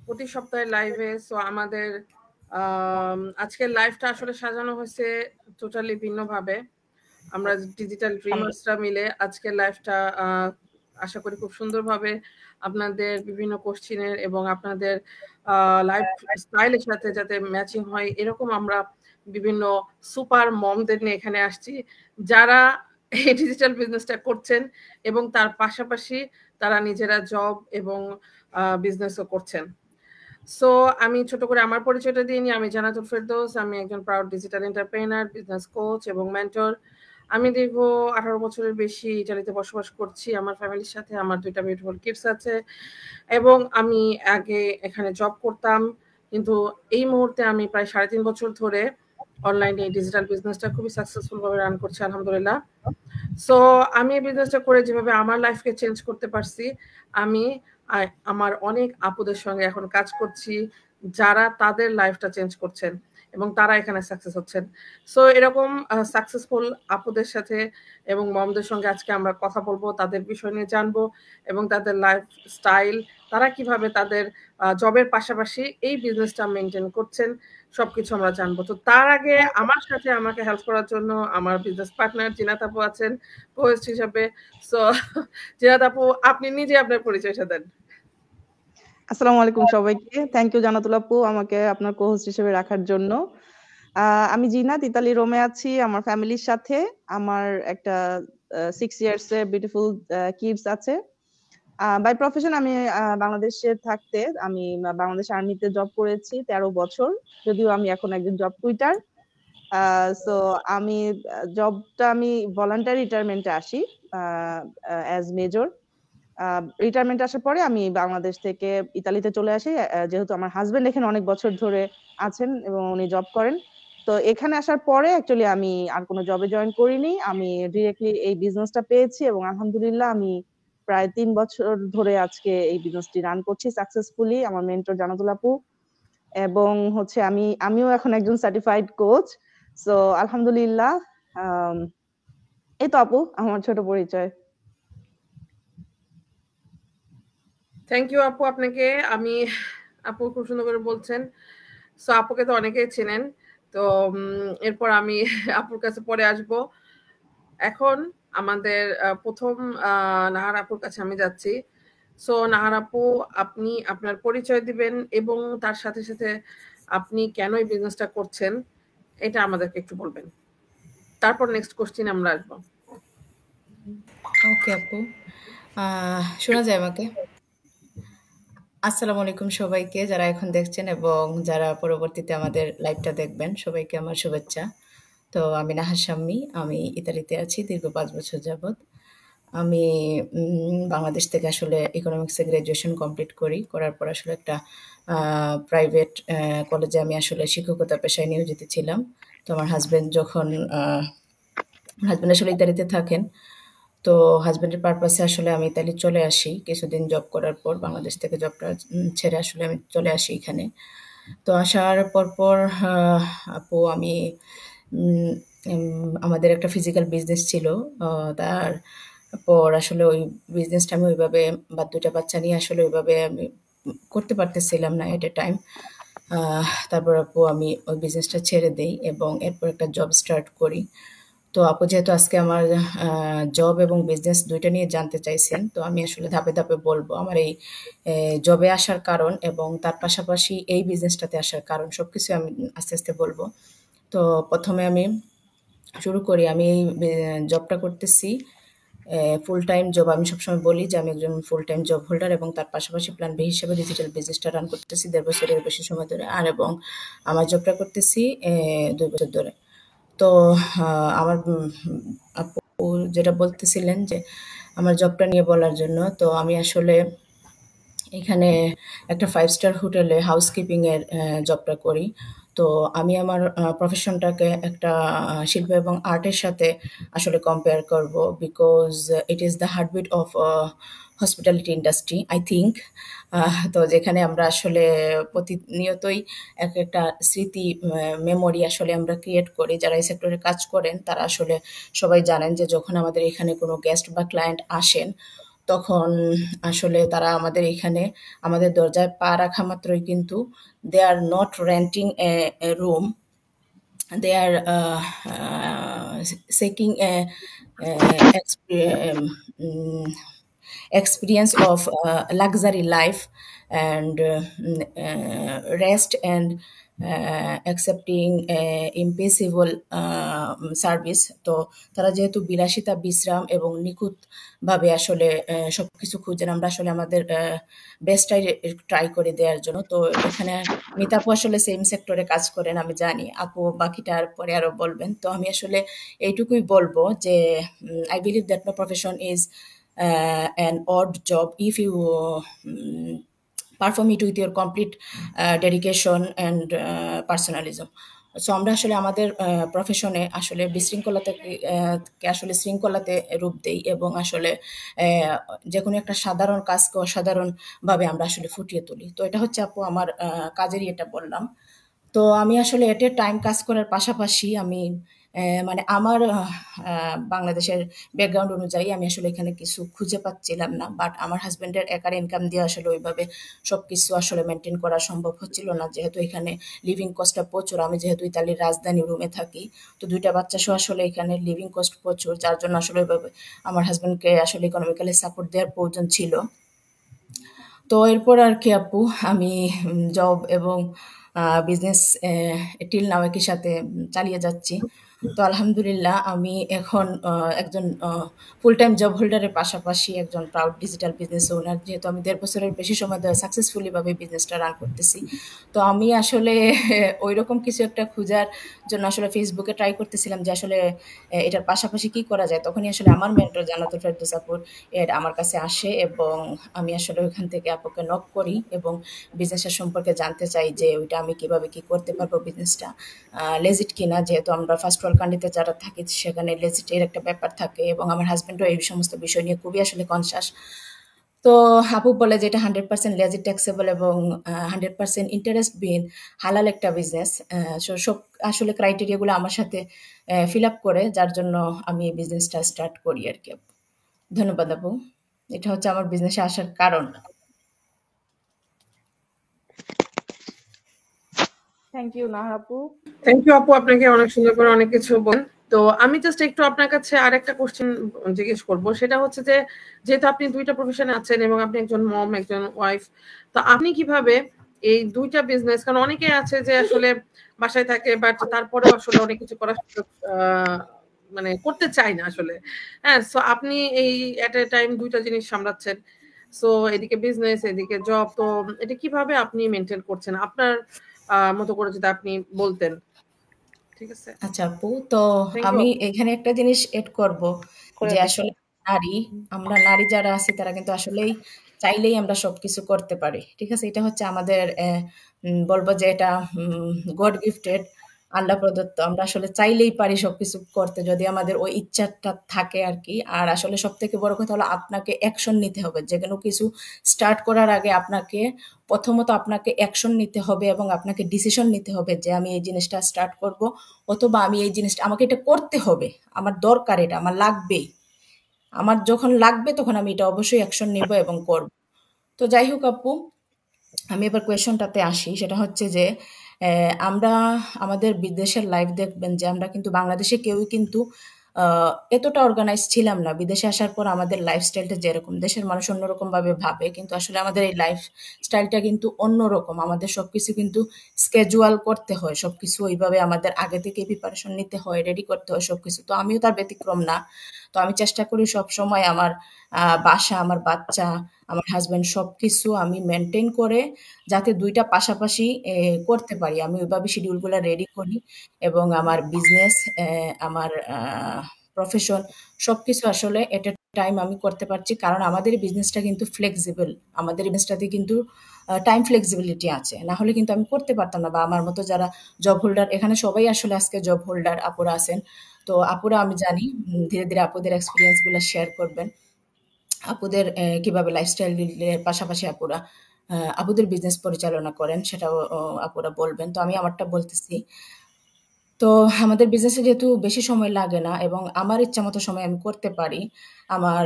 প্রতি সপ্তাহে লাইভে। সো আমাদের আজকের লাইভটা আসলে সাজানো হয়েছে টোটালি ভিন্নভাবে। আমরা ডিজিটাল ড্রিমার্সরা মিলে আজকের লাইভটা আশা করি খুব সুন্দরভাবে আপনাদের বিভিন্ন কোশ্চিনের এবং আপনাদের লাইফ স্টাইলের সাথে যাতে ম্যাচিং হয় এরকম আমরা বিভিন্ন সুপার মমদের নিয়ে এখানে আসছি, যারা এই ডিজিটাল বিজনেসটা করছেন এবং তার পাশাপাশি তারা নিজেরা জব এবং বিজনেসও করছেন। সো আমি ছোট করে আমার পরিচয়টা দিয়ে নিই। আমি জান্নাতুল ফেরদৌস। আমি একজন proud digital entrepreneur, business coach এবং মেন্টর। আমি দীর্ঘ 18 বছরের বেশি ইটালিতে বসবাস করছি আমার ফ্যামিলির সাথে। আমার 2টা বিউটিফুল কিডস আছে এবং আমি আগে এখানে জব করতাম, কিন্তু এই মুহূর্তে আমি প্রায় 3.5 বছর ধরে অনলাইনে ডিজিটাল বিজনেসটা খুবই সাকসেসফুল ভাবে রান করছি আলহামদুলিল্লাহ। সো আমি এই বিজনেসটা করে যেভাবে আমার লাইফকে চেঞ্জ করতে পারছি, আমি আমার অনেক আপুদের সঙ্গে এখন কাজ করছি যারা তাদের লাইফটা চেঞ্জ করছেন এবং তারা এখানে সাকসেস হচ্ছেন। সো এরকম সাকসেসফুল আপুদের সাথে এবং মমদের সঙ্গে আজকে আমরা কথা বলবো, তাদের বিষয় নিয়ে জানবো এবং তাদের লাইফ স্টাইল, তারা কিভাবে তাদের জবের পাশাপাশি এই বিজনেসটা মেনটেন করছেন, সবকিছু আমরা জানবো। তো তার আগে আমার সাথে আমাকে হেল্প করার জন্য আমার বিজনেস পার্টনার জিনাত আপু আছেন কোচ হিসাবে। সো জিনাত আপু, আপনি নিজে আপনার পরিচয়টা দেন। আসসালামু আলাইকুম সবাইকে। থ্যাংক ইউ জান্নাতুল আপু আমাকে আপনার কোহোস্ট হিসেবে রাখার জন্য। আমি জিনাত, ইতালি রোমে আছি আমার ফ্যামিলির সাথে। আমার একটা 6 ইয়ার্স এর বিউটিফুল কিডস আছে। বাই প্রফেশন আমি বাংলাদেশে থাকতে আমি বাংলাদেশ আর্মিতে জব করেছি 13 বছর, যদিও আমি এখন একজন জব কুইটার। সো আমি জবটা আমি ভলান্টারি রিটায়ারমেন্টে আসি অ্যাজ মেজর। রিটায়ারমেন্ট আসার পরে আমি বাংলাদেশ থেকে ইতালিতে চলে আসি, যেহেতু আমার হাজবেন্ড এখানে অনেক বছর ধরে আছেন এবং উনি জব করেন। তো এখানে আসার পরে অ্যাকচুয়ালি আমি আর কোনো জবে জয়েন করিনি, আমি ডিরেক্টলি এই বিজনেসটা পেয়েছি এবং আলহামদুলিল্লাহ আমি প্রায় 3 বছর ধরে আজকে এই বিজনেসটি রান করছি সাকসেসফুলি। আমার মেন্টর জান্নাতুল আপু এবং হচ্ছে আমিও এখন একজন সার্টিফাইড কোচ। সো আলহামদুলিল্লাহ, এই তো আপু আমার ছোট পরিচয়। থ্যাংক ইউ আপু আপনাকে। আপু খুব সুন্দর করে বলছেন। সো আপুকে তো অনেকেই চেনেন। তো এরপর আমি আপুর কাছে পরে আসব। এখন আমাদের প্রথম নাহার আপুর কাছে আমি যাচ্ছি। সো নাহার আপু, আপনি আপনার পরিচয় দিবেন এবং তার সাথে সাথে আপনি কেন এই বিজনেসটা করছেন এটা আমাদেরকে একটু বলবেন। তারপর নেক্সট কোশ্চেন আমরা আসবো। ওকে আপু, শোনা যায় আমাকে? আসসালামু আলাইকুম সবাইকে, যারা এখন দেখছেন এবং যারা পরবর্তীতে আমাদের লাইভটা দেখবেন, সবাইকে আমার শুভেচ্ছা। তো আমি নাহার শাম্মী, আমি ইতালিতে আছি দীর্ঘ 5 বছর যাবৎ। আমি বাংলাদেশ থেকে আসলে ইকোনমিক্সে গ্র্যাজুয়েশন কমপ্লিট করার পর আসলে একটা প্রাইভেট কলেজে আমি আসলে শিক্ষকতা পেশায় নিয়োজিত ছিলাম। তো আমার হাজবেন্ড আসলে ইতালিতে থাকেন, তো হাজবেন্ডের পারপাসে আসলে আমি ইতালি চলে আসি। কিছুদিন জব করার পর বাংলাদেশ থেকে জবটা ছেড়ে আসলে আমি চলে আসি এখানে। তো আসার পর আপু আমি আমাদের একটা ফিজিক্যাল বিজনেস ছিল। তারপর আসলে ওই বিজনেসটা আমি ওইভাবে বা 2টা বাচ্চা নিয়ে আসলে ওইভাবে আমি করতে পারতেছিলাম না এট এ টাইম। তারপর আপু আমি ওই বিজনেসটা ছেড়ে দেই এবং এরপর একটা জব স্টার্ট করি। তো আপু যেহেতু আজকে আমার জব এবং বিজনেস 2টা নিয়ে জানতে চাইছেন, তো আমি আসলে ধাপে ধাপে বলবো আমার এই জবে আসার কারণ এবং তার পাশাপাশি এই বিজনেসটাতে আসার কারণ, সবকিছু আমি আস্তে আস্তে বলবো। তো প্রথমে আমি শুরু করি। আমি এই জবটা করতেছি ফুল টাইম জব। আমি সবসময় বলি যে আমি একজন ফুল টাইম জব হোল্ডার এবং তার পাশাপাশি প্ল্যান বি হিসেবে ডিজিটাল বিজনেসটা রান করতেছি 1.5 বছরের বেশি সময় ধরে, আর এবং আমার জবটা করতেছি 2 বছর ধরে। তো আমার আপু যেটা বলতেছিলেন যে আমার জবটা নিয়ে বলার জন্য, তো আমি আসলে এখানে একটা 5 স্টার হোটেলে হাউসকিপিং এর জবটা করি। তো আমি আমার প্রফেশনটাকে একটা শিল্প এবং আর্টের সাথে আসলে কম্পেয়ার করব, because it is the heartbeat of hospitality industry I think. তো যেখানে আমরা আসলে প্রতিনিয়তই একটা স্মৃতি মেমোরি আসলে আমরা ক্রিয়েট করি। যারা এই সেক্টরে কাজ করেন তারা আসলে সবাই জানেন যে যখন আমাদের এখানে কোনো গেস্ট বা ক্লায়েন্ট আসেন, তখন আসলে তারা আমাদের এখানে আমাদের দরজায় পা রাখা মাত্রই কিন্তু they are not renting a room, they are seeking um, experience of luxury life and rest and accepting impossible service. তো তারা যেহেতু বিলাসিতা, বিশ্রাম এবং নিখুঁত ভাবে আসলে সবকিছু খুঁজেন, আমরা আসলে আমাদের বেস্টটাই ট্রাই করে দেওয়ার জন্য। তো এখানে মিতা আপু আসলে সেম সেক্টরে কাজ করেন, আমি জানি। আপু বাকিটার পরে আরো বলবেন। তো আমি আসলে এইটুকুই বলবো যে I believe that no profession is an odd job if you perform it with your complete dedication and personalism. So আমরা আসলে আমাদের প্রফেশনে আসলে বিশৃঙ্খলাতে কে আসলে শৃঙ্খলাতে রূপ দেই এবং আসলে যে কোনো একটা সাধারণ কাজকে অসাধারণভাবে আমরা আসলে ফুটিয়ে তুলি। তো এটা হচ্ছে আপু আমার কাজেরই এটা বললাম। তো আমি আসলে এট এ টাইম কাজ করার পাশাপাশি আমি মানে আমার বাংলাদেশের ব্যাকগ্রাউন্ড অনুযায়ী আমি আসলে এখানে কিছু খুঁজে পাচ্ছিলাম না, বাট আমার হাজবেন্ডের একার ইনকাম দিয়ে আসলে ওইভাবে সবকিছু আসলে মেনটেন করা সম্ভব হচ্ছিল না, যেহেতু এখানে লিভিং কস্টটা প্রচুর। আমি যেহেতু ইতালির রাজধানী রুমে থাকি, তো দুইটা বাচ্চা সহ আসলে এখানে লিভিং কস্ট প্রচুর, যার জন্য আসলে ওইভাবে আমার হাজবেন্ডকে আসলে ইকোনমিক্যালি সাপোর্ট দেওয়ার প্রয়োজন ছিল। তো এরপর আর কি আপু আমি জব এবং বিজনেস টিল নাও একই সাথে চালিয়ে যাচ্ছি। তো আলহামদুলিল্লাহ আমি এখন একজন ফুল টাইম জব হোল্ডারের পাশাপাশি একজন প্রাউড ডিজিটাল বিজনেস ওনার, যেহেতু আমি 1.5 বছরের বেশি সময় ধরে সাকসেসফুলি ভাবে বিজনেসটা রান করতেছি। তো আমি আসলে ওই রকম কিছু একটা খোঁজার জন্য আসলে ফেসবুকে ট্রাই করতেছিলাম যে আসলে এটার পাশাপাশি কি করা যায়। তখনই আসলে আমার মেন্টর জান্নাতুল ফেরদৌস আপুর এর আমার কাছে আসে এবং আমি আসলে ওইখান থেকে আপুকে নক করি এবং বিজনেসের সম্পর্কে জানতে চাই যে ওইটা আমি কিভাবে কি করতে পারবো, বিজনেসটা লেজিট কিনা, যেহেতু আমরা ফার্স্ট ওয়ার্ল্ড কান্ট্রিতে যারা থাকি সেখানে লেজিট এর একটা ব্যাপার থাকে এবং আমার হাজবেন্ডও এই সমস্ত বিষয় নিয়ে খুবই আসলে কনসাস। তো আপু বলে যে এটা 100% লেজিট ট্যাক্সেবল এবং 100% ইন্টারেস্ট বিন হালাল একটা বিজনেস। সব আসলে ক্রাইটেরিয়াগুলো আমার সাথে ফিল আপ করে, যার জন্য আমি এই বিজনেসটা স্টার্ট করি আর কি। ধন্যবাদ আপু, এটা হচ্ছে আমার বিজনেসে আসার কারণ। থ্যাংক ইউ নাহার আপু। থ্যাংক ইউ আপু, আপনাকে অনেক সুন্দর করে অনেক কিছু বলেন। তো আমি জাস্ট একটু আপনার কাছে আরেকটা কোশ্চেন জিজ্ঞেস করব, সেটা হচ্ছে যে যেহেতু আপনি দুইটা প্রফেশনে আছেন এবং আপনি একজন মম একজন ওয়াইফ, তো আপনি কিভাবে এই দুইটা বিজনেস, কারণ অনেকে আছে যে আসলে বাসায় থাকে বাট তারপরেও আসলে অনেক কিছু করার মানে করতে চায় না আসলে। হ্যাঁ, সো আপনি এই এট এ টাইম দুইটা জিনিস সামলাচ্ছেন, সো এদিকে বিজনেস এদিকে জব, তো এটা কিভাবে আপনি মেনটেন করছেন আপনার মতো করে যদি আপনি বলতেন। ঠিক আছে, আচ্ছা আপু, তো থ্যাংক ইউ আমি আপু। এখানে একটা জিনিস এড করব করে যে দিন। আসলে আমরা নারী যারা আছি তারা কিন্তু আসলেই চাইলেই আমরা সবকিছু করতে পারি। ঠিক আছে, এটা হচ্ছে আমাদের বলবো যে এটা গড গিফটেড, আল্লাহ প্রদত্ত। আমরা আসলে চাইলেই পারি সবকিছু করতে যদি আমাদের ওই ইচ্ছাটা থাকে আর কি। আর আসলে সব থেকে বড় কথা হলো আপনাকে অ্যাকশন নিতে হবে। যে কোনো কিছু স্টার্ট করার আগে আপনাকে প্রথমত আপনাকে অ্যাকশন নিতে হবে এবং আপনাকে ডিসিশন নিতে হবে যে আমি এই জিনিসটা স্টার্ট করব, অথবা আমি এই জিনিসটা আমাকে এটা করতে হবে, আমার দরকার, এটা আমার লাগবেই। আমার যখন লাগবে তখন আমি এটা অবশ্যই অ্যাকশন নিব এবং করব। তো যাই হোক আপু, আমি এবার কোয়েশনটাতে আসি। সেটা হচ্ছে যে আমরা আমাদের বিদেশের লাইফ দেখবেন যে আমরা কিন্তু বাংলাদেশে কেউই কিন্তু এতটা অর্গানাইজ ছিলাম না। বিদেশে আসার পর আমাদের লাইফস্টাইলটা যেরকম, দেশের মানুষ অন্যরকম ভাবে ভাবে, কিন্তু আসলে আমাদের এই লাইফ স্টাইলটা কিন্তু অন্যরকম। আমাদের সবকিছু কিন্তু স্কেজুয়াল করতে হয়, সবকিছু ওইভাবে আমাদের আগে থেকে প্রিপারেশন নিতে হয়, রেডি করতে হয় সবকিছু। তো আমিও তার ব্যতিক্রম না। তো আমি চেষ্টা করি সব সময় আমার বাসা, আমার বাচ্চা, আমার হাজবেন্ড সবকিছু আমি মেনটেন করে যাতে দুইটা পাশাপাশি করতে পারি, আমি ওইভাবে শিডিউলগুলো রেডি করি এবং আমার বিজনেস, আমার প্রফেশন সবকিছু আসলে এট এ টাইম আমি করতে পারছি, কারণ আমাদের বিজনেসটা কিন্তু ফ্লেক্সিবল। আমাদের বিজনেসটাতে কিন্তু টাইম ফ্লেক্সিবিলিটি আছে, না হলে কিন্তু আমি করতে পারতাম না। বা আমার মতো যারা জব হোল্ডার, এখানে সবাই আসলে আজকে জব হোল্ডার আপুরা আছেন। তো আপুরা আমি জানি ধীরে ধীরে আপুদের এক্সপিরিয়েন্সগুলো শেয়ার করবেন, আপুদের কিভাবে লাইফস্টাইলের পাশাপাশি আপুরা আপুদের বিজনেস পরিচালনা করেন সেটাও আপুরা বলবেন। তো আমি আমারটা বলতেছি। তো আমাদের বিজনেসে যেহেতু বেশি সময় লাগে না এবং আমার ইচ্ছামতো সময় আমি করতে পারি। আমার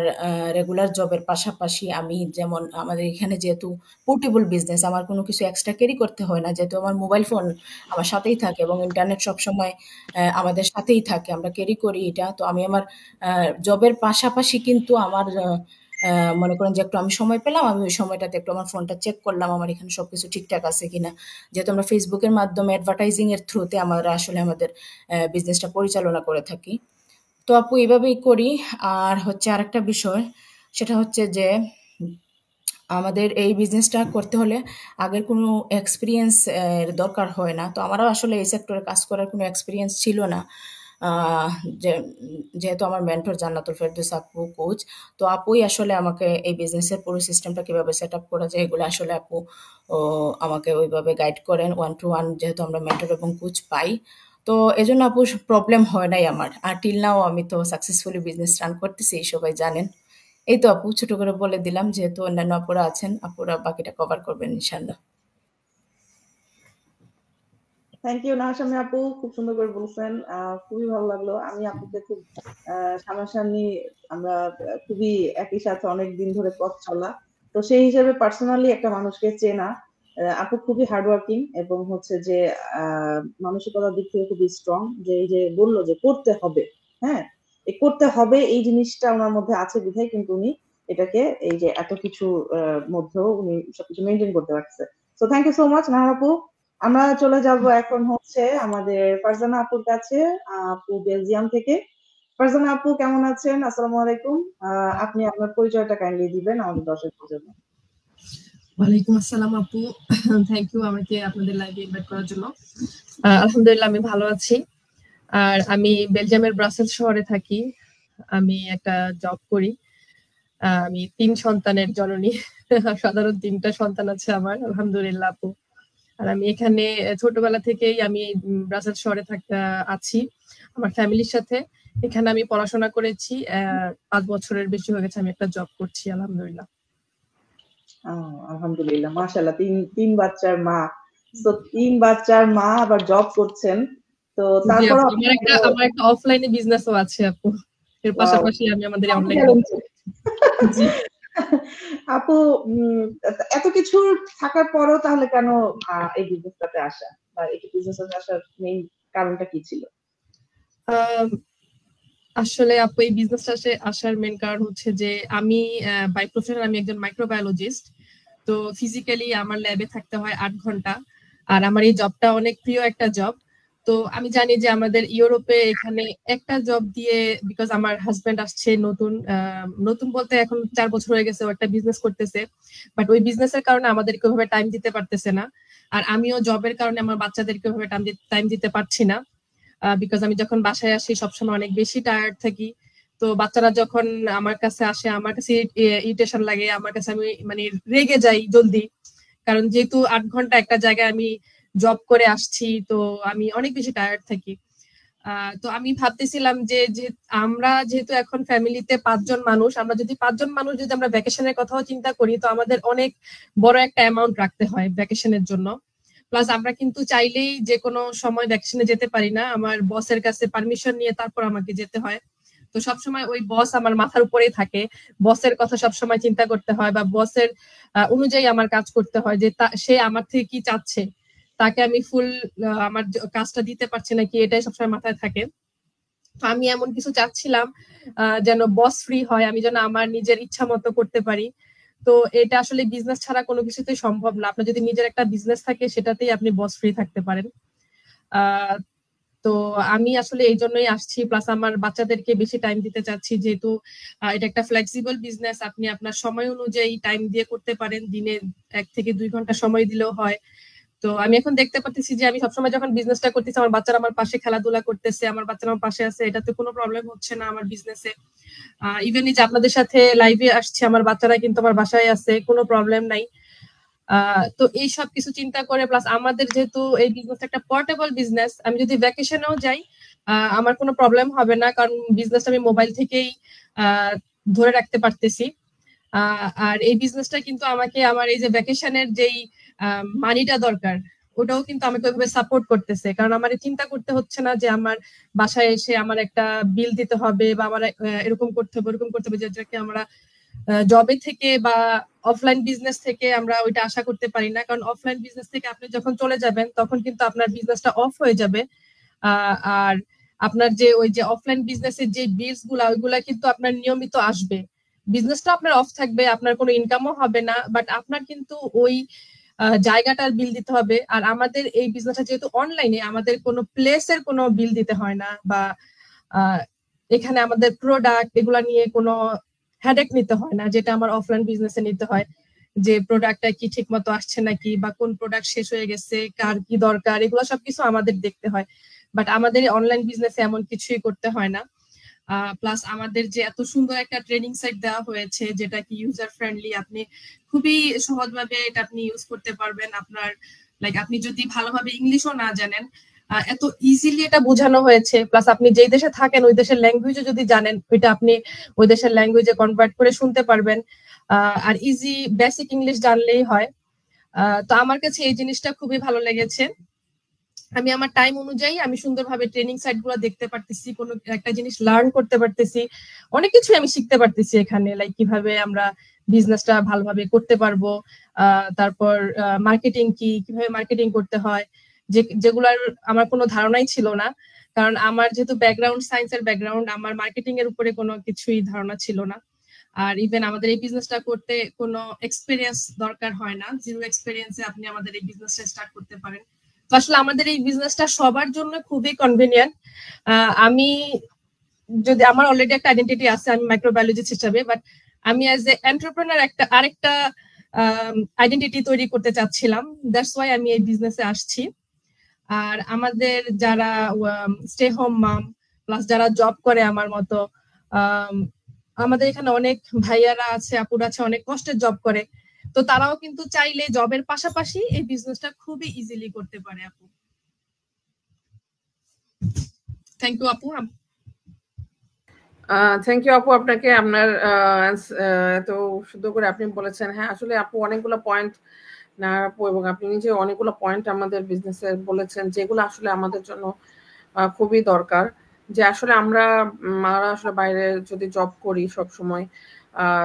রেগুলার জবের পাশাপাশি আমি যেমন আমাদের এখানে যেহেতু পোর্টেবল বিজনেস, আমার কোনো কিছু এক্সট্রা ক্যারি করতে হয় না। যেহেতু আমার মোবাইল ফোন আমার সাথেই থাকে এবং ইন্টারনেট সবসময় আমাদের সাথেই থাকে। আমরা ক্যারি করি এটা। তো আমি আমার জবের পাশাপাশি কিন্তু আমার মনে করেন যে একটু আমি সময় পেলাম, আমি ওই সময়টাতে একটু আমার ফোনটা চেক করলাম আমার এখানে সবকিছু ঠিকঠাক আছে কিনা। যেহেতু আমরা ফেসবুকের মাধ্যমে অ্যাডভার্টাইজিং এর থ্রুতে আমরা আসলে আমাদের বিজনেসটা পরিচালনা করে থাকি। তো আপু এভাবেই করি। আর হচ্ছে আরেকটা বিষয়, সেটা হচ্ছে যে আমাদের এই বিজনেসটা করতে হলে আগের কোনো এক্সপিরিয়েন্স এর দরকার হয় না। তো আমারও আসলে এই সেক্টরে কাজ করার কোনো এক্সপিরিয়েন্স ছিল না। আহ, যে যেহেতু আমার মেন্টর জান্নাতুল ফেরদৌস আপু কোচ, তো আপুই আসলে আমাকে এই বিজনেসের পুরো সিস্টেমটা কিভাবে সেট আপ করা যায় এগুলো আসলে আপু ও আমাকে ওইভাবে গাইড করেন ওয়ান টু ওয়ান, যেহেতু আমরা মেন্টর এবং কোচ পাই। তো এজন্য আপু প্রবলেম হয় নাই আমার। আর টিল নাও আমি তো সাকসেসফুলি বিজনেস রান করতেছি, সবাই জানেন। এই তো আপু ছোট করে বলে দিলাম, যেহেতু অন্যান্য আপুরা আছেন, আপুরা বাকিটা কভার করবেন ইনশাল্লাহ। থ্যাংক ইউ নাহাশামি আপু, খুব সুন্দর করে বলছেন। খুবই ভালো লাগলো। আমি আপুকে খুব সামনাসামনি আমরা খুবই একই সাথে অনেক দিন ধরে পথ চলা, তো সেই হিসেবে পার্সোনালি একটা মানুষকে চেনা। আপু খুবই হার্ডওয়ার্কিং এবং হচ্ছে যে মানসিকতার দিক থেকে খুবই স্ট্রং, যে এই যে বললো যে করতে হবে, হ্যাঁ এই করতে হবে এই জিনিসটা ওনার মধ্যে আছে বিধায় কিন্তু উনি এটাকে এই যে এত কিছু মধ্যেও উনি সবকিছু মেনটেন করতে পারছে। তো thank you so much Nahar আপু। আমরা চলে যাব এখন হচ্ছে আমাদের ফারজানা আপুর কাছে। আপু বেলজিয়াম থেকে। ফারজানা আপু কেমন আছেন? আসসালামু আলাইকুম। আপনি আপনার পরিচয়টা কাইন্ডলি দিবেন আমাদের দর্শকদের জন্য। ওয়ালাইকুম আসসালাম আপু, থ্যাংক ইউ আমাকে আপনাদের লাইভে ইনভাইট করার জন্য। আলহামদুলিল্লাহ আমি ভালো আছি। আর আমি বেলজিয়ামের ব্রাসেলস শহরে থাকি। আমি একটা জব করি। আমি 3 সন্তানের জননী। সাধারণ 3টা সন্তান আছে আমার, আলহামদুলিল্লাহ আপু। আর আমি এখানে ছোটবেলা থেকেই আমি ব্রাসেলস শহরে আছি আমার ফ্যামিলির সাথে। এখানে আমি পড়াশোনা করেছি, 5 বছরের বেশি হয়ে গেছে আমি একটা জব করছি, আলহামদুলিল্লাহ। আলহামদুলিল্লাহ, মাশাআল্লাহ। তিন বাচ্চার মা। তো 3 বাচ্চার মা আবার জব করছেন। তো তারপর আমার একটা অফলাইনে বিজনেসও আছে আপু, এর পাশাপাশি আমি আমাদের অনলাইন। জি আপু, এত কিছু থাকার পরও তাহলে কেন এই বিজনেসটাতে আসা, বা এই বিজনেসে আসার মেইন কারণটা কি ছিল? আসলে আপু এই বিজনেসটা আসার মেন কারণ হচ্ছে যে আমি বাই প্রফেশন আমি একজন মাইক্রোবায়োলজিস্ট। তো ফিজিক্যালি আমার ল্যাবে থাকতে হয় 8 ঘন্টা। আর আমার এই জবটা অনেক প্রিয় একটা জব। তো আমি জানি যে আমাদের ইউরোপে এখানে একটা জব দিয়ে, বিকজ আমার হাজবেন্ড আসছে নতুন, নতুন বলতে এখন 4 বছর হয়ে গেছে, ও একটা বিজনেস করতেছে, বাট ওই বিজনেসের কারণে আমাদেরকে ওইভাবে টাইম দিতে পারতেছে না। আর আমিও জবের কারণে আমার বাচ্চাদেরকে ওইভাবে টাইম দিতে পারছি না, বিকজ আমি যখন বাসায় আসি সবসময় অনেক বেশি টায়ার্ড থাকি। তো বাচ্চারা যখন আমার কাছে আসে আমার কাছে ইরিটেশন লাগে, আমার কাছে আমি মানে রেগে যাই জলদি, কারণ যেহেতু 8 ঘন্টা একটা জায়গায় আমি জব করে আসছি, তো আমি অনেক বেশি টায়ার্ড থাকি। তো আমি ভাবতেছিলাম যে আমরা যেহেতু এখন ফ্যামিলিতে 5 জন মানুষ, আমরা যদি 5 জন মানুষ যদি আমরা ভ্যাকেশনের কথাও চিন্তা করি, তো আমাদের অনেক বড় একটা অ্যামাউন্ট রাখতে হয় ভ্যাকেশনের জন্য। প্লাস আমরা কিন্তু চাইলেই যে কোনো সময় ভ্যাকেশনে যেতে পারি না, আমার বসের কাছে পারমিশন নিয়ে তারপর আমাকে যেতে হয়। তো সবসময় ওই বস আমার মাথার উপরেই থাকে, বসের কথা সবসময় চিন্তা করতে হয়, বা বসের অনুযায়ী আমার কাজ করতে হয়, যে সে আমার থেকে কি চাচ্ছে, তাকে আমি ফুল আমার কাজটা দিতে পারছি নাকি, এটাই সবসময় মাথায় থাকে। তো আমি এমন কিছু চাচ্ছিলাম যেন বস ফ্রি হয়, আমি যেন আমার নিজের ইচ্ছা মতো করতে পারি। তো এটা আসলে বিজনেস ছাড়া কোনো কিছুতেই সম্ভব না। আপনার যদি নিজের একটা বিজনেস থাকে সেটাতেই আপনি বস ফ্রি থাকতে পারেন। তো আমি আসলে এই জন্যই আসছি, প্লাস আমার বাচ্চাদেরকে বেশি টাইম দিতে চাচ্ছি, যেহেতু এটা একটা ফ্লেক্সিবল বিজনেস, আপনি আপনার সময় অনুযায়ী টাইম দিয়ে করতে পারেন, দিনে 1 থেকে 2 ঘন্টা সময় দিলেও হয়। তো আমি এখন দেখতে পাচ্ছি যে আমি সবসময় যখন বিজনেসটা করতেছি আমার বাচ্চারা আমার পাশে খেলাধুলা করতেছে, আমার বাচ্চারা আমার পাশে আছে, এটাতে কোনো প্রবলেম হচ্ছে না আমার বিজনেসে। ইভেন এই যে আপনাদের সাথে লাইভে আসছে, আমার বাচ্চারা কিন্তু আমার বাসায় আছে, কোনো প্রবলেম নাই। তো এই সব কিছু চিন্তা করে, প্লাস আমাদের যেহেতু এই বিজনেস একটা পোর্টেবল বিজনেস, আমি যদি ভ্যাকেশনেও যাই আমার কোনো প্রবলেম হবে না, কারণ বিজনেস আমি মোবাইল থেকেই ধরে রাখতে পারতেছি। আর এই বিজনেসটা কিন্তু আমাকে আমার এই যে ভ্যাকেশনের যেই মানিটা দরকার, ওটাও কিন্তু আমাকে ওইভাবে সাপোর্ট করতেছে, কারণ আমার চিন্তা করতে হচ্ছে না যে আমার বাসায় এসে আমার একটা বিল দিতে হবে বা আমার এরকম করতে হবে ওরকম করতে হবে, যেটাকে আমরা জবে থেকে বা অফলাইন বিজনেস থেকে আমরা ওইটা আশা করতে পারি না। কারণ অফলাইন বিজনেস থেকে আপনি যখন চলে যাবেন তখন কিন্তু আপনার বিজনেসটা অফ হয়ে যাবে, আর আপনার যে ওই যে অফলাইন বিজনেসের যে বিলস গুলা ওইগুলা কিন্তু আপনার নিয়মিত আসবে। বিজনেসটা আপনার অফ থাকবে, আপনার কোনো ইনকামও হবে না, বাট আপনার কিন্তু ওই জায়গাটার বিল দিতে হবে। আর আমাদের এই বিজনেসটা যেহেতু অনলাইনে, আমাদের কোনো প্লেসের কোনো বিল দিতে হয় না, বা এখানে আমাদের প্রোডাক্ট এগুলা নিয়ে কোনো হেডেক নিতে হয় না, যেটা আমার অফলাইন বিজনেসে নিতে হয়, যে প্রোডাক্টটা কি ঠিক মতো আসছে নাকি, বা কোন প্রোডাক্ট শেষ হয়ে গেছে, কার কি দরকার, এগুলো সবকিছু আমাদের দেখতে হয়। বাট আমাদের অনলাইন বিজনেসে এমন কিছুই করতে হয় না। প্লাস আমাদের যে এত সুন্দর একটা ট্রেনিং সাইট দেওয়া হয়েছে, যেটা কি ইউজার ফ্রেন্ডলি, আপনি খুবই সহজভাবে এটা আপনি ইউজ করতে পারবেন। আপনার লাইক আপনি যদি ভালোভাবে ইংলিশও না জানেন, এত ইজিলি এটা বোঝানো হয়েছে। প্লাস আপনি যেই দেশে থাকেন ওই দেশের ল্যাঙ্গুয়েজও যদি জানেন, ওইটা আপনি ওই দেশের ল্যাঙ্গুয়েজে কনভার্ট করে শুনতে পারবেন। আর ইজি বেসিক ইংলিশ জানলেই হয়। তো আমার কাছে এই জিনিসটা খুবই ভালো লেগেছে। আমি আমার টাইম অনুযায়ী আমি সুন্দরভাবে ট্রেনিং সাইট গুলো দেখতে পারতেছি, কোনো একটা জিনিস লার্ন করতে পারতেছি, অনেক কিছু আমি শিখতে পারতেছি এখানে, লাইক কিভাবে আমরা বিজনেসটা ভালোভাবে করতে পারবো, তারপর মার্কেটিং কি, কিভাবে মার্কেটিং করতে হয়, যেগুলার আমার কোনো ধারণাই ছিল না। কারণ আমার যেহেতু ব্যাকগ্রাউন্ড সায়েন্সের ব্যাকগ্রাউন্ড, আমার মার্কেটিং এর উপরে কোনো কিছুই ধারণা ছিল না। আর ইভেন আমাদের এই বিজনেসটা করতে কোনো এক্সপিরিয়েন্স দরকার হয় না, জিরো এক্সপিরিয়েন্সে আপনি আমাদের এই বিজনেসটা স্টার্ট করতে পারেন। তো আসলে আমাদের এই বিজনেসটা সবার জন্য খুবই কনভিনিয়েন্ট। আমি যদি আমার অলরেডি একটা আইডেন্টিটি আছে, আমি মাইক্রোবায়োলজিস্ট হিসাবে, বাট আমি অ্যাজ এ এন্টারপ্রেনার আরেকটা আইডেন্টিটি তৈরি করতে চাচ্ছিলাম, দ্যাটস ওয়াই আমি এই বিজনেসে আসছি। আর আমাদের যারা স্টে হোম মাম প্লাস যারা জব করে আমার মতো, আমাদের এখানে অনেক ভাইয়ারা আছে, আপুরা আছে, অনেক কষ্টের জব করে, তো তারাও কিন্তু চাইলে জবের পাশাপাশি এই বিজনেসটা খুবই ইজিলি করতে পারে। আপু, থ্যাংক ইউ আপু। থ্যাংক ইউ আপু, আপনাকে আপনার এত সুন্দর করে আপনি বলেছেন। হ্যাঁ, আসলে আপু অনেকগুলো পয়েন্ট না আপু, এবং আপনি নিজে অনেকগুলো পয়েন্ট আমাদের বিজনেসে বলেছেন, যেগুলো আসলে আমাদের জন্য খুবই দরকার। যে আসলে আমরা আসলে বাইরে যদি জব করি সব সময়,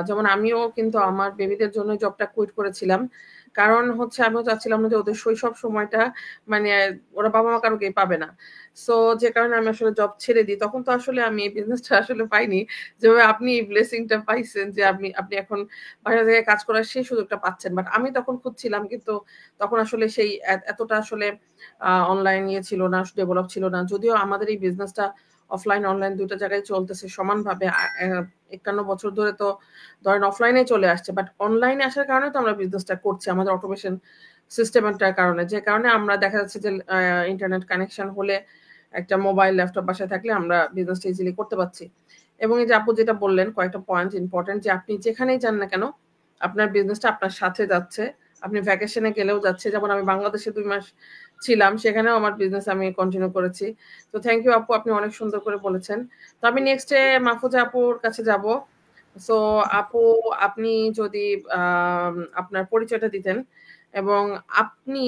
যেমন আমিও কিন্তু আমার বেবিদের জন্য জবটা কুইট করেছিলাম, কারণ হচ্ছে আমিও চাচ্ছিলাম না যে ওদের শৈশব সময়টা মানে ওরা বাবা মা কারোকেই পাবে না। সো যে কারণে আমি আসলে জব ছেড়ে দিই। তখন তো আসলে আমি এই বিজনেসটা আসলে পাইনি, যেভাবে আপনি এই ব্লেসিংটা পাইছেন যে আপনি এখন বাইরে থেকে কাজ করার সেই সুযোগটা পাচ্ছেন। বাট আমি তখন খুঁজছিলাম, কিন্তু তখন আসলে সেই এতটা আসলে অনলাইন ইয়ে ছিল না, ডেভেলপ ছিল না। যদিও আমাদের এই বিজনেসটা অফলাইন অনলাইন দুটো জায়গায় চলতেছে সমানভাবে, 51 বছর ধরে তো ধরেন অফলাইনে চলে আসছে, বাট অনলাইনে আসার কারণে তো আমরা বিজনেসটা করছি আমাদের অটোমেশন সিস্টেমটার কারণে। যে কারণে আমরা দেখা যাচ্ছে যে ইন্টারনেট কানেকশন হলে, একটা মোবাইল ল্যাপটপ বাসায় থাকলে আমরা বিজনেসটা ইজিলি করতে পারছি। এবং এই যে আপু যেটা বললেন কয়েকটা পয়েন্ট ইম্পর্টেন্ট, যে আপনি যেখানেই যান না কেন আপনার বিজনেসটা আপনার সাথে যাচ্ছে, আপনি ভ্যাকেশনে গেলেও যাচ্ছে। যেমন আমি বাংলাদেশে 2 মাস ছিলাম, সেখানেও আমার বিজনেস আমি কন্টিনিউ করেছি। তো থ্যাংক ইউ আপু, আপনি অনেক সুন্দর করে বলেছেন। তো আমি নেক্সটে মাহফুজা আপুর কাছে যাব। সো আপু, আপনি যদি আপনার পরিচয়টা দিতেন, এবং আপনি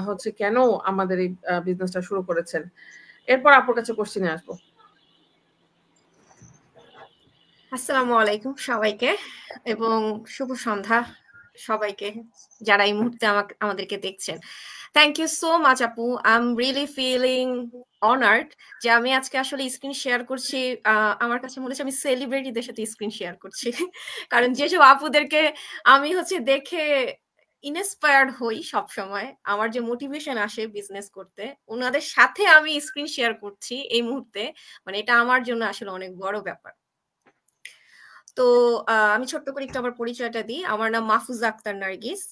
হচ্ছে কেন আমাদের এই বিজনেসটা শুরু করেছেন, এরপর আপুর কাছে কোশ্চেনে আসবো। আসসালামু আলাইকুম সবাইকে, এবং শুভ সন্ধ্যা সবাইকে যারা এই মুহূর্তে আমাদেরকে দেখছেন। থ্যাংক ইউ সো মাচ আপু, I am really feeling honoured যে আমি আজকে আসলে স্ক্রিন শেয়ার করছি। আমার কাছে মনে হচ্ছে আমি সেলিব্রিটিদের সাথে স্ক্রিন শেয়ার করছি, কারণ যেসব আপুদেরকে আমি দেখে ইন্সপায়ার্ড হই সব সময়, আমার যে মোটিভেশন আসে বিজনেস করতে, ওনাদের সাথে আমি স্ক্রিন শেয়ার করছি এই মুহূর্তে, মানে এটা আমার জন্য আসলে অনেক বড় ব্যাপার। তো আমি ছোট্ট করে একটু আমার পরিচয়টা দিই। আমার নাম মাহফুজা আক্তার নার্গিস।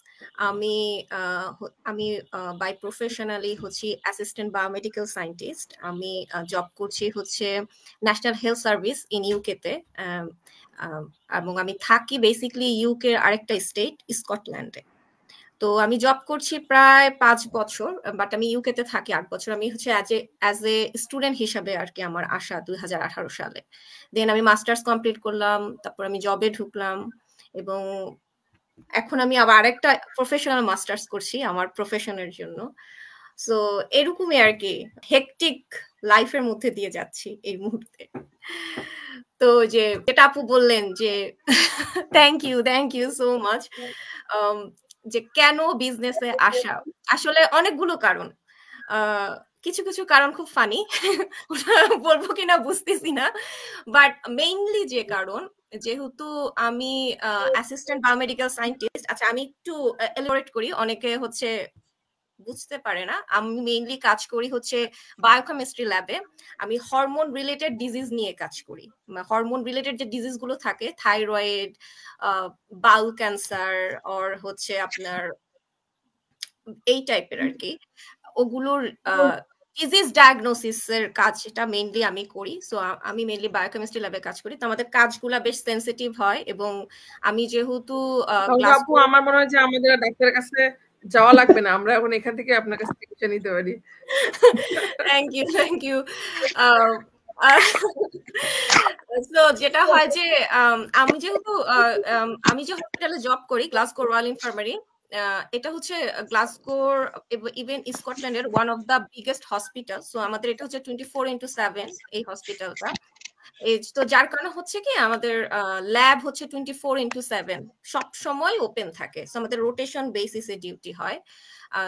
আমি by professionally assistant biomedical scientist. আমি জব করছি National Health Service in UK তে, এবং আমি থাকি বেসিক্যালি ইউকে আরেকটা স্টেট স্কটল্যান্ডে। তো আমি জব করছি প্রায় 5 বছর, বাট আমি ইউকে তে থাকি 8 বছর। আমি অ্যাজ এ স্টুডেন্ট হিসাবে আর কি আমার আসা 2018 সালে। দেন আমি মাস্টার্স কমপ্লিট করলাম, তারপর আমি জবে ঢুকলাম, এবং এখন আমি আবার আরেকটা প্রফেশনাল মাস্টার্স করছি আমার প্রফেশনের জন্য। সো এরকমই আর কি, হেকটিক লাইফের মধ্যে দিয়ে যাচ্ছি এই মুহূর্তে। তো যে যেটা আপু বললেন যে থ্যাংক ইউ সো মাচ, যে কেন বিজনেসে আসা, আসলে অনেকগুলো কারণ। কিছু কিছু কারণ খুব ফানি, বলবো কিনা বুঝতেছি না, বাট মেইনলি যে কারণ, যেহেতু আমি অ্যাসিস্ট্যান্ট বায়োমেডিক্যাল সায়েন্টিস্ট। আচ্ছা আমি একটু এলাবোরেট করি, অনেকে হচ্ছে বুঝতে পারে না। আমি মেইনলি কাজ করি হচ্ছে বায়োকেমিস্ট্রি ল্যাবে। আমি হরমোন রিলেটেড ডিজিজ নিয়ে কাজ করি। হরমোন রিলেটেড যে ডিজিজ গুলো থাকে, থাইরয়েড, বাউল ক্যান্সার, অর হচ্ছে আপনার এই টাইপের আর কি, ওগুলোর ডিজিজ ডায়াগনোসিস এর কাজটা মেইনলি আমি করি। সো আমি মেইনলি বায়োকেমিস্ট্রি ল্যাবে কাজ করি। তো আমাদের কাজগুলা বেশ সেনসিটিভ হয়, এবং আমি যেহেতু আপু আমার মনে হয় যে আমাদের ডাক্তারের কাছে যাওয়া লাগবে না, আমরা এখন এখান থেকে আপনার কাছে চিকিৎসা নিতে পারি। Thank you. তো যেটা হয় যে আমি যে হসপিটালে জব করি, গ্লাসগো রয়্যাল ইনফার্মারি, এটা হচ্ছে গ্লাসগোর ইভেন স্কটল্যান্ডের one of the biggest hospital. So আমাদের এটা হচ্ছে 24/7 এই হসপিটালটা। তো যার কারণে হচ্ছে কি আমাদের ল্যাব হচ্ছে 24/7 সব সময় ওপেন থাকে। সো আমাদের রোটেশন বেসিসে ডিউটি হয়।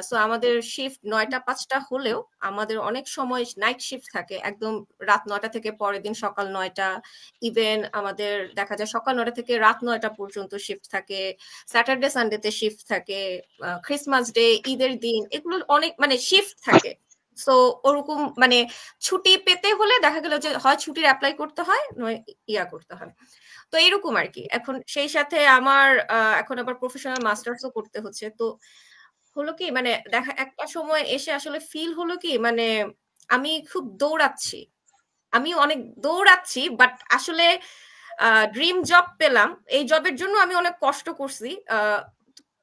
সো আমাদের শিফট 9টা 5টা হলেও আমাদের অনেক সময় নাইট শিফট থাকে, একদম রাত 9টা থেকে পরের দিন সকাল 9টা। ইভেন আমাদের দেখা যায় সকাল 9টা থেকে রাত 9টা পর্যন্ত শিফট থাকে। স্যাটারডে সানডেতে শিফট থাকে, ক্রিসমাস ডে, ঈদের দিন, এগুলো অনেক মানে শিফট থাকে। সো ওরকম মানে ছুটি পেতে হলে দেখা গেল যে হয় ছুটির অ্যাপ্লাই করতে হয়, নয় ইয়া করতে হয়। তো এরকম আর কি। এখন সেই সাথে আমার এখন আবার প্রফেশনাল মাস্টার্সও করতে হচ্ছে। তো হলো কি মানে দেখা একটা সময় এসে আসলে ফিল হলো কি মানে আমি খুব দৌড়াচ্ছি, আমি অনেক দৌড়াচ্ছি, বাট আসলে ড্রিম জব পেলাম, এই জবের জন্য আমি অনেক কষ্ট করছি,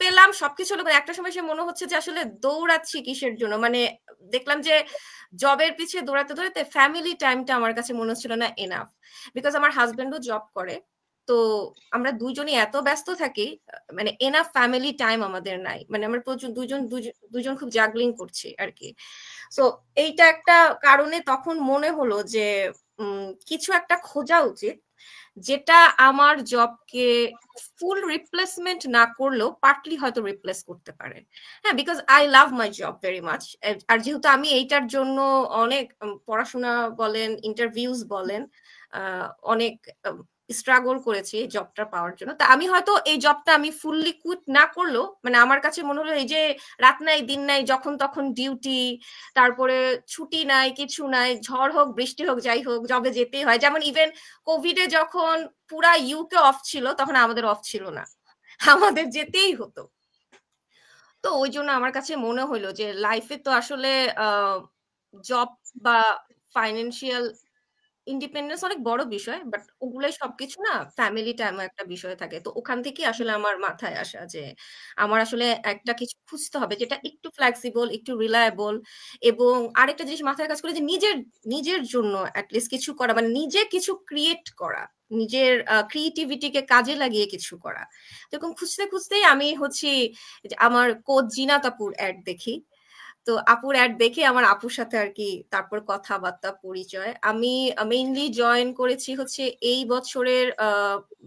পেলাম সবকিছু হলো, একটা সময় সে মনে হচ্ছে যে আসলে দৌড়াচ্ছি কিসের জন্য। মানে দেখলাম যে জবের পিছিয়ে দৌড়াতে দৌড়াতে ফ্যামিলি টাইমটা আমার কাছে মনে হচ্ছিল না এনাফ, বিকজ আমার হাজবেন্ডও জব করে। তো আমরা দুজনই এত ব্যস্ত থাকি, মানে এনাফ ফ্যামিলি টাইম আমাদের নাই, মানে আমরা প্রচুর দুজন খুব জাগলিং করছি আর কি। সো এইটা একটা কারণে তখন মনে হলো যে কিছু একটা খোঁজা উচিত যেটা আমার জবকে ফুল রিপ্লেসমেন্ট না করলেও পার্টলি হয়তো রিপ্লেস করতে পারে। হ্যাঁ, because I love my job very much. আর যেহেতু আমি এইটার জন্য অনেক পড়াশোনা বলেন, ইন্টারভিউজ বলেন, অনেক স্ট্রাগল করেছি জবটা পাওয়ার জন্য। তা আমি হয়তো এই জবটা আমি ফুললি কুইট না করলেও, মানে আমার কাছে মনে হলো এই যে রাত নাই দিন নাই, যখন তখন ডিউটি, তারপরে ছুটি নাই, কিছু নাই, ঝড় হোক বৃষ্টি হোক যাই হোক জবে যেতেই হয়। যেমন ইভেন কোভিডে যখন পুরা ইউকে অফ ছিল, তখন আমাদের অফ ছিল না, আমাদের যেতেই হতো। তো ওই জন্য আমার কাছে মনে হলো যে লাইফে তো আসলে জব বা ফাইন্যান্সিয়াল ইন্ডিপেন্ডেন্স অনেক বড় বিষয়, বাট ওগুলাই সবকিছু না, ফ্যামিলি টাইমও একটা বিষয় থাকে। তো ওখান থেকে আসলে আমার মাথায় আসা যে আমার আসলে একটা কিছু খুঁজতে হবে যেটা একটু ফ্লেক্সিবল, একটু রিলায়েবল, এবং আরেকটা জিনিস মাথায় কাজ করে যে নিজের জন্য অ্যাটলিস্ট কিছু করা, মানে নিজে কিছু ক্রিয়েট করা, নিজের ক্রিয়েটিভিটিকে কাজে লাগিয়ে কিছু করা। এরকম খুঁজতে খুঁজতেই আমি হচ্ছি আমার কোচ জিনাত আপুর অ্যাড দেখি। তো আপুর অ্যাড দেখে আমার আপুর সাথে আর কি তারপর কথাবার্তা পরিচয়। আমি মেইনলি জয়েন করেছি হচ্ছে এই বছরের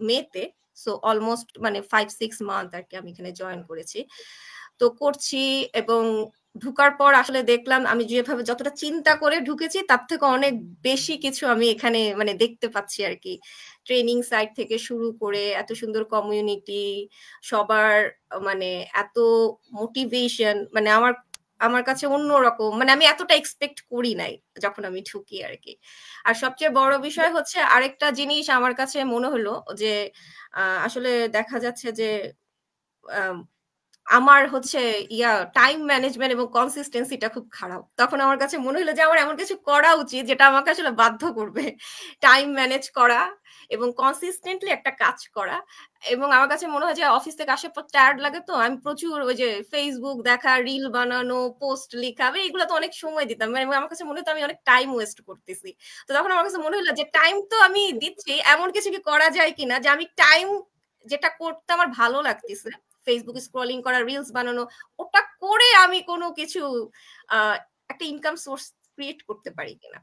মেতে। সো অলমোস্ট মানে 5-6 মান্থ আর কি আমি এখানে জয়েন করেছি। তো করছি, এবং ঢুকার পর আসলে দেখলাম আমি যেভাবে যতটা চিন্তা করে ঢুকেছি তার থেকে অনেক বেশি কিছু আমি এখানে মানে দেখতে পাচ্ছি আর কি। ট্রেনিং সাইট থেকে শুরু করে এত সুন্দর কমিউনিটি, সবার মানে এত মোটিভেশন, মানে আমার কাছে অন্যরকম, মানে আমি এতটা এক্সপেক্ট করি নাই যখন আমি ঢুকি আর কি। আর সবচেয়ে বড় বিষয় হচ্ছে আরেকটা জিনিস আমার কাছে মনে হলো যে আসলে দেখা যাচ্ছে যে আমার হচ্ছে টাইম ম্যানেজমেন্ট এবং কনসিস্টেন্সিটা খুব খারাপ। তখন আমার কাছে মনে হলো যে আমার এমন কিছু করা উচিত যেটা আমাকে আসলে বাধ্য করবে টাইম ম্যানেজ করা এবং কনসিস্টেন্টলি একটা কাজ করা। এবং আমার কাছে মনে হয় যে অফিস থেকে আসার পর টায়ার্ড লাগে, তো আমি প্রচুর ওই যে ফেসবুক দেখা, রিল বানানো, পোস্ট লেখা, এগুলো তো অনেক সময় দিতাম, এবং আমার কাছে মনে হতো আমি অনেক টাইম ওয়েস্ট করতেছি। তো তখন আমার কাছে মনে হলো যে টাইম তো আমি দিচ্ছি, এমন কিছু কি করা যায় কিনা যে আমি টাইম যেটা করতে আমার ভালো লাগতেছে ফেসবুক স্ক্রলিং করা, রিলস বানানো, ওটা করে আমি কোনো কিছু একটা ইনকাম সোর্স ক্রিয়েট করতে পারি কিনা।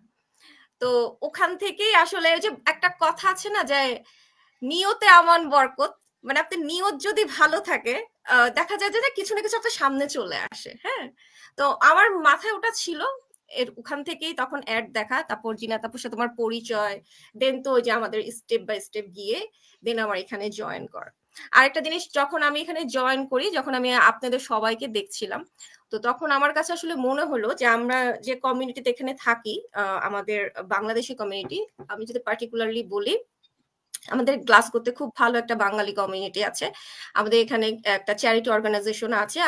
তো ওখান থেকেই আসলে যে একটা কথা আছে না যে নিয়তে আমান বরকত, মানে আপনার নিয়ত যদি ভালো থাকে দেখা যায় যে কিছু না কিছু আপনার সামনে চলে আসে। হ্যাঁ, তো আমার মাথায় ওটা ছিল, এর ওখান থেকেই তখন অ্যাড দেখা, তারপর জিনাত আপুর সাথে তোমার পরিচয়, দেন তো ওই যে আমাদের স্টেপ বাই স্টেপ গিয়ে দেন আমার এখানে জয়েন করা। আরেকটা জিনিস, যখন আমি এখানে জয়েন করি, যখন আমি আপনাদের সবাইকে দেখছিলাম, তো তখন আমার কাছে আসলে মনে হলো যে আমরা যে কমিউনিটিতে এখানে থাকি, আমাদের বাংলাদেশি কমিউনিটি, আমি যদি পার্টিকুলারলি বলি, আমাদের গ্লাসগোতে খুব ভালো একটা বাঙালি কমিউনিটি আছে। আমাদের এখানে একটা চ্যারিটি অর্গানাইজেশন আছে,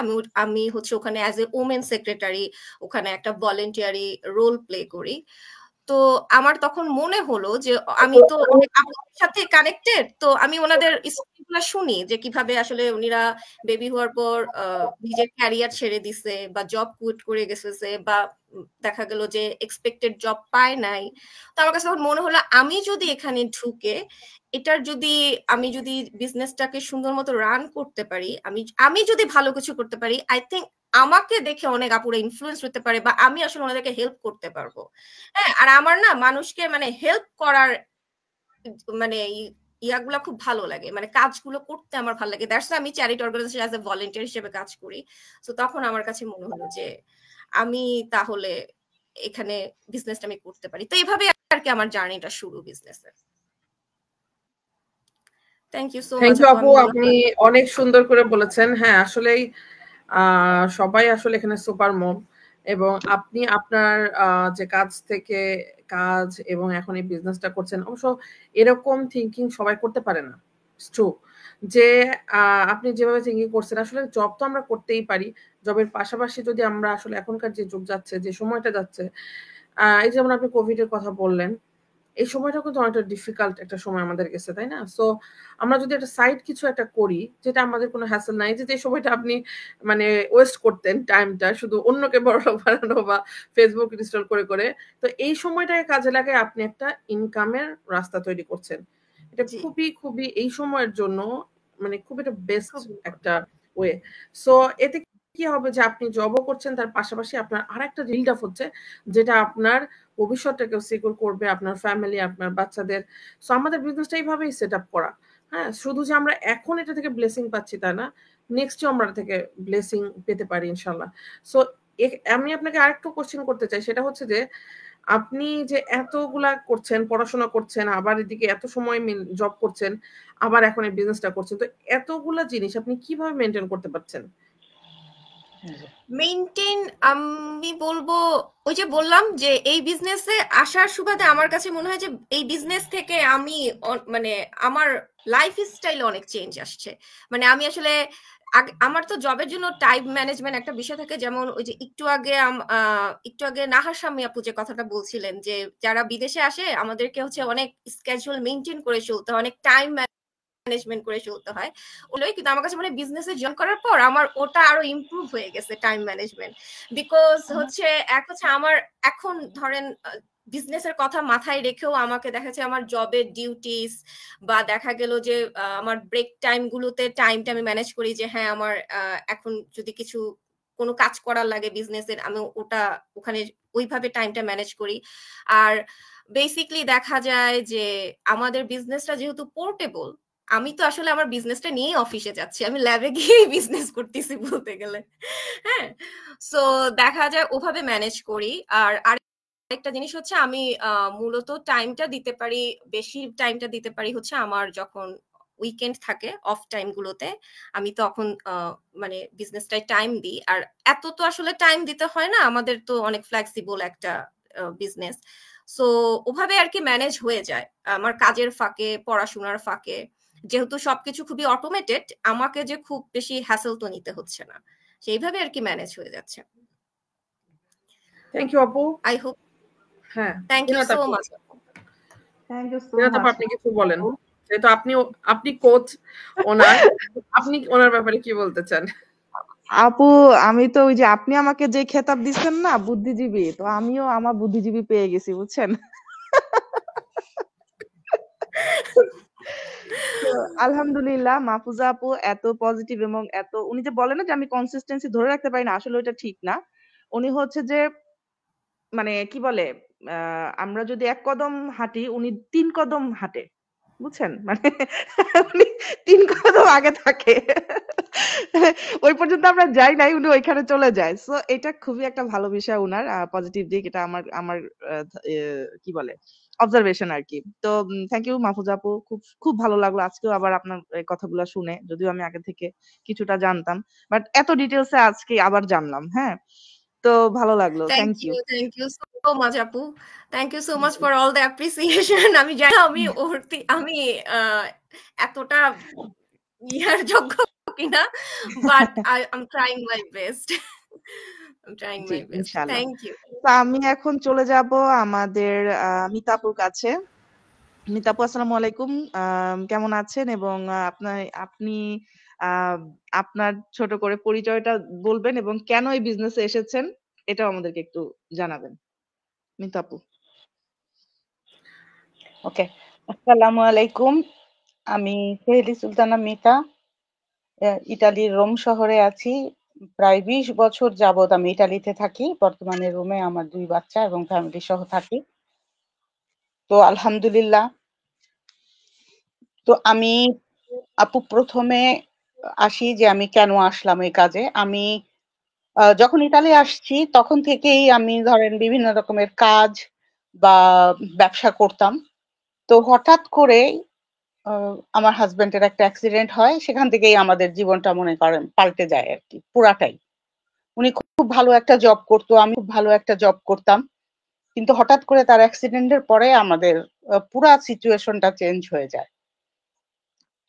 আমি হচ্ছে ওখানে অ্যাজ এ ওমেন সেক্রেটারি ওখানে একটা ভলেন্টিয়ারি রোল প্লে করি। তো আমার তখন মনে হলো যে আমি তো আপনাদের সাথে কানেক্টেড, তো আমি ওনাদের স্টোরিগুলো শুনি যে কিভাবে আসলে উনিরা বেবি হওয়ার পর নিজের ক্যারিয়ার ছেড়ে দিছে বা জব কুইট করে গেছে বা দেখা গেল যে এক্সপেক্টেড জব পায় নাই। তো আমার কাছে তখন মনে হলো আমি যদি এখানে ঢুকে এটার যদি আমি যদি বিজনেসটাকে সুন্দর মতো রান করতে পারি, আমি যদি ভালো কিছু করতে পারি, আই থিঙ্ক আমাকে দেখে অনেক আপুরা ইনফ্লুয়েন্স হতে পারে বা আমি আসলে ওনাদেরকে হেল্প করতে পারবো। হ্যাঁ, আর আমার না মানুষকে মানে হেল্প করার মানে ইয়াগুলা খুব ভালো লাগে, মানে কাজগুলো করতে আমার ভালো লাগে। দ্যাটস আমি charity organisation as a volunteer হিসেবে কাজ করি। তো তখন আমার কাছে মনে হলো যে আমি তাহলে এখানে বিজনেসটা আমি করতে পারি। তো এইভাবে আর কি আমার জার্নিটা শুরু বিজনেসের। থ্যাংক ইউ সো মাচ আপু, আপনি অনেক সুন্দর করে বলেছেন। হ্যাঁ, আসলেই সবাই আসলে এখানে সুপার মম, এবং আপনি আপনার যে কাজ থেকে কাজ এবং এখন এই বিজনেসটা করছেন, অবশ্য এরকম থিঙ্কিং সবাই করতে পারে না। ট্রু যে আপনি যেভাবে থিঙ্কিং করছেন, আসলে জব তো আমরা করতেই পারি, জবের পাশাপাশি যদি আমরা আসলে এখনকার যে যুগ যাচ্ছে, যে সময়টা যাচ্ছে, এই যেমন আপনি কোভিড এর কথা বললেন, এই সময়টা কিন্তু অনেকটা ডিফিকাল্ট একটা সময় আমাদের কাছে, তাই না? সো আমরা যদি একটা সাইড কিছু একটা করি যেটা আমাদের কোনো হ্যাসেল নাই, যে সময়টা আপনি মানে ওয়েস্ট করতেন টাইমটা শুধু অন্যকে বড় বানানো বা ফেসবুক ইনস্টল করে করে, তো এই সময়টাকে কাজে লাগে আপনি একটা ইনকামের রাস্তা তৈরি করছেন। এটা খুবই খুবই এই সময়ের জন্য মানে খুব একটা বেস্ট একটা ওয়ে। সো এতে কি হবে যে আপনি জবও করছেন, তার পাশাপাশি আপনার আরেকটা বিল্ড আপ হচ্ছে যেটা আপনার ভবিষ্যৎটাকে সিকিউর করবে, আপনার ফ্যামিলি, আপনার বাচ্চাদের। সো আমাদের বিজনেসটা এইভাবেই সেট আপ করা। হ্যাঁ, শুধু যে আমরা এখন এটা থেকে ব্লেসিং পাচ্ছি তা না, নেক্সটও আমরা থেকে ব্লেসিং পেতে পারি ইনশাল্লাহ। সো আমি আপনাকে আরেকটু কোশ্চেন করতে চাই, সেটা হচ্ছে যে আপনি যে এতগুলা করছেন, পড়াশোনা করছেন, আবার এদিকে এত সময় জব করছেন, আবার এখন এই বিজনেসটা করছেন, তো এতগুলা জিনিস আপনি কিভাবে মেনটেন করতে পারছেন? মেইনটেইন আমি বলবো ওই যে বললাম যে এই বিজনেসে আসার সুবাদে আমার কাছে মনে হয় যে এই বিজনেস থেকে আমি মানে আমার লাইফ স্টাইলে অনেক চেঞ্জ আসছে। মানে আমি আসলে আমার তো জবের জন্য টাইম ম্যানেজমেন্ট একটা বিষয় থাকে, যেমন ওই যে একটু আগে নাহার স্বামী আপু যে কথাটা বলছিলেন যে যারা বিদেশে আসে আমাদেরকে হচ্ছে অনেক স্কেজুয়াল মেনটেন করে চলতে হয়, অনেক টাইম ম্যানেজমেন্ট করে চলতে হয় ওগুলোই। কিন্তু আমার কাছে মানে বিজনেসে জয়েন করার পর আমার ওটা আরো ইমপ্রুভ হয়ে গেছে টাইম ম্যানেজমেন্ট, বিকজ হচ্ছে আমার এখন ধরেন বিজনেসের কথা মাথায় রেখেও আমাকে দেখা যাচ্ছে আমার জবের ডিউটিস বা দেখা গেল যে আমার ব্রেক টাইম গুলোতে টাইমটা আমি ম্যানেজ করি যে হ্যাঁ আমার এখন যদি কিছু কোনো কাজ করার লাগে বিজনেসের, আমি ওখানে ওইভাবে টাইমটা ম্যানেজ করি। আর বেসিকলি দেখা যায় যে আমাদের বিজনেসটা যেহেতু পোর্টেবল, আমি তো আসলে আমার বিজনেসটা নিয়ে অফিসে যাচ্ছি, আমি ল্যাবে গিয়ে বিজনেস করতেছি বলতে গেলে। হ্যাঁ, সো দেখা যায় ওভাবে ম্যানেজ করি। আর আরেকটা জিনিস হচ্ছে আমি মূলত টাইমটা দিতে পারি, বেশি টাইমটা দিতে পারি হচ্ছে আমার যখন উইকেন্ড থাকে, অফ টাইম গুলোতে আমি তখন মানে বিজনেসটায় টাইম দিই। আর এত তো আসলে টাইম দিতে হয় না, আমাদের তো অনেক ফ্লেক্সিবল একটা বিজনেস। সো ওভাবে আর কি ম্যানেজ হয়ে যায় আমার কাজের ফাঁকে, পড়াশোনার ফাঁকে, যেহেতু সবকিছু খুবই অটোমেটেড, আমাকে যে খুব বেশি হ্যাসেল তো নিতে হচ্ছে না, সেইভাবে আর কি ম্যানেজ হয়ে যাচ্ছে। থ্যাংক ইউ আপু। I hope. হ্যাঁ, thank you so much. Thank you so much. আপনি কিছু বলেন, যেহেতু আপনি কোচ ওনার, আপনি ওনার ব্যাপারে কি বলতে চান? আপু, আমি তো ওই যে আপনি আমাকে যে খেতাব দিচ্ছেন না বুদ্ধিজীবী, তো আমিও আমার বুদ্ধিজীবী পেয়ে গেছি, বুঝছেন? তো আলহামদুলিল্লাহ মাহফুজা আপু এত পজিটিভ এবং এত উনি যে বলে না যে আমি কনসিস্টেন্সি ধরে রাখতে পারি না, আসলে ওটা ঠিক না। উনি হচ্ছে যে মানে কি বলে আমরা যদি 1 কদম হাঁটি উনি 3 কদম হাঁটে, বুঝছেন? মানে উনি 3 কদম আগে থাকে। ওই পর্যন্ত আমরা যাই নাই, উনি ওইখানে চলে যায়। সো এটা খুবই একটা ভালো বিষয় উনার পজিটিভ দিক। এটা আমার আমার কি বলে অবজারভেশন আর কি। তো থ্যাংক ইউ মাহফুজা আপু, খুব খুব ভালো লাগলো আজকেও আবার আপনার এই কথাগুলো শুনে, যদিও আমি আগে থেকে কিছুটা জানতাম, বাট এত ডিটেলসে আজকে আবার জানলাম। হ্যাঁ, তো ভালো লাগলো। Thank you. Thank you so much আপু, thank you so much for all the appreciation. আমি জানি আমি এতটা ইয়ার যোগ্য কিনা, but I am trying my best. জি, ইনশাআল্লাহ। Thank you. তো আমি এখন চলে যাব আমাদের মিতাপুর কাছে। মিতাপু, আসসালামু আলাইকুম। কেমন আছেন? এবং আপনি আপনার ছোট করে পরিচয়টা বলবেন এবং কেন এই বিজনেসে এসেছেন এটাও আমাদেরকে একটু জানাবেন। মিতাপু। ওকে, আসসালামু আলাইকুম। আমি সেহেলি সুলতানা মিতা, ইটালির রোম শহরে আছি। প্রায় 20 বছর যাবত আমি ইটালিতে থাকি। বর্তমানে রোমে আমার 2 বাচ্চা এবং ফ্যামিলি সহ থাকি। তো আলহামদুলিল্লাহ। তো আমি আপু প্রথমে আসি যে আমি কেন আসলাম এই কাজে। আমি যখন ইতালি আসছি তখন থেকেই আমি ধরেন বিভিন্ন রকমের কাজ বা ব্যবসা করতাম। তো হঠাৎ করে আমার হাজবেন্ডের একটা অ্যাক্সিডেন্ট হয়, সেখান থেকেই আমাদের জীবনটা মনে করেন পাল্টে যায় আর কি, পুরাটাই। উনি খুব ভালো একটা জব করতো, আমি খুব ভালো একটা জব করতাম, কিন্তু হঠাৎ করে তার অ্যাক্সিডেন্টের পরে আমাদের পুরা সিচুয়েশনটা চেঞ্জ হয়ে যায়।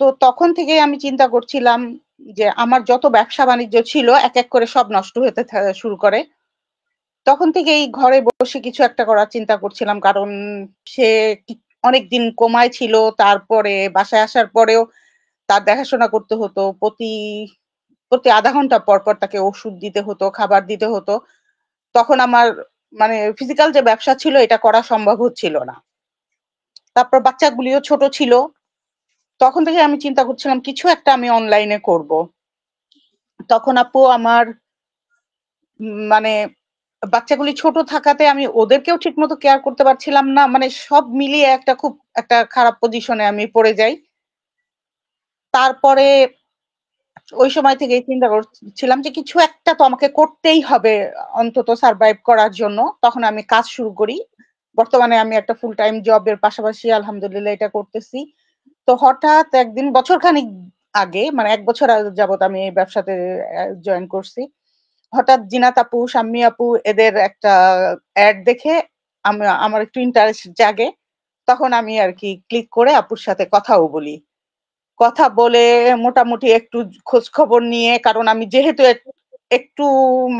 তো তখন থেকেই আমি চিন্তা করছিলাম যে আমার যত ব্যবসা বাণিজ্য ছিল এক এক করে সব নষ্ট হতে শুরু করে। তখন থেকেই ঘরে বসে কিছু একটা করার চিন্তা করছিলাম, কারণ সে অনেকদিন কোমায় ছিল, তারপরে বাসায় আসার পরেও তার দেখাশোনা করতে হতো, প্রতি আধা ঘন্টা পর পর তাকে ওষুধ দিতে হতো, খাবার দিতে হতো। তখন আমার মানে ফিজিক্যাল যে ব্যবসা ছিল এটা করা সম্ভব হচ্ছিল না। তারপর বাচ্চাগুলিও ছোট ছিল, তখন থেকে আমি চিন্তা করছিলাম কিছু একটা আমি অনলাইনে করব। তখন আপু আমার মানে বাচ্চাগুলি ছোট থাকাতে আমি ওদেরকেও ঠিকমতো কেয়ার করতে পারছিলাম না, মানে সব মিলিয়ে খুব একটা খারাপ পজিশনে আমি পড়ে যাই। তারপরে ওই সময় থেকে চিন্তা করছিলাম যে কিছু একটা তো আমাকে করতেই হবে অন্তত সারভাইভ করার জন্য। তখন আমি কাজ শুরু করি। বর্তমানে আমি একটা ফুল টাইম জবের পাশাপাশি আলহামদুলিল্লাহ এটা করতেছি। তো হঠাৎ একদিন বছরখানিক আগে, মানে 1 বছর যাবত আমি এই ব্যবসাতে জয়েন করছি, হঠাৎ জিনাত আপু, শাম্মী আপু এদের একটা অ্যাড দেখে আমার একটু ইন্টারেস্ট জাগে। তখন আমি আর কি ক্লিক করে আপুর সাথে কথাও বলি। কথা বলে মোটামুটি একটু খোঁজ খবর নিয়ে, কারণ আমি যেহেতু একটু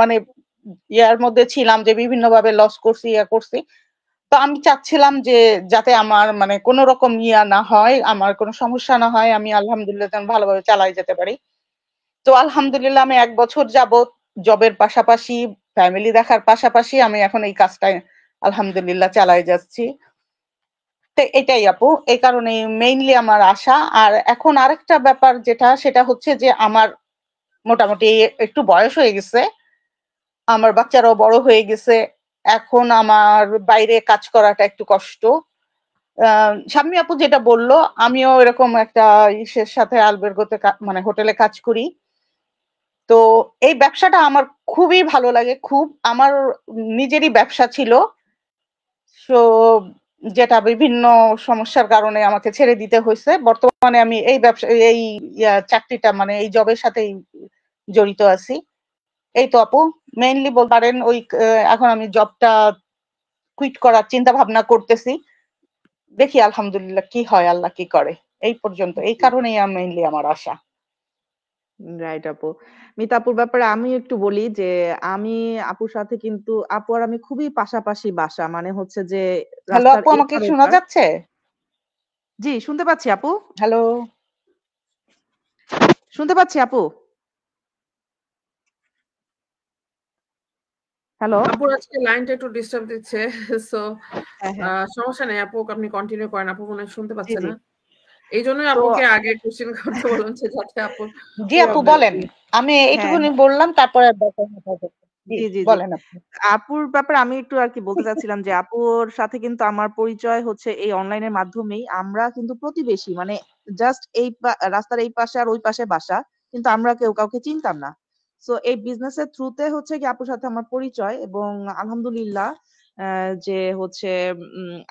মানে ইয়ার মধ্যে ছিলাম যে বিভিন্নভাবে লস করছি, করছি, তো আমি চাচ্ছিলাম যে যাতে আমার মানে কোনো রকম না হয়, আমার কোনো সমস্যা না হয়, আমি আলহামদুলিল্লাহ ভালোভাবে চালাই যেতে পারি। তো আলহামদুলিল্লাহ আমি 1 বছর যাবত জবের পাশাপাশি ফ্যামিলি দেখার পাশাপাশি আমি এখন এই কাজটা আলহামদুলিল্লাহ চালাই যাচ্ছি। তো এটাই আপু, এই কারণে মেইনলি আমার আশা। আর এখন আরেকটা ব্যাপার সেটা হচ্ছে যে আমার মোটামুটি একটু বয়স হয়ে গেছে, আমার বাচ্চারাও বড় হয়ে গেছে, এখন আমার বাইরে কাজ করাটা একটু কষ্ট। শাম্মী আপু যেটা বললো, আমিও এরকম একটা ইসের সাথে আলবের্গোতে মানে হোটেলে কাজ করি। তো এই ব্যবসাটা আমার খুবই ভালো লাগে, খুব আমার নিজেরই ব্যবসা ছিল, তো যেটা বিভিন্ন সমস্যার কারণে আমাকে ছেড়ে দিতে হয়েছে। বর্তমানে আমি এই ব্যবসা এই চাকরিটা মানে এই জবের সাথেই জড়িত আছি। এই তো আপু, মেইনলি বলতে পারেন ওই এখন আমি জবটা কুইট করার চিন্তা ভাবনা করতেছি, দেখি আলহামদুলিল্লাহ কি হয়, আল্লাহ কি করে। এই পর্যন্ত, এই কারণেই মেইনলি আমার আশা। রাইট আপু। মিতাপুর ব্যাপারে আমি একটু বলি যে আমি আপুর সাথে কিন্তু আপু আর আমি খুবই পাশাপাশি বাসা, মানে হচ্ছে যে হ্যালো রাস্তার আপু, আমাকে এপার শোনা ওপার। যাচ্ছে? জি, শুনতে পাচ্ছি আপু। হ্যালো, শুনতে পাচ্ছি আপু। হ্যালো। আপুর আজকে লাইনটা একটু ডিস্টার্ব দিচ্ছে, সো হ্যাঁ হ্যাঁ সমস্যা নেই আপু, আপনি কন্টিনিউ করেন। আপু মনে হয় শুনতে জি পাচ্ছে জি না। এই জন্যই তো আপুকে আগে কোশ্চেন করতে বললাম যে যাতে আপু জি আপু বলেন, আমি এইটুকুনি বললাম, তারপরে জি জি জি বলেন আপনি। আপুর ব্যাপারে আমি একটু আর কি বলতে চাচ্ছিলাম যে আপুর সাথে কিন্তু আমার পরিচয় হচ্ছে এই অনলাইনের মাধ্যমেই। আমরা কিন্তু প্রতিবেশী, মানে জাস্ট রাস্তার এই পাশে আর ওই পাশে বাসা, কিন্তু আমরা কেউ কাউকে চিনতাম না। সো এই বিজনেসের থ্রুতে হচ্ছে কি আপুর সাথে আমার পরিচয়, এবং আলহামদুলিল্লাহ যে হচ্ছে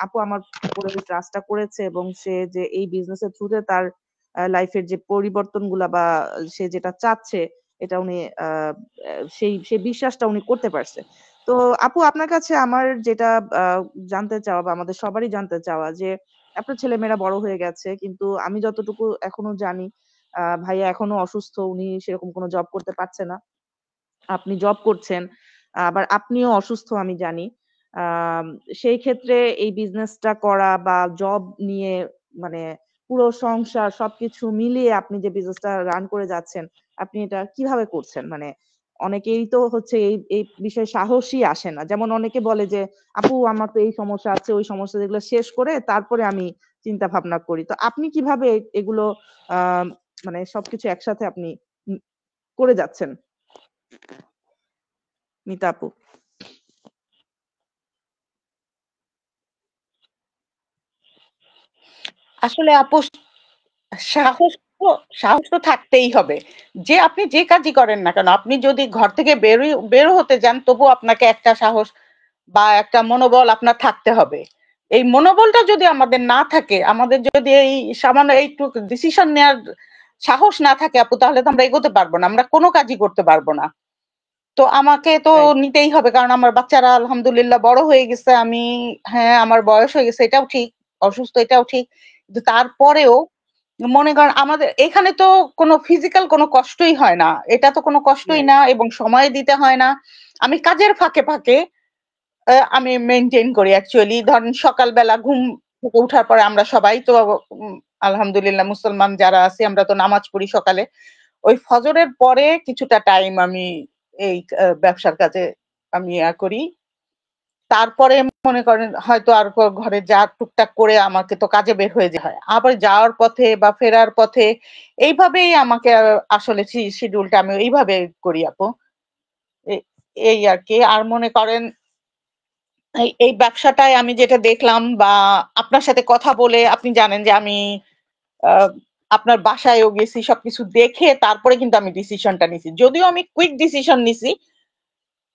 আপু আমার উপরে ট্রাস্টটা করেছে, এবং সে যে এই বিজনেসের থ্রুতে তার লাইফের যে পরিবর্তনগুলা বা সে যেটা চাচ্ছে এটা উনি সেই বিশ্বাসটা উনি করতে পারছে। তো আপু আপনার কাছে আমার যেটা জানতে চাওয়া বা আমাদের সবারই জানতে চাওয়া যে আপনার ছেলেমেয়েরা বড় হয়ে গেছে, কিন্তু আমি যতটুকু এখনো জানি ভাইয়া এখনো অসুস্থ, উনি সেরকম কোনো জব করতে পারছে না। আপনি জব করছেন, আবার আপনিও অসুস্থ আমি জানি। আম সেই ক্ষেত্রে এই বিজনেসটা করা বা জব নিয়ে, মানে পুরো সংসার সবকিছু মিলিয়ে আপনি যে বিজনেসটা রান করে যাচ্ছেন, আপনি এটা কিভাবে করছেন? মানে অনেকেই তো হচ্ছে এই বিষয়ে সাহসই আসে না। যেমন অনেকে বলে যে, "আপু আমার তো এই সমস্যা আছে, ওই সমস্যা, যেগুলো শেষ করে তারপরে আমি চিন্তা ভাবনা করি।" তো আপনি কিভাবে এগুলো আম মানে সবকিছু একসাথে আপনি করে যাচ্ছেন? মিতা আপু। আসলে আপু সাহস সাহস তো থাকতেই হবে। যে আপনি যে কাজই করেন না কেন, আপনি যদি ঘর থেকে বের হতে যান, তবু আপনাকে একটা সাহস বা একটা মনোবল আপনার থাকতে হবে। এই মনোবলটা যদি আমাদের না থাকে, আমাদের যদি এই সামান্য এইটুকু ডিসিশন নেওয়ার সাহস না থাকে আপু, তাহলে তো আমরা এগোতে পারবো না, আমরা কোনো কাজই করতে পারবো না। তো আমাকে তো নিতেই হবে, কারণ আমার বাচ্চারা আলহামদুলিল্লাহ বড় হয়ে গেছে। আমি, হ্যাঁ আমার বয়স হয়ে গেছে, এটাও ঠিক, অসুস্থ এটাও ঠিক, কিন্তু তারপরেও মনে করেন আমাদের এখানে তো কোনো ফিজিক্যাল কোনো কষ্টই হয় না, এটা তো কোনো কষ্টই না, এবং সময় দিতে হয় না। আমি কাজের ফাঁকে ফাঁকে আমি মেনটেন করি অ্যাকচুয়ালি। ধরেন সকালবেলা ঘুম থেকে উঠার পরে আমরা সবাই তো আলহামদুলিল্লাহ মুসলমান যারা আছি আমরা তো নামাজ পড়ি সকালে। ওই ফজরের পরে কিছুটা টাইম আমি এই ব্যবসার কাজে আমি করি। তারপরে মনে করেন হয়তো আর ঘরে যা টুকটাক করে আমাকে তো কাজে বের হয়ে যেতে হয়, আবার যাওয়ার পথে বা ফেরার পথে এইভাবেই আমাকে আসলে শিডিউলটা আমি এইভাবে করি আপু। এই আর কি। আর মনে করেন এই ব্যবসাটায় আমি যেটা দেখলাম, বা আপনার সাথে কথা বলে আপনি জানেন যে আমি আপনার বাসায়ও গেছি, সবকিছু দেখে তারপরে কিন্তু আমি ডিসিশনটা নিছি। যদিও আমি কুইক ডিসিশন নিছি,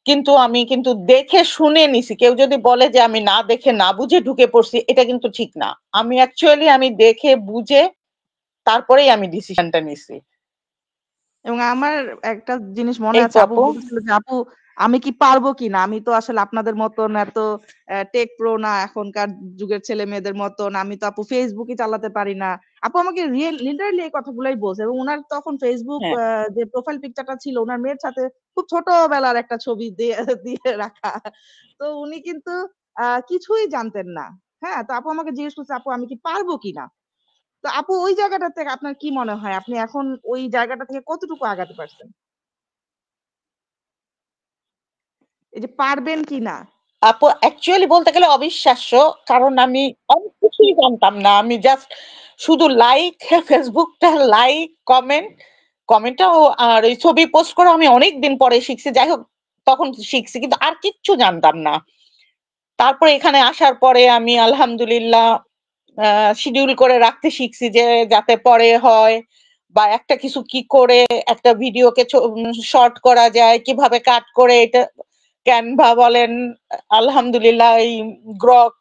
কিন্তু আমি কিন্তু দেখে শুনে নিছি। কেউ যদি বলে যে আমি না দেখে না বুঝে ঢুকে পড়ছি, এটা কিন্তু ঠিক না। আমি অ্যাকচুয়ালি আমি দেখে বুঝে তারপরেই আমি ডিসিশনটা নিছি। এবং আমার একটা জিনিস মনে এই আছে, তো আপু আপু। বলতেছিল যে আপু আমি কি পারবো কিনা, আমি তো আসলে আপনাদের মতন এত টেক প্রো না, এখনকার যুগের ছেলে মেয়েদের মতন। আমি তো আপু ফেসবুকই চালাতে পারি না। আপু আমাকে লিটারালি এই কথাগুলাই বলছে, এবং ওনার তখন ফেসবুক হ্যাঁ যে প্রোফাইল পিকচারটা ছিল ওনার মেয়ের সাথে খুব ছোটবেলার একটা ছবি দিয়ে দিয়ে রাখা। তো উনি কিন্তু কিছুই জানতেন না। হ্যাঁ, তো আপু আমাকে জিজ্ঞেস করছে আপু আমি কি পারবো কিনা। তো আপু ওই জায়গাটা থেকে আপনার কি মনে হয়, আপনি এখন ওই জায়গাটা থেকে কতটুকু আগাতে পারছেন, এই যে পারবেন কিনা? আপু অ্যাকচুয়ালি বলতে গেলে অবিশ্বাস্য, কারণ আমি অনেক কিছুই জানতাম না। আমি জাস্ট শুধু লাইক, ফেসবুকটা লাইক, কমেন্টটাও আর ওই ছবি পোস্ট করা আমি অনেক দিন পরে শিখছি। যাই হোক, তখন শিখছি, কিন্তু আর কিচ্ছু জানতাম না। তারপরে এখানে আসার পরে আমি আলহামদুলিল্লাহ শিডিউল করে রাখতে শিখছি, যে যাতে পরে হয়, বা একটা কিছু কি করে একটা ভিডিওকে শর্ট করা যায়, কিভাবে কাট করে এটা ক্যানভা বলেন, আলহামদুলিল্লাহ এই গ্রক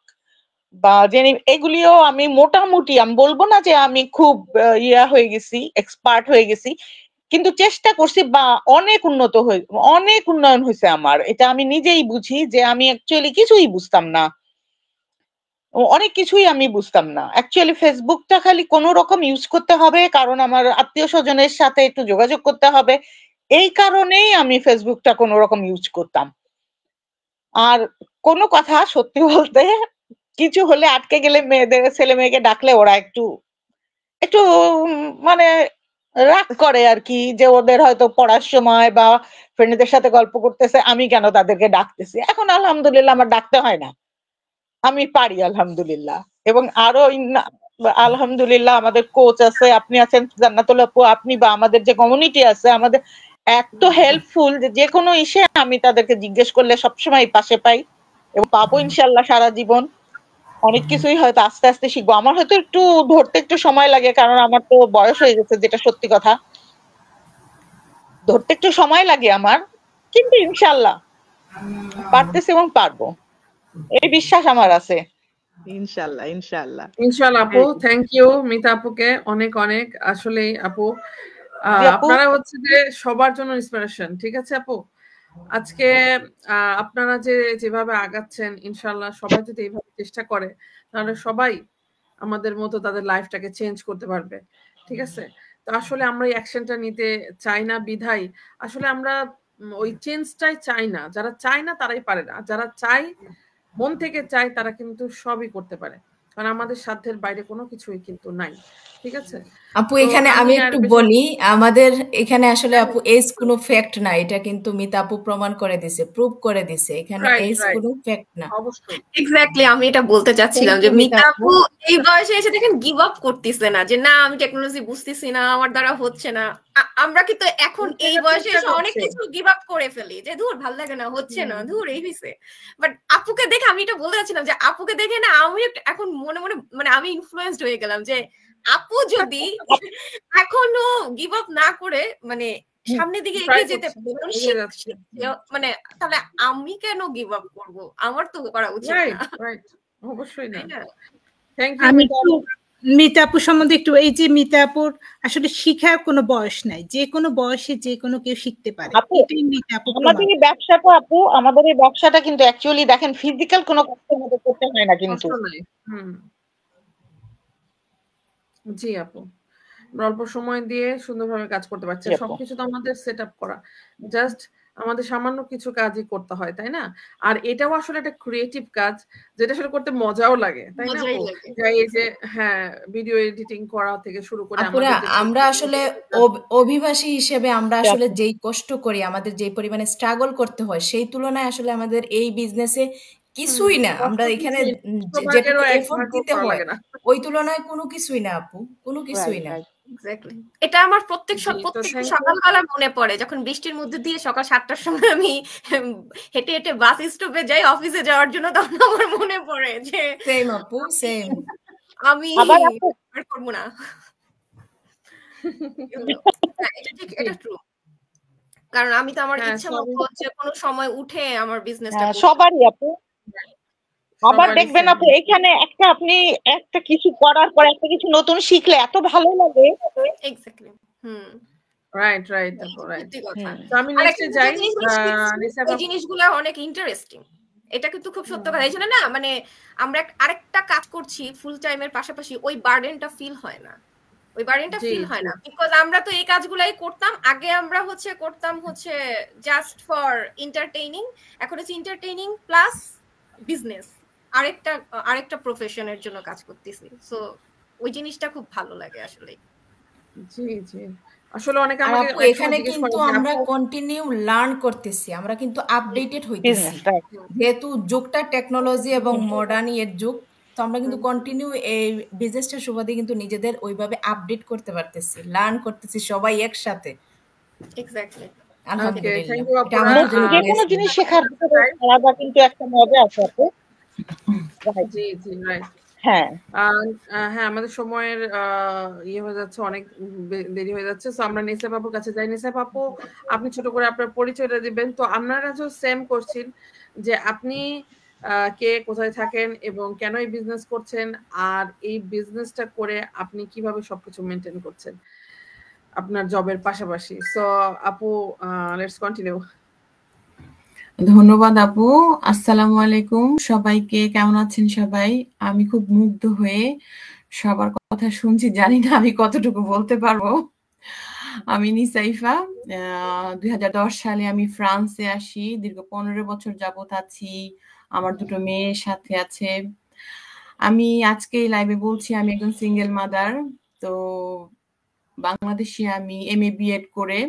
বা জেনি, এগুলিও আমি মোটামুটি, আমি বলবো না যে আমি খুব ইয়া হয়ে গেছি, এক্সপার্ট হয়ে গেছি, কিন্তু চেষ্টা করছি, বা অনেক উন্নয়ন হয়েছে আমার। এটা আমি নিজেই বুঝি যে আমি অ্যাকচুয়ালি কিছুই বুঝতাম না, অনেক কিছুই আমি বুঝতাম না। অ্যাকচুয়ালি ফেসবুকটা খালি কোনো রকম ইউজ করতে হবে, কারণ আমার আত্মীয় স্বজনের সাথে একটু যোগাযোগ করতে হবে, এই কারণেই আমি ফেসবুকটা কোনো রকম ইউজ করতাম। আর কোনো কথা সত্যি বলতে, কিছু হলে আটকে গেলে ছেলে মেয়েকে ডাকলে ওরা একটু একটু মানে রাগ করে আর কি, যে ওদের হয়তো পড়ার সময় বা ফ্রেন্ডদের সাথে গল্প করতেছে, আমি কেন তাদেরকে ডাকতেছি। এখন আলহামদুলিল্লাহ আমার ডাকতে হয় না, আমি পারি আলহামদুলিল্লাহ। এবং আরো আলহামদুলিল্লাহ আমাদের কোচ আছে, আপনি আছেন জান্নাতুল আপু, আপনি বা আমাদের যে কমিউনিটি আছে আমাদের এত হেল্পফুল যে কোনো ইস্যে আমি তাদেরকে জিজ্ঞেস করলে সবসময় পাশে পাই এবং পাবো ইনশাল্লাহ সারা জীবন। অনেক কিছুই হয়তো আস্তে আস্তে শিখবো, আমার হয়তো একটু ধরতে একটু সময় লাগে কারণ আমার তো বয়স হয়ে গেছে, যেটা সত্যি কথা, ধরতে একটু সময় লাগে আমার, কিন্তু ইনশাল্লাহ পারতেছি এবং পারবো, এই বিশ্বাস আমার আছে। ইনশাআল্লাহ ইনশাআল্লাহ ইনশাআল্লাহ আপু, থ্যাংক ইউ মিতা আপুকে অনেক অনেক। আসলেই আপু জি আপু, আপনারা হচ্ছে যে সবার জন্য ইন্সপিরেশন। ঠিক আছে আপু, আজকে আপনারা যেভাবে আগাচ্ছেন ইনশাআল্লাহ সবাই যদি এইভাবে চেষ্টা করে তাহলে সবাই আমাদের মতো তাদের লাইফটাকে চেঞ্জ করতে পারবে। ঠিক আছে, তো আসলে আমরা এই অ্যাকশনটা নিতে চাই না বিধায় আসলে আমরা ওই চেঞ্জটাই চাই না। যারা চায় না তারাই পারে না, যারা চায় মন থেকে চায় তারা কিন্তু সবই করতে পারে, কারণ আমাদের সাধ্যের বাইরে কোনো কিছুই কিন্তু নাই। ঠিক আছে আপু, তো এখানে আমি আমি আর একটু বেশি বলি, আমাদের এখানে আসলে আপু এজ কোনো ফ্যাক্ট না, এটা কিন্তু মিতা আপু প্রমাণ করে দিছে, প্রুভ করে দিছে, এখানে রাইট এজ রাইট কোনো ফ্যাক্ট না। অবশ্যই এক্স্যাক্টলি, আমি এটা বলতে চাচ্ছিলাম থ্যাংক যে ইউ মিতা মিতা আপু। আপু এই বয়সে এসে দেখেন গিভ আপ করতেছে না, যে না আমি টেকনোলজি বুঝতেছি না, আমার দ্বারা হচ্ছে না। আমরা কিন্তু এখন এই সেটা বয়সে চেষ্টা এসে অনেক করছে। কিছু গিভ আপ করে ফেলি, যে ধুর ভাল লাগে না, হচ্ছে না, ধুর এই হইছে। বাট আপুকে দেখে আমি এটা বলতে চাচ্ছিলাম যে আপুকে দেখে না আমি এখন মনে মনে মানে আমি ইনফ্লুয়েন্সড হয়ে গেলাম যে আপু যদি এখনো গিভ আপ না করে মানে সামনের দিকে ট্রাই এগিয়ে যেতে করছে, পারে, এগিয়ে যাচ্ছে। মানে তাহলে আমি কেন গিভ আপ করবো? আমার তো করা উচিত রাইট না, রাইট, অবশ্যই না। তাই না? থ্যাংক ইউ আমি মিতা একটু আপু। মিতা আপুর সম্বন্ধে একটু, এই যে মিতা আপুর আসলে শিখার কোনো বয়স নাই, যে কোনো বয়সে যে কোনো কেউ শিখতে পারে, আপু এটাই মিতা আপু প্রমাণ। আমাদের এই ব্যবসাটা আপু, আমাদের এই ব্যবসাটা কিন্তু অ্যাকচুয়ালি দেখেন ফিজিক্যাল কোনো কষ্টের মধ্যে করতে হয় না কিন্তু। কষ্ট নাই। জি আপু, আমরা অল্প সময় দিয়ে সুন্দরভাবে কাজ করতে পারছি। জি আপু, সবকিছু তো আমাদের সেট আপ করা, জাস্ট আমাদের সামান্য কিছু কাজই করতে হয়, তাই না? আর এটাও আসলে একটা ক্রিয়েটিভ কাজ, যেটা আসলে করতে মজাও লাগে, তাই না মজাই আপু? লাগে। যে এই যে হ্যাঁ, ভিডিও এডিটিং করা থেকে শুরু করে আপুরা, আমাদের যে আমরা আসলে অভিবাসী হিসেবে আমরা জি আসলে আপু, যেই কষ্ট করি, আমাদের যেই পরিমাণে স্ট্রাগল করতে হয়, সেই তুলনায় আসলে আমাদের এই বিজনেসে কিছুই না। কষ্ট আমরা এখানে কিছুই না, যেটুকু ভাগেরও এক এফোর্ট ভাগও দিতে করা হয় লাগে না। ওই তুলনায় কোনো কিছুই না আপু, কোনো কিছুই রাইট না। রাইট। এক্স্যাক্টলি, এটা আমার প্রত্যেক জি, তো প্রত্যেকটা থ্যাংক ইউ। সকালবেলা মনে পড়ে, যখন বৃষ্টির মধ্যে দিয়ে সকাল 7টার সময় আমি হেঁটে হেঁটে বাস স্টপে যাই অফিসে যাওয়ার জন্য, তখন আমার মনে পড়ে যে সেম আপু, সেম। আমি আবার আপু আর করবো না। এটা ঠিক, এটা ট্রু, কারণ আমি তো আমার হ্যাঁ ইচ্ছা সবই মতো হচ্ছে কোনো সময় উঠে আমার বিজনেসটা করতে সবারই আপু, আবার সবারই দেখবেন সেম। আপু এখানে একটা আপনি একটা কিছু করার পর একটা কিছু নতুন শিখলে এত ভালো লাগে। এক্স্যাক্টলি। হুম, রাইট রাইট আপু, রাইট। সত্যি কথা। তো আমি আর নেক্সটে একটা যাই। যে জিনিসগুলো শিখছি, নিসা ওই আপু, জিনিসগুলো অনেক ইন্টারেস্টিং। এটা কিন্তু খুব সত্য কথা। এই জন্য না মানে আমরা আরেকটা কাজ করছি ফুল টাইমের পাশাপাশি, ওই বার্ডেনটা ফিল হয় না, ওই বার্ডেনটা জি ফিল হয় জি না, বিকজ আমরা তো এই কাজগুলাই করতাম আগে, আমরা করতাম জাস্ট ফর এন্টারটেইনিং, এখন হচ্ছে এন্টারটেইনিং প্লাস বিজনেস, আরেকটা প্রফেশনের জন্য কাজ করতেছি। সো ওই জিনিসটা খুব ভালো লাগে আসলে। জি জি, আসলে অনেকে আর আমাকে আপু, একসময় এখানে জিজ্ঞেস কিন্তু করে যে আমরা আপু কন্টিনিউ লার্ন করতেছি, আমরা কিন্তু আপডেটেড হইতেছি, বিজনেস রাইট। যেহেতু যুগটা টেকনোলজি এবং মডার্ন এর যুগ, তো আমরা কিন্তু কন্টিনিউ এই বিজনেসটার সুবাদে কিন্তু নিজেদের ওইভাবে আপডেট করতে পারতেছি, লার্ন করতেছি সবাই একসাথে। এক্স্যাক্টলি। ওকে, আলহামদুলিল্লাহ, থ্যাংক ইউ এটা আপুরা। আমাদের জন্য যে কোনো ব্লেসিং। জিনিস শেখার ভিতরে আলাদা কিন্তু একটা মজা আছে আপু। রাইট। জি জি রাইট। হ্যাঁ হ্যাঁ, আমাদের সময়ের ইয়ে হয়ে যাচ্ছে, অনেক দেরি হয়ে যাচ্ছে। সো আমরা নিসা বাবুর কাছে যাই। নিসা বাবু, আপনি ছোট করে আপনার পরিচয়টা দিবেন। তো আপনারা যে সেম কোশ্চেন, যে আপনি কে, কোথায় থাকেন এবং কেন এই বিজনেস করছেন, আর এই বিজনেসটা করে আপনি কিভাবে সবকিছু মেনটেন করছেন আপনার জবের পাশাপাশি। সো আপু, লেটস কন্টিনিউ। ধন্যবাদ আপু। আসসালামু আলাইকুম সবাইকে, কেমন আছেন সবাই? আমি খুব মুগ্ধ হয়ে সবার কথা শুনছি, জানি না আমি কতটুকু বলতে পারবো। আমি নিসাইফা, 2010 সালে আমি ফ্রান্সে আসি, দীর্ঘ 15 বছর যাবত আছি, আমার দুটো মেয়ে সাথে আছে। আমি আজকে লাইভে বলছি, আমি একজন সিঙ্গেল মাদার। তো বাংলাদেশে আমি MA BEd করে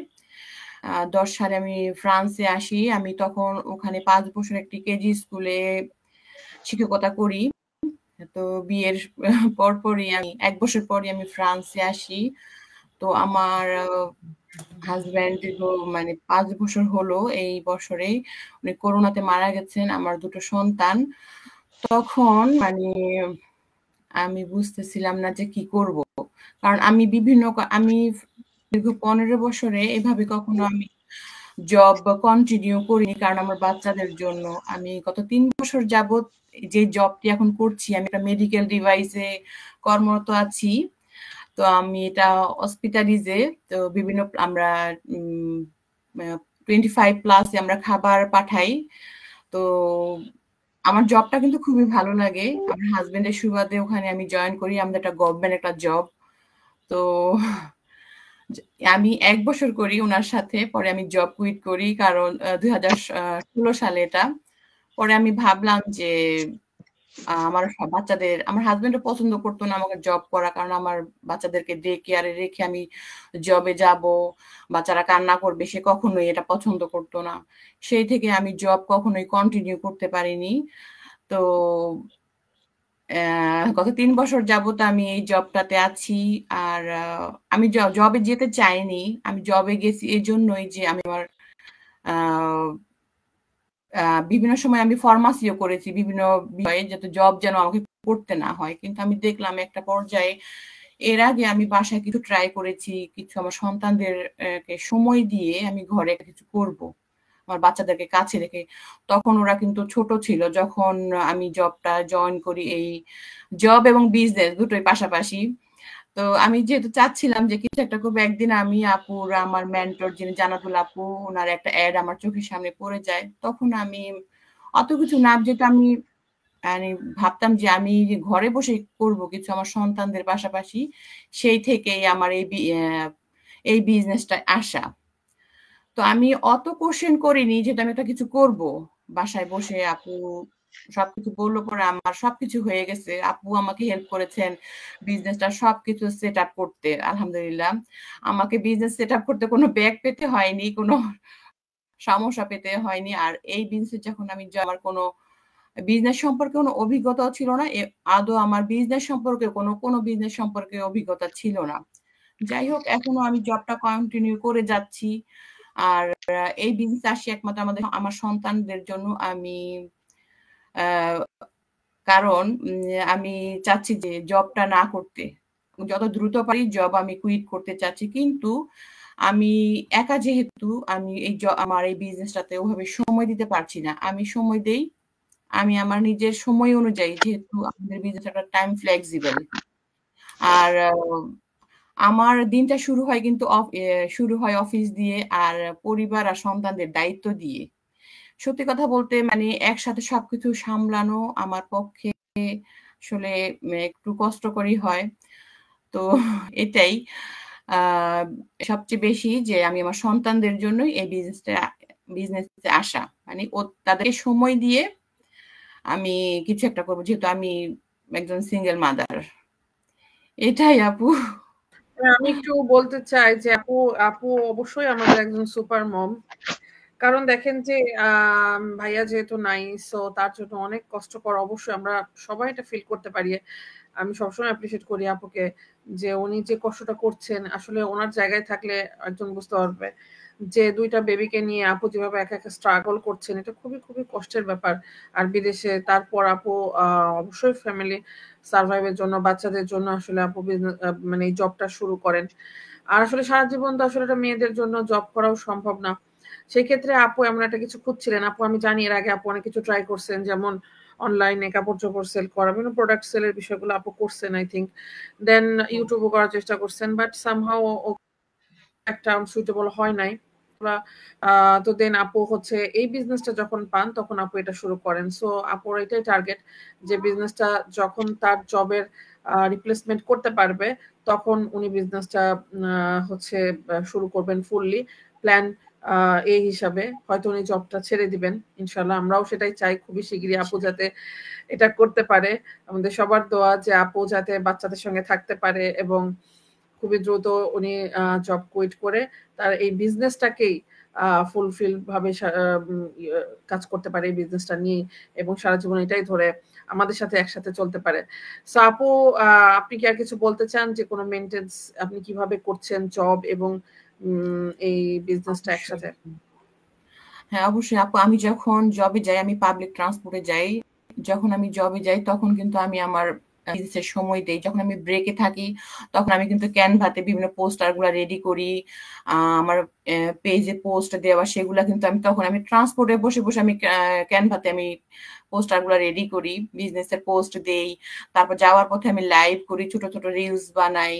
10 সালে আমি ফ্রান্সে আসি। আমি তখন ওখানে 5 বছর একটি কেজি স্কুলে শিক্ষকতা করি। তো বিয়ের পরপরই আমি 1 বছর পরই আমি ফ্রান্সে আসি। তো আমার হাজব্যান্ড মানে 5 বছর হলো এই বছরেই উনি করোনাতে মারা গেছেন। আমার 2 সন্তান। তখন মানে আমি বুঝতেছিলাম না যে কি করব। কারণ আমি আমি দীর্ঘ 15 বছরে এভাবে কখনো আমি জব কন্টিনিউ করিনি, কারণ আমার বাচ্চাদের জন্য। আমি গত 3 বছর যাবত যে জবটি এখন করছি, আমি একটা মেডিকেল ডিভাইসে কর্মরত আছি। তো আমি এটা হসপিটালিজে, তো বিভিন্ন আমরা 25+ আমরা খাবার পাঠাই। তো আমার জবটা কিন্তু খুবই ভালো লাগে। আমার হাজবেন্ডের সুবাদে ওখানে আমি জয়েন করি। আমাদের একটা গভর্নমেন্ট একটা জব। তো আমি 1 বছর করি উনার সাথে, পরে আমি জব কুইট করি, কারণ 2016 সালে এটা। পরে আমি ভাবলাম যে আমার আমার হাজবেন্ডও পছন্দ করতো না আমাকে জব করা, কারণ আমার বাচ্চাদেরকে ডে কেয়ারে রেখে আমি জবে যাব, বাচ্চারা কান্না করবে, সে কখনোই এটা পছন্দ করতো না। সেই থেকে আমি জব কখনোই কন্টিনিউ করতে পারিনি। তো গত 3 বছর যাবত আমি এই জবটাতে আছি। আর আমি জবে যেতে চাইনি। আমি জবে গেছি এজন্যই যে আমি আমার বিভিন্ন সময় আমি ফার্মাসিও করেছি, বিভিন্ন বিষয়ে, যাতে জব যেন আমাকে করতে না হয়। কিন্তু আমি দেখলাম একটা পর্যায়ে, এর আগে আমি বাসায় কিছু ট্রাই করেছি, কিছু আমার সন্তানদের সময় দিয়ে আমি ঘরে কিছু করব, আমার বাচ্চাদেরকে কাছে রেখে। তখন ওরা কিন্তু ছোট ছিল যখন আমি জবটা জয়েন করি। এই জব এবং বিজনেস দুটোই পাশাপাশি। তো আমি যেহেতু চাচ্ছিলাম যে কিছু একটা করবো, একদিন আমি আমার মেন্টর যিনি জানাতুল আপু, ওনার একটা অ্যাড আমার চোখের সামনে পড়ে যায়। তখন আমি অত কিছু না, যেটা আমি মানে ভাবতাম যে আমি ঘরে বসে করব কিছু আমার সন্তানদের পাশাপাশি, সেই থেকেই আমার এই বিজনেসটা আসা। তো আমি অত কোশ্চেন করিনি, যেটা আমি একটা কিছু করব। বাসায় বসে আপু সবকিছু বললো, পরে আমার সবকিছু হয়ে গেছে। আপু আমাকে হেল্প করেছেন বিজনেসটা সবকিছু সেট আপ করতে। আলহামদুলিল্লাহ, আমাকে বিজনেস সেট আপ করতে কোনো ব্যাগ পেতে হয়নি, কোনো সমস্যা পেতে হয়নি। আর এই বিজনেস যখন আমি আমার কোনো বিজনেস সম্পর্কে কোনো অভিজ্ঞতাও ছিল না, আদৌ আমার বিজনেস সম্পর্কে কোনো বিজনেস সম্পর্কে অভিজ্ঞতা ছিল না। যাই হোক, এখনো আমি জবটা কন্টিনিউ করে যাচ্ছি। আর এই বিজনেস আসি একমাত্র আমার সন্তানদের জন্য। আমি কারণ আমি চাচ্ছি যে জবটা না করতে, যত দ্রুত পারি জব আমি কুইট করতে চাচ্ছি। কিন্তু আমি একা, যেহেতু আমি আমার এই বিজনেসটাতে ওভাবে সময় দিতে পারছি না। আমি সময় দেই আমি আমার নিজের সময় অনুযায়ী, যেহেতু আমাদের বিজনেস একটা টাইম ফ্লেক্সিবল। আর আমার দিনটা শুরু হয় অফিস দিয়ে, আর পরিবার আর সন্তানদের দায়িত্ব দিয়ে। সত্যি কথা বলতে মানে একসাথে সবকিছু সামলানো আমার পক্ষে আসলে একটু কষ্টকরই হয়। তো এটাই সবচেয়ে বেশি, যে আমি আমার সন্তানদের জন্যই এই বিজনেসে আসা, মানে তাদেরকে সময় দিয়ে আমি কিছু একটা করবো, যেহেতু আমি একজন সিঙ্গেল মাদার। এটাই আপু। আমি একটু বলতে চাই যে আপু অবশ্যই আমাদের একজন সুপার মম। কারণ দেখেন যে ভাইয়া যেহেতু নাই, সো তার জন্য অনেক কষ্টকর। অবশ্যই আমরা সবাই এটা ফিল করতে পারি। আমি সবসময় অ্যাপ্রিশিয়েট করি আপুকে, যে উনি যে কষ্টটা করছেন, আসলে ওনার জায়গায় থাকলে একজন বুঝতে পারবে যে 2টা বেবিকে নিয়ে আপু যেভাবে একা একা স্ট্রাগল করছেন, এটা খুবই খুবই কষ্টের ব্যাপার। আর বিদেশে, তারপর আপু অবশ্যই ফ্যামিলি সার্ভাইভের জন্য, বাচ্চাদের জন্য আসলে আপু বিজনেস মানে এই জবটা শুরু করেন। আর আসলে সারা জীবন তো আসলে এটা মেয়েদের জন্য জব করাও সম্ভব না। সেই ক্ষেত্রে আপু এমন একটা কিছু খুঁজছিলেন। আপু আমি জানি এর আগে আপু অনেক কিছু ট্রাই করছেন, যেমন অনলাইনে কাপড় চোপড় সেল করা, বিভিন্ন প্রোডাক্ট সেলের বিষয়গুলো আপু করছেন আই থিঙ্ক। দেন ইউটিউবও করার চেষ্টা করছেন, বাট সামহাও একটা সুইটেবল হয় নাই। তো দেন আপু হচ্ছে এই বিজনেসটা যখন পান, তখন আপু এটা শুরু করেন। সো আপুর এটাই টার্গেট, যে বিজনেসটা যখন তার জবের রিপ্লেসমেন্ট করতে পারবে, তখন উনি বিজনেসটা হচ্ছে শুরু করবেন ফুললি। প্ল্যান এই হিসাবে হয়তো উনি জবটা ছেড়ে দিবেন ইনশাল্লাহ। আমরাও সেটাই চাই, খুবই শিগগিরই আপু যাতে এটা করতে পারে। আমাদের সবার দোয়া যে আপু যাতে বাচ্চাদের সঙ্গে থাকতে পারে, এবং খুবই দ্রুত উনি জব কুইট করে তার এই বিজনেসটাকেই ফুলফিল ভাবে কাজ করতে পারে এই বিজনেসটা নিয়ে, এবং সারা জীবন এটাই ধরে আমাদের সাথে একসাথে চলতে পারে। সো আপু, আপনি কি আর কিছু বলতে চান যে কোনো মেইনটেন্স আপনি কিভাবে করছেন জব এবং এই বিজনেসটা একসাথে? হ্যাঁ, অবশ্যই আপু। আমি যখন জবে যাই, আমি পাবলিক ট্রান্সপোর্টে যাই, যখন আমি জবে যাই তখন কিন্তু আমি আমার বিজনেসের সময় দেই। যখন আমি ব্রেকে থাকি তখন আমি কিন্তু ক্যানভাতে বিভিন্ন পোস্টার গুলা রেডি করি, আমার পেজে পোস্ট দেওয়া সেগুলা কিন্তু আমি তখন আমি ট্রান্সপোর্টে বসে বসে আমি ক্যানভাতে আমি পোস্টার গুলা রেডি করি, বিজনেসের পোস্ট দেই। তারপর যাওয়ার পথে আমি লাইভ করি, ছোট ছোট রিলস বানাই।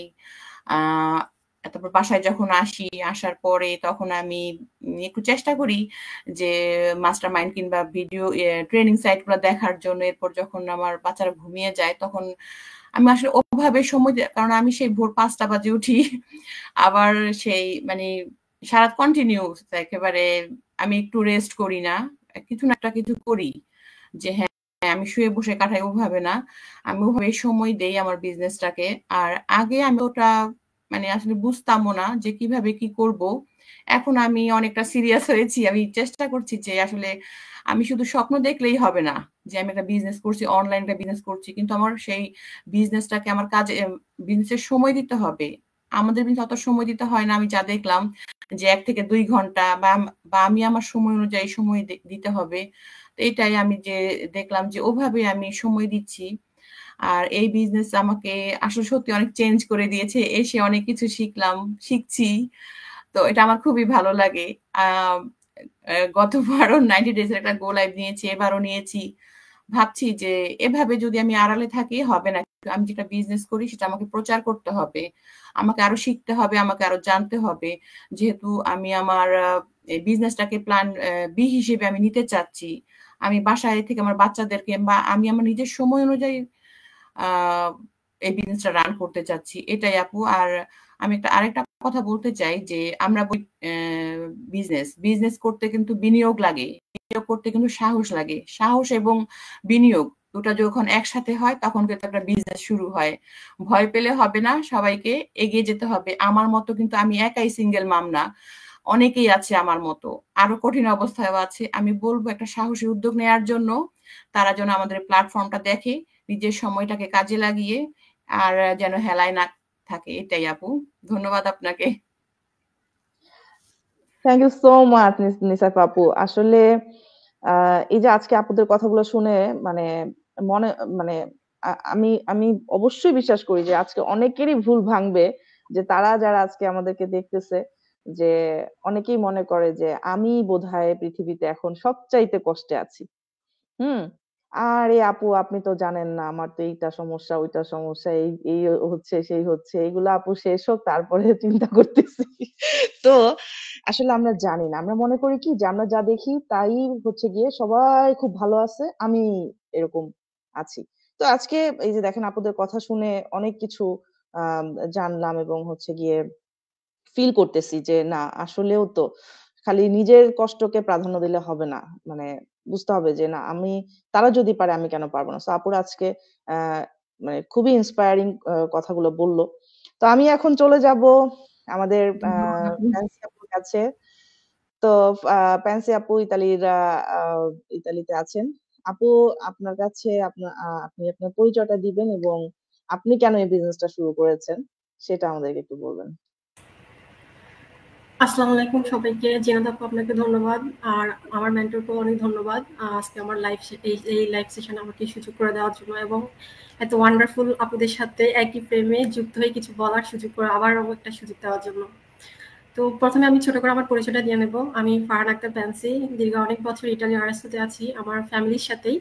তারপর বাসায় যখন আসি, আসার পরে তখন আমি একটু চেষ্টা করি যে মাস্টার মাইন্ড কিংবা ভিডিও ট্রেনিং সাইট গুলো দেখার জন্য। এরপর যখন আমার বাচ্চারা ঘুমিয়ে যায় তখন আমি আসলে ওভাবে সময় কারণ আমি সেই ভোর 5টা বাজে উঠি, আবার সেই মানে সারা কন্টিনিউ একেবারে আমি একটু রেস্ট করি না, কিছু না একটা কিছু করি যে হ্যাঁ আমি শুয়ে বসে কাটাই, ওভাবে না। আমি ওভাবে সময় দেই আমার বিজনেসটাকে। আর আগে আমি ওটা মানে আসলে বুঝতামও না যে কিভাবে কি করব। এখন আমি অনেকটা সিরিয়াস হয়েছি। আমি চেষ্টা করছি যে আসলে আমি শুধু স্বপ্ন দেখলেই হবে না যে আমি একটা বিজনেস করছি, অনলাইন একটা বিজনেস করছি, কিন্তু আমার সেই বিজনেসটাকে আমার কাজে বিজনেসের সময় দিতে হবে। আমাদের কিন্তু অত সময় দিতে হয় না। আমি যা দেখলাম যে 1 থেকে 2 ঘন্টা বা আমি আমার সময় অনুযায়ী সময় দিতে হবে। তো এটাই আমি যে দেখলাম যে ওভাবে আমি সময় দিচ্ছি। আর এই বিজনেস আমাকে আসলে সত্যি অনেক চেঞ্জ করে দিয়েছে। এসে অনেক কিছু শিখছি। তো এটা আমার খুবই ভালো লাগে। গতবারও 90 ডেজ এর একটা গো লাইভ নিয়েছি, এবারও নিয়েছি। ভাবছি যে এভাবে যদি আমি আড়ালে থাকি হবে না। আমি যেটা বিজনেস করি সেটা আমাকে প্রচার করতে হবে, আমাকে আরো শিখতে হবে, আমাকে আরো জানতে হবে। যেহেতু আমি আমার এই বিজনেসটাকে প্ল্যান বি হিসেবে আমি নিতে চাচ্ছি। আমি বাসায় থেকে আমার বাচ্চাদেরকে বা আমি আমার নিজের সময় অনুযায়ী এই বিজনেসটা রান করতে চাচ্ছি। এটাই আপু। আর আমি আরেকটা কথা বলতে চাই যে আমরা বিজনেস করতে কিন্তু বিনিয়োগ লাগে, বিনিয়োগ করতে কিন্তু সাহস লাগে। সাহস এবং বিনিয়োগ দুটা যখন একসাথে হয় তখন কিন্তু একটা বিজনেস শুরু হয়। ভয় পেলে হবে না, সবাইকে এগিয়ে যেতে হবে। আমার মতো কিন্তু আমি একাই সিঙ্গেল মাম না, অনেকেই আছে আমার মতো, আরো কঠিন অবস্থায়ও আছে। আমি বলবো একটা সাহসী উদ্যোগ নেওয়ার জন্য। তারা যেন আমাদের প্ল্যাটফর্মটা দেখে, নিজের সময়টাকে কাজে লাগিয়ে আর যেন হেলায় না থাকে। এটাই আপু। ধন্যবাদ আপনাকে। থ্যাংক ইউ সো মাচ নিসাফ আপু। আসলে এই যে আজকে আপুদের কথাগুলো শুনে মানে মনে মানে আমি আমি অবশ্যই বিশ্বাস করি যে আজকে অনেকেরই ভুল ভাঙবে, যে তারা যারা আজকে আমাদেরকে দেখতেছে যে অনেকেই মনে করে যে আমি বোধহয় পৃথিবীতে এখন সবচাইতে কষ্টে আছি। আরে আপু আপনি তো জানেন না, আমার তো এইটা সমস্যা ওইটা সমস্যা, এই এই হচ্ছে সেই হচ্ছে, এগুলো আপু শেষ হোক তারপরে চিন্তা করতেছি। তো আসলে আমরা জানি না, আমরা মনে করি কি যে আমরা যা দেখি তাই হচ্ছে গিয়ে সবাই খুব ভালো আছে, আমি এরকম আছি। তো আজকে এই যে দেখেন আপুদের কথা শুনে অনেক কিছু জানলাম এবং হচ্ছে গিয়ে ফিল করতেছি যে না আসলেও তো খালি নিজের কষ্টকে প্রাধান্য দিলে হবে না, মানে বুঝতে হবে যে না আমি, তারা যদি পারে আমি কেন পারবো না। তো আপুরা আজকে মানে খুবই ইন্সপায়ারিং কথাগুলো বললো। তো আমি এখন চলে যাব আমাদের প্যান্সি আপুর কাছে। তো প্যান্সি আপু ইতালিতে আছেন। আপু আপনার কাছে আপনি আপনার পরিচয়টা দিবেন এবং আপনি কেন এই বিজনেসটা শুরু করেছেন সেটা আমাদেরকে একটু বলবেন। আসসালামু আলাইকুম সবাইকে। জিনাত আপু আপনাকে ধন্যবাদ, আর আমার মেন্টরকেও অনেক ধন্যবাদ আজকে আমার এই লাইভ সেশনে আমাকে সুযোগ করে দেওয়ার জন্য, এবং এত ওয়ান্ডারফুল আপুদের সাথে একই ফ্রেমে যুক্ত হয়ে কিছু বলার সুযোগ করে আবারও একটা সুযোগ দেওয়ার জন্য। তো প্রথমে আমি ছোট করে আমার পরিচয়টা দিয়ে নেব। আমি ফারহান আক্তার প্যান্সি, দীর্ঘ অনেক বছর ইটালি আরএসওতে আছি আমার ফ্যামিলির সাথেই।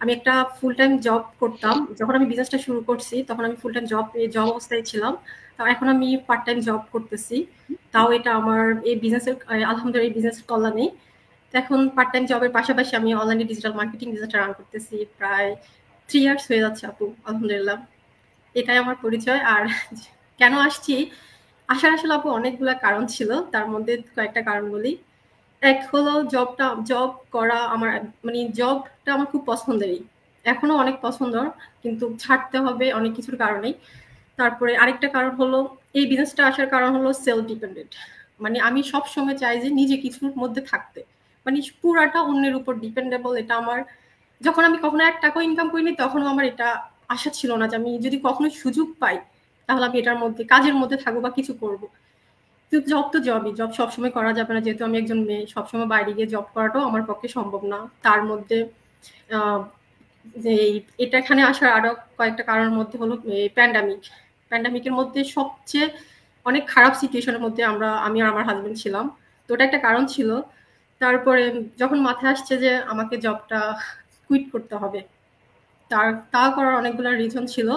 আমি একটা ফুল টাইম জব করতাম। যখন আমি বিজনেসটা শুরু করছি তখন আমি ফুল টাইম জব অবস্থায় ছিলাম। তাও এখন আমি পার্ট টাইম জব করতেছি। তাও এটা আমার এই বিজনেসের আলহামদুলিল্লাহ এই বিজনেসের কল্যাণে। তো এখন পার্ট টাইম জবের পাশাপাশি আমি অনলাইনে ডিজিটাল মার্কেটিং বিজনেসটা রান করতেছি প্রায় 3 ইয়ার্স হয়ে যাচ্ছে আপু, আলহামদুলিল্লাহ। এটাই আমার পরিচয়। আর কেন আসছি, আসার আসলে আপু অনেকগুলা কারণ ছিল, তার মধ্যে কয়েকটা কারণ বলি। এক হলো জব করা আমার মানে জবটা আমার খুব পছন্দেরই, এখনো অনেক পছন্দ, কিন্তু ছাড়তে হবে অনেক কিছুর কারণেই। তারপরে আরেকটা কারণ হলো এই বিজনেসটা আসার কারণ হলো সেলফ ডিপেন্ডেন্ট। মানে আমি সব সময় চাই যে নিজে কিছুর মধ্যে থাকতে, মানে পুরাটা অন্যের উপর ডিপেন্ডেবল। এটা আমার, যখন আমি কখনো 1 টাকা ইনকাম করিনি তখনও আমার এটা আশা ছিল না যে আমি যদি কখনো সুযোগ পাই তাহলে আমি এটার মধ্যে কাজের মধ্যে থাকবো বা কিছু করবো। জব তো জবই, জব সবসময় করা যাবে না, যেহেতু আমি একজন মেয়ে, সবসময় বাইরে গিয়ে জব করাটাও আমার পক্ষে সম্ভব না। তার মধ্যে যে এটা এখানে আসার আরো কয়েকটা কারণের মধ্যে হলো প্যান্ডামিকের মধ্যে সবচেয়ে অনেক খারাপ সিচুয়েশনের মধ্যে আমি আর আমার হাজবেন্ড ছিলাম, তো ওটা একটা কারণ ছিল। তারপরে যখন মাথায় আসছে যে আমাকে জবটা কুইট করতে হবে, তা করার অনেকগুলো রিজন ছিল।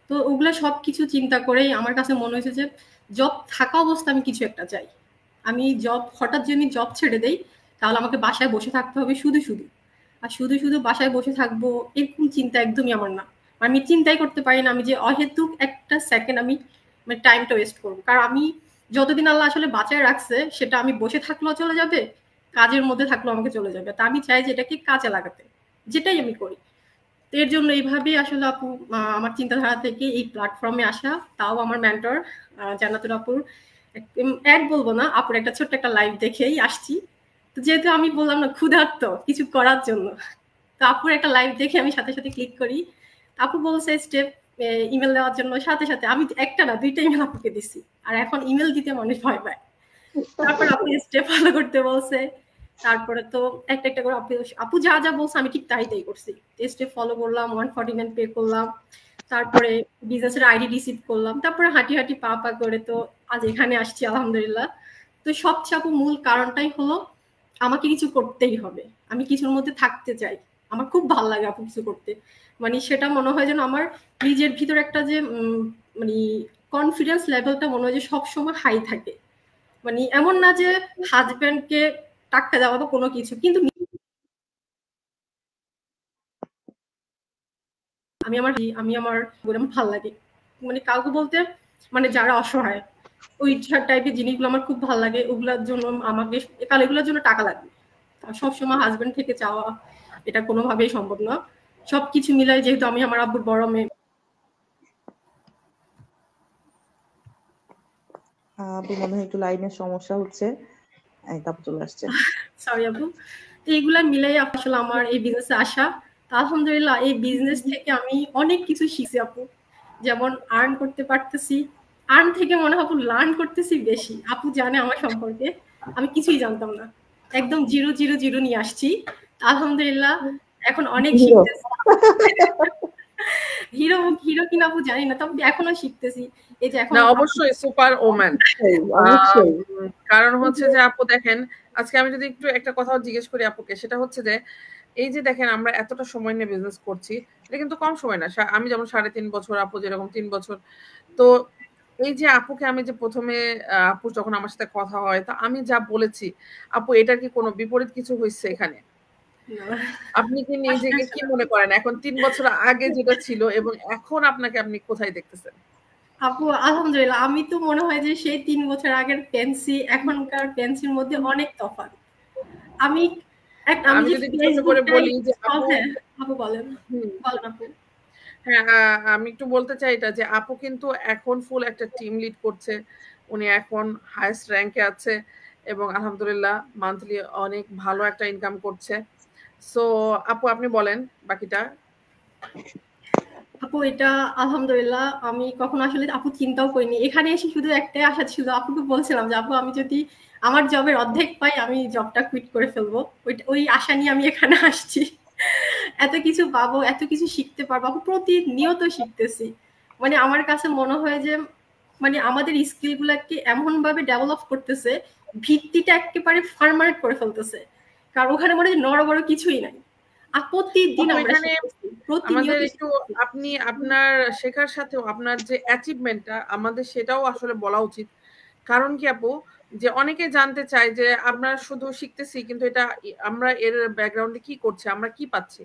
তো ওগুলো সবকিছু চিন্তা করেই আমার কাছে মনে হয়েছে যে জব থাকা অবস্থা আমি কিছু একটা চাই। আমি হঠাৎ যদি জব ছেড়ে দেই তাহলে আমাকে বাসায় বসে থাকতে হবে শুধু আর শুধু বাসায় বসে থাকবো এরকম চিন্তা একদমই আমার না। আমি চিন্তাই করতে পারি না আমি যে অহেতুক একটা সেকেন্ড আমি মানে টাইমটা ওয়েস্ট করবো। কারণ আমি যতদিন আল্লাহ আসলে বাঁচায় রাখছে সেটা আমি বসে থাকলেও চলে যাবে, কাজের মধ্যে থাকলেও আমাকে চলে যাবে। তা আমি চাই যে এটাকে কাজে লাগাতে, যেটাই আমি করি। এর জন্য এইভাবেই আসলে আপু আমার চিন্তাধারা থেকে এই প্ল্যাটফর্মে আসা, তাও আমার মেন্টর জান্নাতুল আপুর অ্যাড বলবো না, আপুর একটা ছোট্ট একটা লাইভ দেখেই আসছি। তো যেহেতু আমি বললাম না ক্ষুধার্ত কিছু করার জন্য, তো আপুর একটা লাইভ দেখে আমি সাথে সাথে ক্লিক করি। আপু বলছে স্টেপ ইমেল দেওয়ার জন্য, সাথে সাথে আমি একটা না 2টা ইমেল আপুকে দিছি। আর এখন ইমেল দিতে মানুষ ভয় পায়। তারপর আপু স্টেপ ফলো করতে বলছে, তারপরে তো একটা করে আপু যা যা বলছে আমি ঠিক তাই করছি। স্টেপ ফলো করলাম, 149 পে করলাম, তারপরে বিজনেসের আইডি রিসিভ করলাম, তারপরে হাঁটি পা করে তো আজ এখানে আসছি আলহামদুলিল্লাহ। তো সবচেয়ে আপু মূল কারণটাই হলো আমাকে কিছু করতেই হবে, আমি কিছুর মধ্যে থাকতে চাই। আমার খুব ভালো লাগে আপু কিছু করতে, মানে সেটা মনে হয় যেন আমার নিজের ভিতর একটা যে মানে কনফিডেন্স লেভেলটা মনে হয় যে সবসময় হাই থাকে। মানে এমন না যে হাজবেন্ডকে টাকা দেওয়া বা কোনো কিছু, কিন্তু আমি আমার ভালো লাগে মানে কাউকে বলতে, মানে যারা অসহায় ওই টাইপের জিনিসগুলো আমার খুব ভালো লাগে। ওগুলোর জন্য আমাকে এগুলোর জন্য টাকা লাগবে, সবসময় হাজবেন্ড থেকে চাওয়া এটা কোনোভাবেই সম্ভব না। সবকিছু মিলাই যেহেতু আমি আমার আব্বুর বড় মেয়ে। আপু মনে হয় একটু লাইনের সমস্যা হচ্ছে, তারপর চলে আসছে। সরি আপু। তো এইগুলা মিলাই আসলে আমার এই বিজনেসে আসা। আলহামদুলিল্লাহ এই বিজনেস থেকে আমি অনেক কিছু শিখছি আপু, যেমন আর্ন করতে পারতেছি, আর্ন থেকে মনে হয় আপু লার্ন করতেছি বেশি। আপু জানে আমার সম্পর্কে, আমি কিছুই জানতাম না, একদম জিরো নিয়ে আসছি। আলহামদুলিল্লাহ এখন অনেক শিখতেছি। হিরো কিনা আপু জানি না, তবে এখনো শিখতেছি। এই যে এখন অবশ্যই সুপার ওম্যান। কারণ হচ্ছে যে আপু দেখেন, আজকে আমি যদি একটু একটা কথা জিজ্ঞেস করি আপুকে, সেটা হচ্ছে যে এই যে দেখেন আমরা এতটা সময় নিয়ে বিজনেস করছি, এটা কিন্তু কম সময় না। আমি যেমন 3.5 বছর, আপু যেরকম 3 বছর। তো এই যে আপুকে আমি যে প্রথমে আপু যখন আমার সাথে কথা হয়, তা আমি যা বলেছি, আপু এটার কি কোনো বিপরীত কিছু হয়েছে এখানে? আপনি কি নিজেকে কি মনে করেন এখন 3 বছর আগে যেটা ছিল এবং এখন আপনাকে আপনি কোথায় দেখতেছেন? আপু আলহামদুলিল্লাহ আমি তো মনে হয় যে সেই 3 বছর আগের পেন্সি এখনকার পেন্সির মধ্যে অনেক তফাৎ। আমি যদি ছোট করে বলি যে আপু বলেন আপু। হ্যাঁ, আমি একটু বলতে চাই এটা যে আপু কিন্তু এখন ফুল একটা টিম লিড করছে, উনি এখন হাইয়েস্ট র্যাঙ্কে আছে এবং আলহামদুলিল্লাহ মান্থলি অনেক ভালো একটা ইনকাম করছে। সো আপু আপনি বলেন বাকিটা। আপু এটা আলহামদুলিল্লাহ আমি কখনো আসলে আপু চিন্তাও করিনি। এখানে এসে শুধু একটাই আশা ছিল, আপুকে বলছিলাম যে আপু আমি যদি আমার জবের অর্ধেক পাই আমি জবটা কুইট করে ফেলবো, ওই আশা নিয়ে আমি এখানে আসছি। এত কিছু পাবো, এত কিছু শিখতে পারবো, আপু প্রতিনিয়ত শিখতেছি। মানে আমার কাছে মনে হয় যে মানে আমাদের স্কিল গুলাকে এমন ভাবে ডেভেলপ করতেছে, ভিত্তিটা একেবারে ফার্মারেট করে ফেলতেছে। কারণ ওখানে মনে হয় নড়বড় কিছুই নাই। প্রতিদিন আমাদের একটু আপনি আপনার শেখার সাথেও আপনার যে অ্যাচিভমেন্টটা আমাদের সেটাও আসলে বলা উচিত। কারণ কি আপু, যে অনেকে জানতে চায় যে আমরা শুধু শিখতেছি কিন্তু এটা আমরা এর ব্যাকগ্রাউন্ডে কি করছি, আমরা কি পাচ্ছি।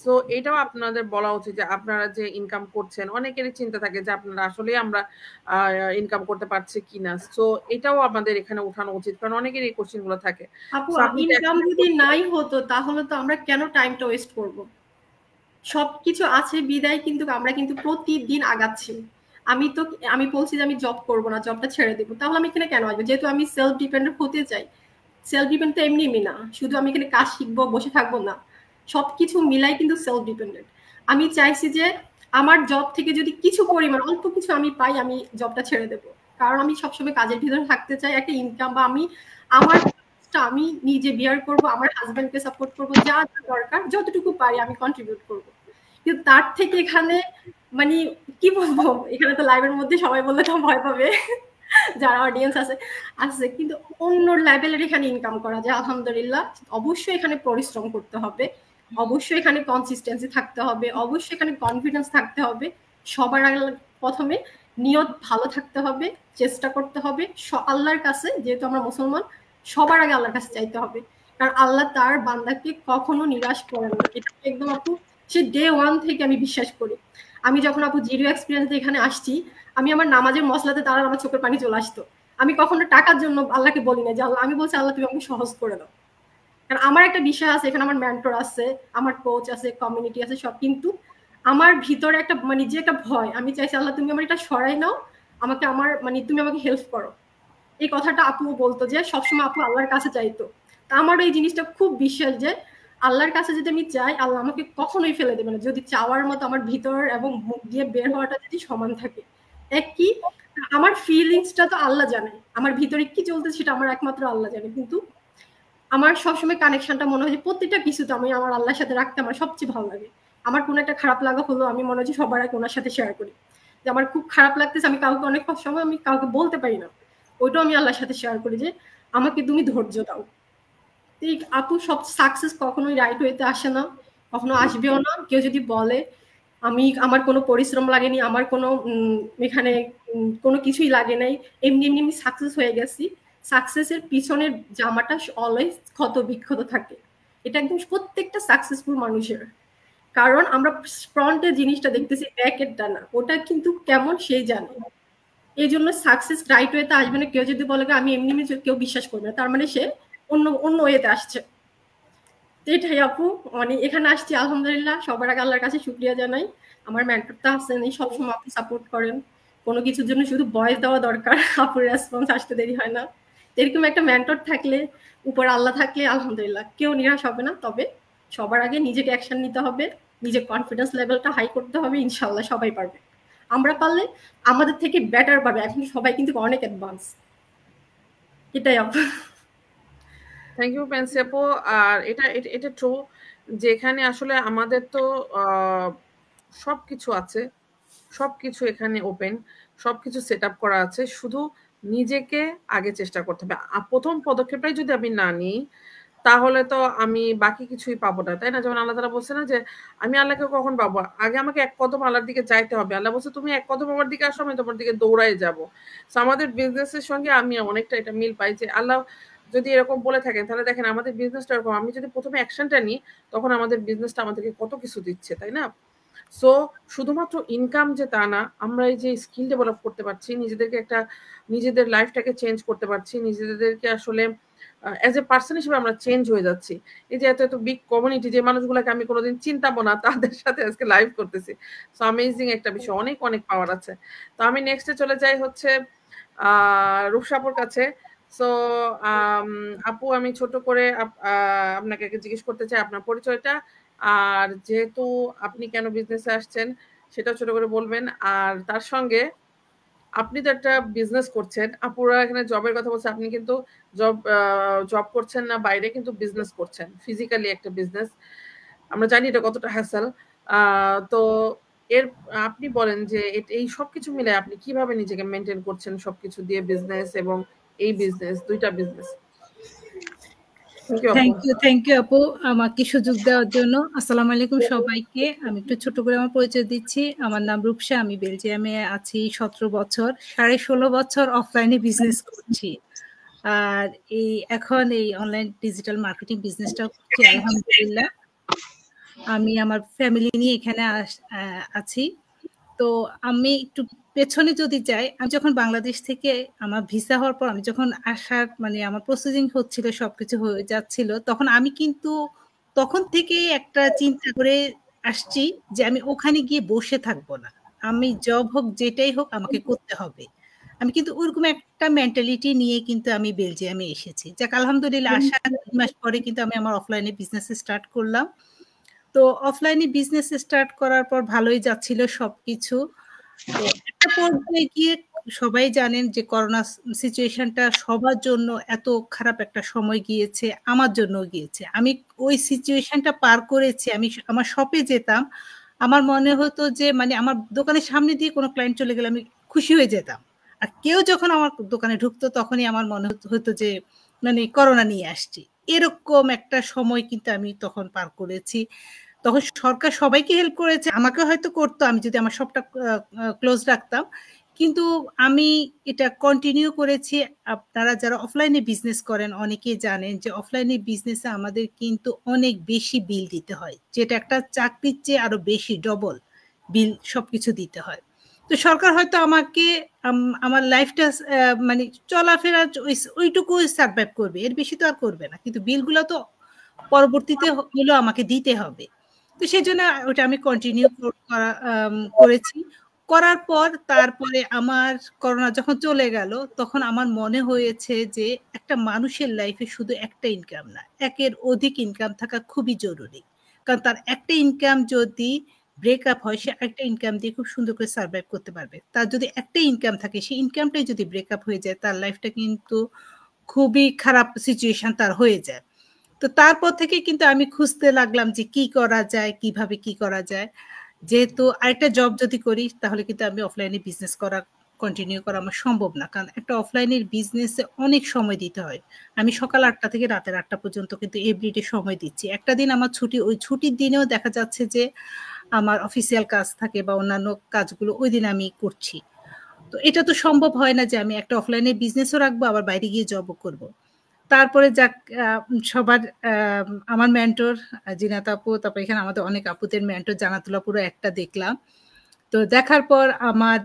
সো এটাও আপনাদের বলা উচিত যে আপনারা যে ইনকাম করছেন, অনেকেরই চিন্তা থাকে যে আপনারা আসলে আমরা ইনকাম করতে পারছি কিনা। সো এটাও আমাদের এখানে উঠানো উচিত, কারণ অনেকের এই কোশ্চেন গুলো থাকে। আপু ইনকাম যদি নাই হতো তাহলে তো আমরা কেন টাইমটা ওয়েস্ট করব? সবকিছু আছে বিদায় কিন্তু আমরা কিন্তু প্রতিদিন আগাচ্ছি। আমি বলছি যে আমি জব করবো না, জবটা ছেড়ে দেবো, তাহলে আমি এখানে কেন আসবো? যেহেতু আমি সেলফ ডিপেন্ডেন্ট হতে চাই, সেলফ ডিপেন্ড তো এমনি না, শুধু আমি এখানে কাজ শিখবো বসে থাকবো না, সবকিছু মিলাই কিন্তু সেলফ ডিপেন্ডেন্ট। আমি চাইছি যে আমার জব থেকে যদি কিছু পরিমাণ অল্প কিছু আমি পাই, আমি জবটা ছেড়ে দেবো, কারণ আমি সবসময় কাজের ভিতরে থাকতে চাই, একটা ইনকাম বা আমি নিজে বিয়ার করব, আমার হাজবেন্ডকে সাপোর্ট করবো, যা যা দরকার যতটুকু পারি আমি কন্ট্রিবিউট করব। কিন্তু তার থেকে এখানে মানে কি বলবো, এখানে তো লাইভের মধ্যে সবাই বললে তো ভয় পাবে যারা অডিয়েন্স আছে, কিন্তু অন্য লেভেলের এখানে ইনকাম করা যায় আলহামদুলিল্লাহ। অবশ্যই এখানে পরিশ্রম করতে হবে, অবশ্যই এখানে কনসিস্টেন্সি থাকতে হবে, অবশ্যই এখানে কনফিডেন্স থাকতে হবে। সবার আগে প্রথমে নিয়ত ভালো থাকতে হবে, চেষ্টা করতে হবে আল্লাহর কাছে, যেহেতু আমরা মুসলমান সবার আগে আল্লাহর কাছে চাইতে হবে, কারণ আল্লাহ তার বান্দাকে কখনো নিরাশ করেন না। এটা একদম আপু সে ডে 1 থেকে আমি বিশ্বাস করি। আমি যখন আপু জিরো এক্সপিরিয়েন্স এখানে আসছি, আমি আমার নামাজের মশলাতে দাঁড়ান আমার চোখের পানি চলে আসতো। আমি কখনো টাকার জন্য আল্লাহকে বলি না যে আল্লাহ, আমি বলছি আল্লাহ তুমি আমাকে সহজ করে দাও, কারণ আমার একটা বিষয় আছে, এখানে আমার মেন্টর আছে, আমার কোচ আছে, কমিউনিটি আছে সব, কিন্তু আমার ভিতরে একটা মানে যে একটা ভয়, আমি চাইছি আল্লাহ তুমি আমার এটা সরাই নাও, আমাকে আমার মানে তুমি আমাকে হেল্প করো। এই কথাটা আপু বলতো যে সবসময় আপু আল্লাহর কাছে চাইতো। তা আমারও এই জিনিসটা খুব বিশ্বাস যে আল্লাহর কাছে যদি আমি চাই, আল্লাহ আমাকে কখনোই ফেলে দেবে না, যদি চাওয়ার মতো আমার ভিতর এবং মুখ দিয়ে বের হওয়াটা যদি সমান থাকে। কি আমার ফিলিংসটা তো আল্লাহ জানে, আমার ভিতরে কি চলতেছে সেটা আমার একমাত্র আল্লাহ জানে, কিন্তু আমার সবসময় কানেকশনটা মনে হয় যে প্রত্যেকটা কিছু তো আমি আমার আল্লাহর সাথে রাখতে আমার সবচেয়ে ভালো লাগে। আমার কোনো একটা খারাপ লাগা হলো আমি মনে হয় যে সবার আগে ওনার সাথে শেয়ার করি, যে আমার খুব খারাপ লাগতেছে, আমি কাউকে অনেক সময় আমি কাউকে বলতে পারি না, ওইটাও আমি আল্লাহর সাথে শেয়ার করি যে আমাকে তুমি ধৈর্য দাও। আপু সব সাকসেস কখনোই রাইট ওয়েতে আসে না, কখনো আসবেও না। কেউ যদি বলে আমার কোনো পরিশ্রম লাগেনি, আমার কোনো এখানে কোনো কিছুই লাগে নাই, এমনি এমনি আমি সাকসেস হয়ে গেছি, সাকসেসের পিছনের জামাটা অলওয়েজ ক্ষত বিক্ষত থাকে। এটা একদম প্রত্যেকটা সাকসেসফুল মানুষের, কারণ আমরা ফ্রন্টে জিনিসটা দেখতেছি, ব্যাকেরটা না, ওটা কিন্তু কেমন সেই জানে। এই জন্য সাকসেস রাইট ওয়েতে আসবে না। কেউ যদি বলে আমি এমনি এমনি, কেউ বিশ্বাস করবে না, তার মানে সে অন্য ওয়েতে আসছে। এটাই আপু, মানে এখানে আসছি আলহামদুলিল্লাহ, সবার আগে আল্লাহর কাছে শুকরিয়া জানাই। আমার মেন্টরটা আছেন, এই সবসময় আপনি সাপোর্ট করেন, কোনো কিছুর জন্য শুধু ভয়েস দেওয়া দরকার, আপুর রেসপন্স আসতে দেরি হয় না। এরকম একটা মেন্টর থাকলে, উপর আল্লাহ থাকলে আলহামদুলিল্লাহ কেউ নিরাশ হবে না। তবে সবার আগে নিজেকে অ্যাকশন নিতে হবে, নিজের কনফিডেন্স লেভেলটা হাই করতে হবে, ইনশাল্লাহ সবাই পারবে। আমরা পারলে আমাদের থেকে বেটার পাবে, এখন সবাই কিন্তু অনেক অ্যাডভান্স। এটাই আপু। থ্যাংক ইউ পেন্সি আপু। আর এটা ট্রু, যেখানে আসলে আমাদের তো সবকিছু আছে, সবকিছু এখানে ওপেন, সবকিছু সেট আপ করা আছে, শুধু নিজেকে আগে চেষ্টা করতে হবে। প্রথম পদক্ষেপটাই যদি আমি না নিই, তাহলে তো আমি বাকি কিছুই পাবো না, তাই না? যেমন আল্লাহ তাআলা বলছে না যে আমি আল্লাহকে কখন পাবো, আগে আমাকে এক কদম আল্লাহর দিকে যাইতে হবে। আল্লাহ বলছে তুমি এক কদম আমার দিকে আসো, আমি তোমার দিকে দৌড়াই যাবো। তো আমাদের বিজনেসের সঙ্গে আমি অনেকটা এটা মিল পাই, যে আল্লাহ যদি এরকম বলে থাকেন, তাহলে দেখেন আমাদের বিজনেসটা এরকম, আমি যদি প্রথমে অ্যাকশনটা নিই, তখন আমাদের বিজনেসটা আমাদেরকে কত কিছু দিচ্ছে, তাই না? সো শুধুমাত্র ইনকাম যে তা না, আমরা এই যে স্কিল ডেভেলপ করতে পারছি, নিজেদের লাইফটাকে চেঞ্জ করতে পারছি, নিজেদেরকে আসলে অ্যাজ এ পার্সন হিসেবে আমরা চেঞ্জ হয়ে যাচ্ছি। এই যে এত বিগ কমিউনিটি, যে মানুষগুলোকে আমি কোনোদিন চিন্তাবো না, তাদের সাথে আজকে লাইভ করতেছি। সো অ্যামেজিং একটা বিষয়, অনেক পাওয়ার আছে। তো আমি নেক্সটে চলে যাই হচ্ছে রূপসাপুর কাছে। সো আপু, আমি ছোট করে আপনাকে জিজ্ঞেস করতে চাই আপনার পরিচয়টা, আর যেহেতু আপনি কেন বিজনেসে আসছেন সেটা ছোট করে বলবেন। আর তার সঙ্গে আপনি তো একটা বিজনেস করছেন, আপুরা এখানে জবের কথা বলছে, আপনি কিন্তু জব করছেন না, বাইরে কিন্তু বিজনেস করছেন, ফিজিক্যালি একটা বিজনেস। আমরা জানি এটা কতটা হ্যাসেল। তো আপনি বলেন যে এই সবকিছু মিলে আপনি কিভাবে নিজেকে মেনটেন করছেন, সবকিছু দিয়ে, বিজনেস এবং এই বিজনেস, দুইটা বিজনেস। থ্যাংক ইউ আপু আমাকে সুযোগ দেওয়ার জন্য। আসসালামু আলাইকুম সবাইকে। আমি একটু ছোট করে আমার পরিচয় দিচ্ছি। আমার নাম রূপসা, আমি বেলজিয়ামে আছি 17 বছর, 16.5 বছর অফলাইনে বিজনেস করছি। আর এখন এই অনলাইন ডিজিটাল মার্কেটিং বিজনেসটা করছি আলহামদুলিল্লাহ। আমি আমার ফ্যামিলি নিয়ে এখানে আছি। তো আমি একটু পেছনে যদি যাই, আমি যখন বাংলাদেশ থেকে আমার ভিসা হওয়ার পর আমি যখন আসার মানে আমার প্রসেসিং হচ্ছিল, সবকিছু হয়ে যাচ্ছিল, তখন আমি কিন্তু তখন থেকে একটা চিন্তা করে আসছি যে আমি ওখানে গিয়ে বসে থাকবো না, আমি জব হোক যেটাই হোক আমাকে করতে হবে। আমি কিন্তু ওরকম একটা মেন্টালিটি নিয়ে কিন্তু আমি বেলজিয়ামে এসেছি। যাক আলহামদুলিল্লাহ আসার 3 মাস পরে কিন্তু আমি আমার অফলাইনে বিজনেস স্টার্ট করলাম। তো অফলাইনে বিজনেস স্টার্ট করার পর ভালোই যাচ্ছিল সবকিছু। তো একটা পর্যায়ে গিয়ে সবাই জানেন যে করোনা সিচুয়েশনটা সবার জন্য এত খারাপ একটা সময় গিয়েছে, আমার জন্য গিয়েছে। আমি ওই সিচুয়েশনটা পার করেছি। আমি আমার শপে যেতাম, আমার মনে হতো যে মানে আমার দোকানের সামনে দিয়ে কোনো ক্লায়েন্ট চলে গেলে আমি খুশি হয়ে যেতাম। আর কেউ যখন আমার দোকানে ঢুকতো তখনই আমার মনে হতো যে মানে করোনা নিয়ে আসছি। এরকম একটা সময় কিন্তু আমি তখন পার করেছি। তখন সরকার সবাইকে হেল্প করেছে, আমাকে হয়তো করতো আমি যদি আমার শপটা ক্লোজ রাখতাম, কিন্তু আমি এটা কন্টিনিউ করেছি। আপনারা যারা অফলাইনে বিজনেস করেন অনেকেই জানেন যে অফলাইনে বিজনেসে আমাদের কিন্তু অনেক বেশি বিল দিতে হয়, যেটা একটা চাকরির চেয়ে আরো বেশি ডবল বিল সবকিছু দিতে হয়। তো সরকার হয়তো আমাকে আমার লাইফটা মানে চলাফেরা ওইটুকু সার্ভাইভ করবে, এর বেশি তো আর করবে না, কিন্তু বিলগুলো তো পরবর্তীতে হলেও আমাকে দিতে হবে। তো সেই জন্য ওটা আমি কন্টিনিউ করেছি। করার পর তারপরে আমার করোনা যখন চলে গেল তখন আমার মনে হয়েছে যে একটা মানুষের লাইফে শুধু একটা ইনকাম না, একের অধিক ইনকাম থাকা খুবই জরুরি। কারণ তার একটা ইনকাম যদি ব্রেক আপ হয়, সে একটা ইনকাম দিয়ে খুব সুন্দর করে সার্ভাইভ করতে পারবে। তার যদি একটা ইনকাম থাকে, সেই ইনকামটাই যদি ব্রেক আপ হয়ে যায়, তার লাইফটা কিন্তু খুবই খারাপ সিচুয়েশন তার হয়ে যায়। তো তারপর থেকে কিন্তু আমি খুঁজতে লাগলাম যে কি করা যায়, কিভাবে কি করা যায়। যেহেতু আরেকটা জব যদি করি তাহলে কিন্তু আমি অফলাইনে বিজনেস কন্টিনিউ করা আমার সম্ভব না, কারণ একটা অফলাইনের বিজনেসে অনেক সময় দিতে হয়। আমি সকাল 8টা থেকে রাতের 8টা পর্যন্ত কিন্তু এভরিডে সময় দিচ্ছি। একটা দিন আমার ছুটি, ওই ছুটির দিনেও দেখা যাচ্ছে যে আমার অফিসিয়াল কাজ থাকে বা অন্যান্য কাজগুলো ওই দিন আমি করছি। তো এটা তো সম্ভব হয় না যে আমি একটা অফলাইনে বিজনেসও রাখবো আবার বাইরে গিয়ে জবও করব। তারপরে যাক সবার আমার মেন্টর জিনাত আপু, তারপর এখানে আমাদের অনেক আপুদের মেন্টর জানাতুল আপুরও একটা দেখলাম। তো দেখার পর আমার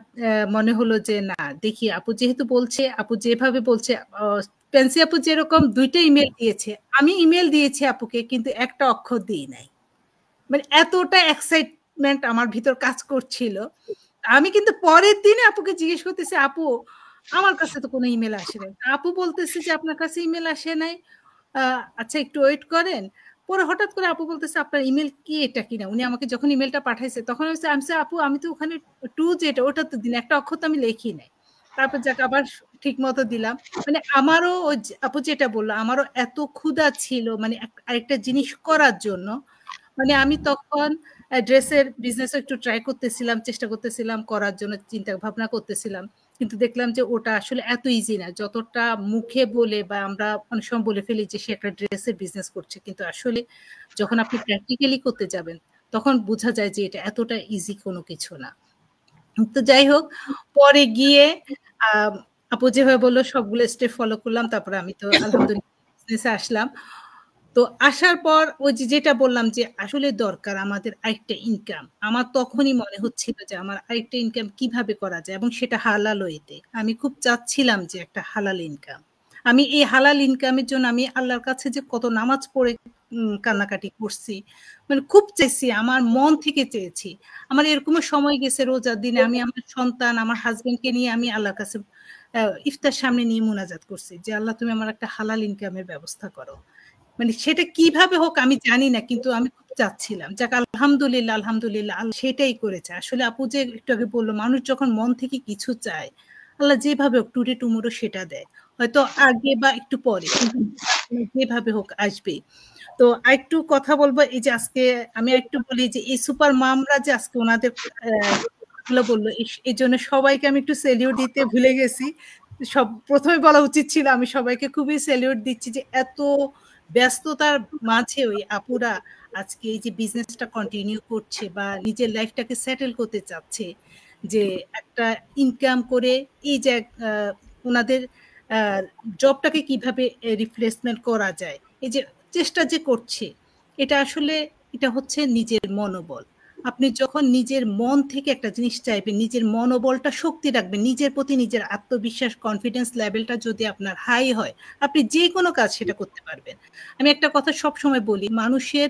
মনে হলো যে না দেখি আপু যেহেতু বলছে, আপু যেভাবে বলছে, পেন্সি আপু যেরকম 2টা ইমেল দিয়েছে, আমি ইমেল দিয়েছি আপুকে কিন্তু একটা অক্ষর দিই নাই। মানে এতটা এক্সাইটমেন্ট আমার ভিতর কাজ করছিল। আমি কিন্তু পরের দিনে আপুকে জিজ্ঞেস করতেছি, আপু আমার কাছে তো কোনো ইমেল আসে নাই। আপু বলতেছে যে আপনার কাছে ইমেল আসে নাই, আচ্ছা একটু ওয়েট করেন। পরে হঠাৎ করে আপু বলতেছে আপনার ইমেল কি এটা কিনা। উনি আমাকে যখন ইমেলটা পাঠাইছে তখন আমি আপু আমি তো ওখানে 2 যেটা ওটা তো দিন, একটা অক্ষর তো আমি লিখি নাই। তারপর যাক আবার ঠিক মতো দিলাম। মানে আমারও আপু যেটা বললো, আমারও এত ক্ষুধা ছিল মানে আরেকটা জিনিস করার জন্য। মানে আমি তখন ড্রেসের বিজনেস একটু ট্রাই করতেছিলাম, চেষ্টা করতেছিলাম করার জন্য, চিন্তা ভাবনা করতেছিলাম, কিন্তু দেখলাম যে ওটা আসলে এত ইজি না যতটা মুখে বলে বা আমরা অনেক সময় বলে ফেলি যে সে একটা ড্রেসের বিজনেস করছে, কিন্তু আসলে যখন আপনি প্র্যাকটিক্যালি করতে যাবেন তখন বোঝা যায় যে এটা এতটা ইজি কোনো কিছু না। তো যাই হোক, পরে গিয়ে আপু যেভাবে বললো সবগুলো স্টেপ ফলো করলাম, তারপরে আমি তো আলহামদুলিল্লাহ বিজনেসে আসলাম। তো আসার পর ওই যেটা বললাম যে আসলে দরকার আমাদের আরেকটা ইনকাম। আমার তখনই মনে হচ্ছিল যে আমার আরেকটা ইনকাম কিভাবে করা যায়, এবং সেটা হালাল ওয়েতে। আমি খুব চাচ্ছিলাম যে একটা হালাল ইনকাম। আমি এই হালাল ইনকামের জন্য আমি আল্লাহর কাছে যে কত নামাজ পড়ে কান্নাকাটি করছি, মানে খুব চেয়েছি, আমার মন থেকে চেয়েছি। আমার এরকম সময় গেছে রোজার দিনে আমি আমার সন্তান আমার হাজবেন্ডকে নিয়ে আমি আল্লাহর কাছে ইফতার সামনে নিয়ে মুনাজাত করছি যে আল্লাহ তুমি আমার একটা হালাল ইনকামের ব্যবস্থা করো। মানে সেটা কিভাবে হোক আমি জানি না, কিন্তু আমি খুব চাচ্ছিলাম। যাক আলহামদুলিল্লাহ আলহামদুলিল্লাহ আল্লাহ সেটাই করেছে। আসলে আপু যে একটু আগে বললো মানুষ যখন মন থেকে কিছু চায় আল্লাহ যেভাবে হোক টুডে টুমোরো সেটা দেয়, হয়তো আগে বা একটু পরে, কিন্তু যেভাবে হোক আসবে। তো আরেকটু কথা বলবো, এই যে আজকে আমি একটু বলি যে এই সুপার মামরা যে আজকে ওনাদের বললো, এই জন্য সবাইকে আমি একটু সেলিউট দিতে ভুলে গেছি। সব প্রথমে বলা উচিত ছিল, আমি সবাইকে খুবই সেলিউট দিচ্ছি যে এত ব্যস্ততার মাঝে ওই আপুরা আজকে এই যে বিজনেসটা কন্টিনিউ করছে বা নিজের লাইফটাকে সেটেল করতে চাচ্ছে, যে একটা ইনকাম করে এই যে ওনাদের জবটাকে কিভাবে রিপ্লেসমেন্ট করা যায়, এই যে চেষ্টা যে করছে, এটা আসলে এটা হচ্ছে নিজের মনোবল। আপনি যখন নিজের মন থেকে একটা জিনিস চাইবেন, নিজের মনোবলটা শক্তি রাখবেন, নিজের প্রতি নিজের আত্মবিশ্বাস কনফিডেন্স লেভেলটা যদি আপনার হাই হয়, আপনি যে কোনো কাজ সেটা করতে পারবেন। আমি একটা কথা সব সময় বলি, মানুষের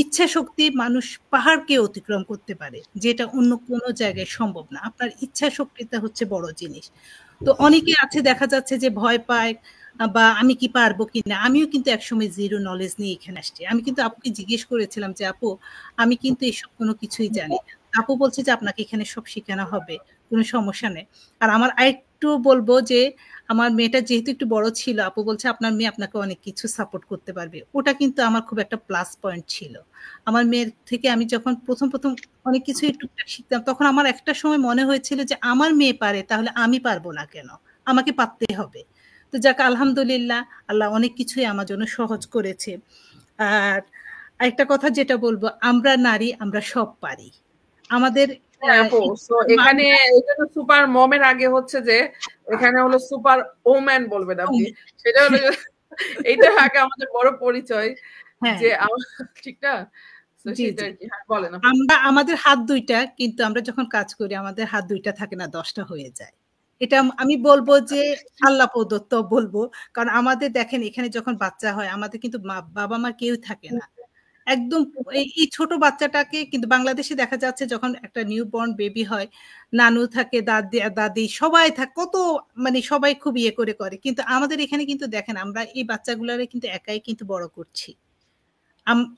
ইচ্ছা শক্তি মানুষ পাহাড়কে অতিক্রম করতে পারে, যেটা অন্য কোনো জায়গায় সম্ভব না। আপনার ইচ্ছা শক্তিটা হচ্ছে বড় জিনিস। তো অনেকে আছে দেখা যাচ্ছে যে ভয় পায় বা আমি কি পারবো কিনা। আমিও কিন্তু একসময় জিরো নলেজ নিয়ে এখানে আসছি। আমি কিন্তু আপুকে জিজ্ঞেস করেছিলাম যে আপু আমি কিন্তু এসব কোনো কিছুই জানি না। আপু বলছে যে আপনাকে এখানে সব শেখানো হবে, কোনো সমস্যা নেই। আর আমার আরেকটু বলবো যে আমার মেয়েটা যেহেতু একটু বড় ছিল, আপু বলছে আপনার মেয়ে আপনাকে অনেক কিছু সাপোর্ট করতে পারবে। ওটা কিন্তু আমার খুব একটা প্লাস পয়েন্ট ছিল। আমার মেয়ের থেকে আমি যখন প্রথম অনেক কিছু একটু শিখতাম, তখন আমার একটা সময় মনে হয়েছিল যে আমার মেয়ে পারে তাহলে আমি পারবো না কেন, আমাকে পারতে হবে। তো যাক আলহামদুলিল্লাহ, আল্লাহ অনেক কিছুই আমার জন্য সহজ করেছে। আর একটা কথা যেটা বলবো, আমরা নারী, আমরা সব পারি। আমাদের এখানে সুপার মমের আগে হচ্ছে যে এখানে হলো সুপার ওম্যান বলবেন আপনি, সেটা হলো এইটা আগে আমাদের বড় পরিচয় যে ঠিক না। আমরা আমাদের হাত দুইটা, কিন্তু আমরা যখন কাজ করি আমাদের হাত দুইটা থাকে না, 10টা হয়ে যায়। এটা আমি বলবো যে আল্লাহ প্রদত্ত বলবো, কারণ আমাদের দেখেন এখানে যখন বাচ্চা হয় আমাদের কিন্তু বাবা মা কেউ থাকে না, একদম এই ছোট বাচ্চাটাকে কিন্তু বাংলাদেশে দেখা যাচ্ছে যখন একটা নিউবর্ন বেবি হয় নানু থাকে, দাদি সবাই থাকে, কত মানে সবাই খুব ইয়ে করে, কিন্তু আমাদের এখানে কিন্তু দেখেন আমরা এই বাচ্চাগুলোরে কিন্তু একাই কিন্তু বড় করছি।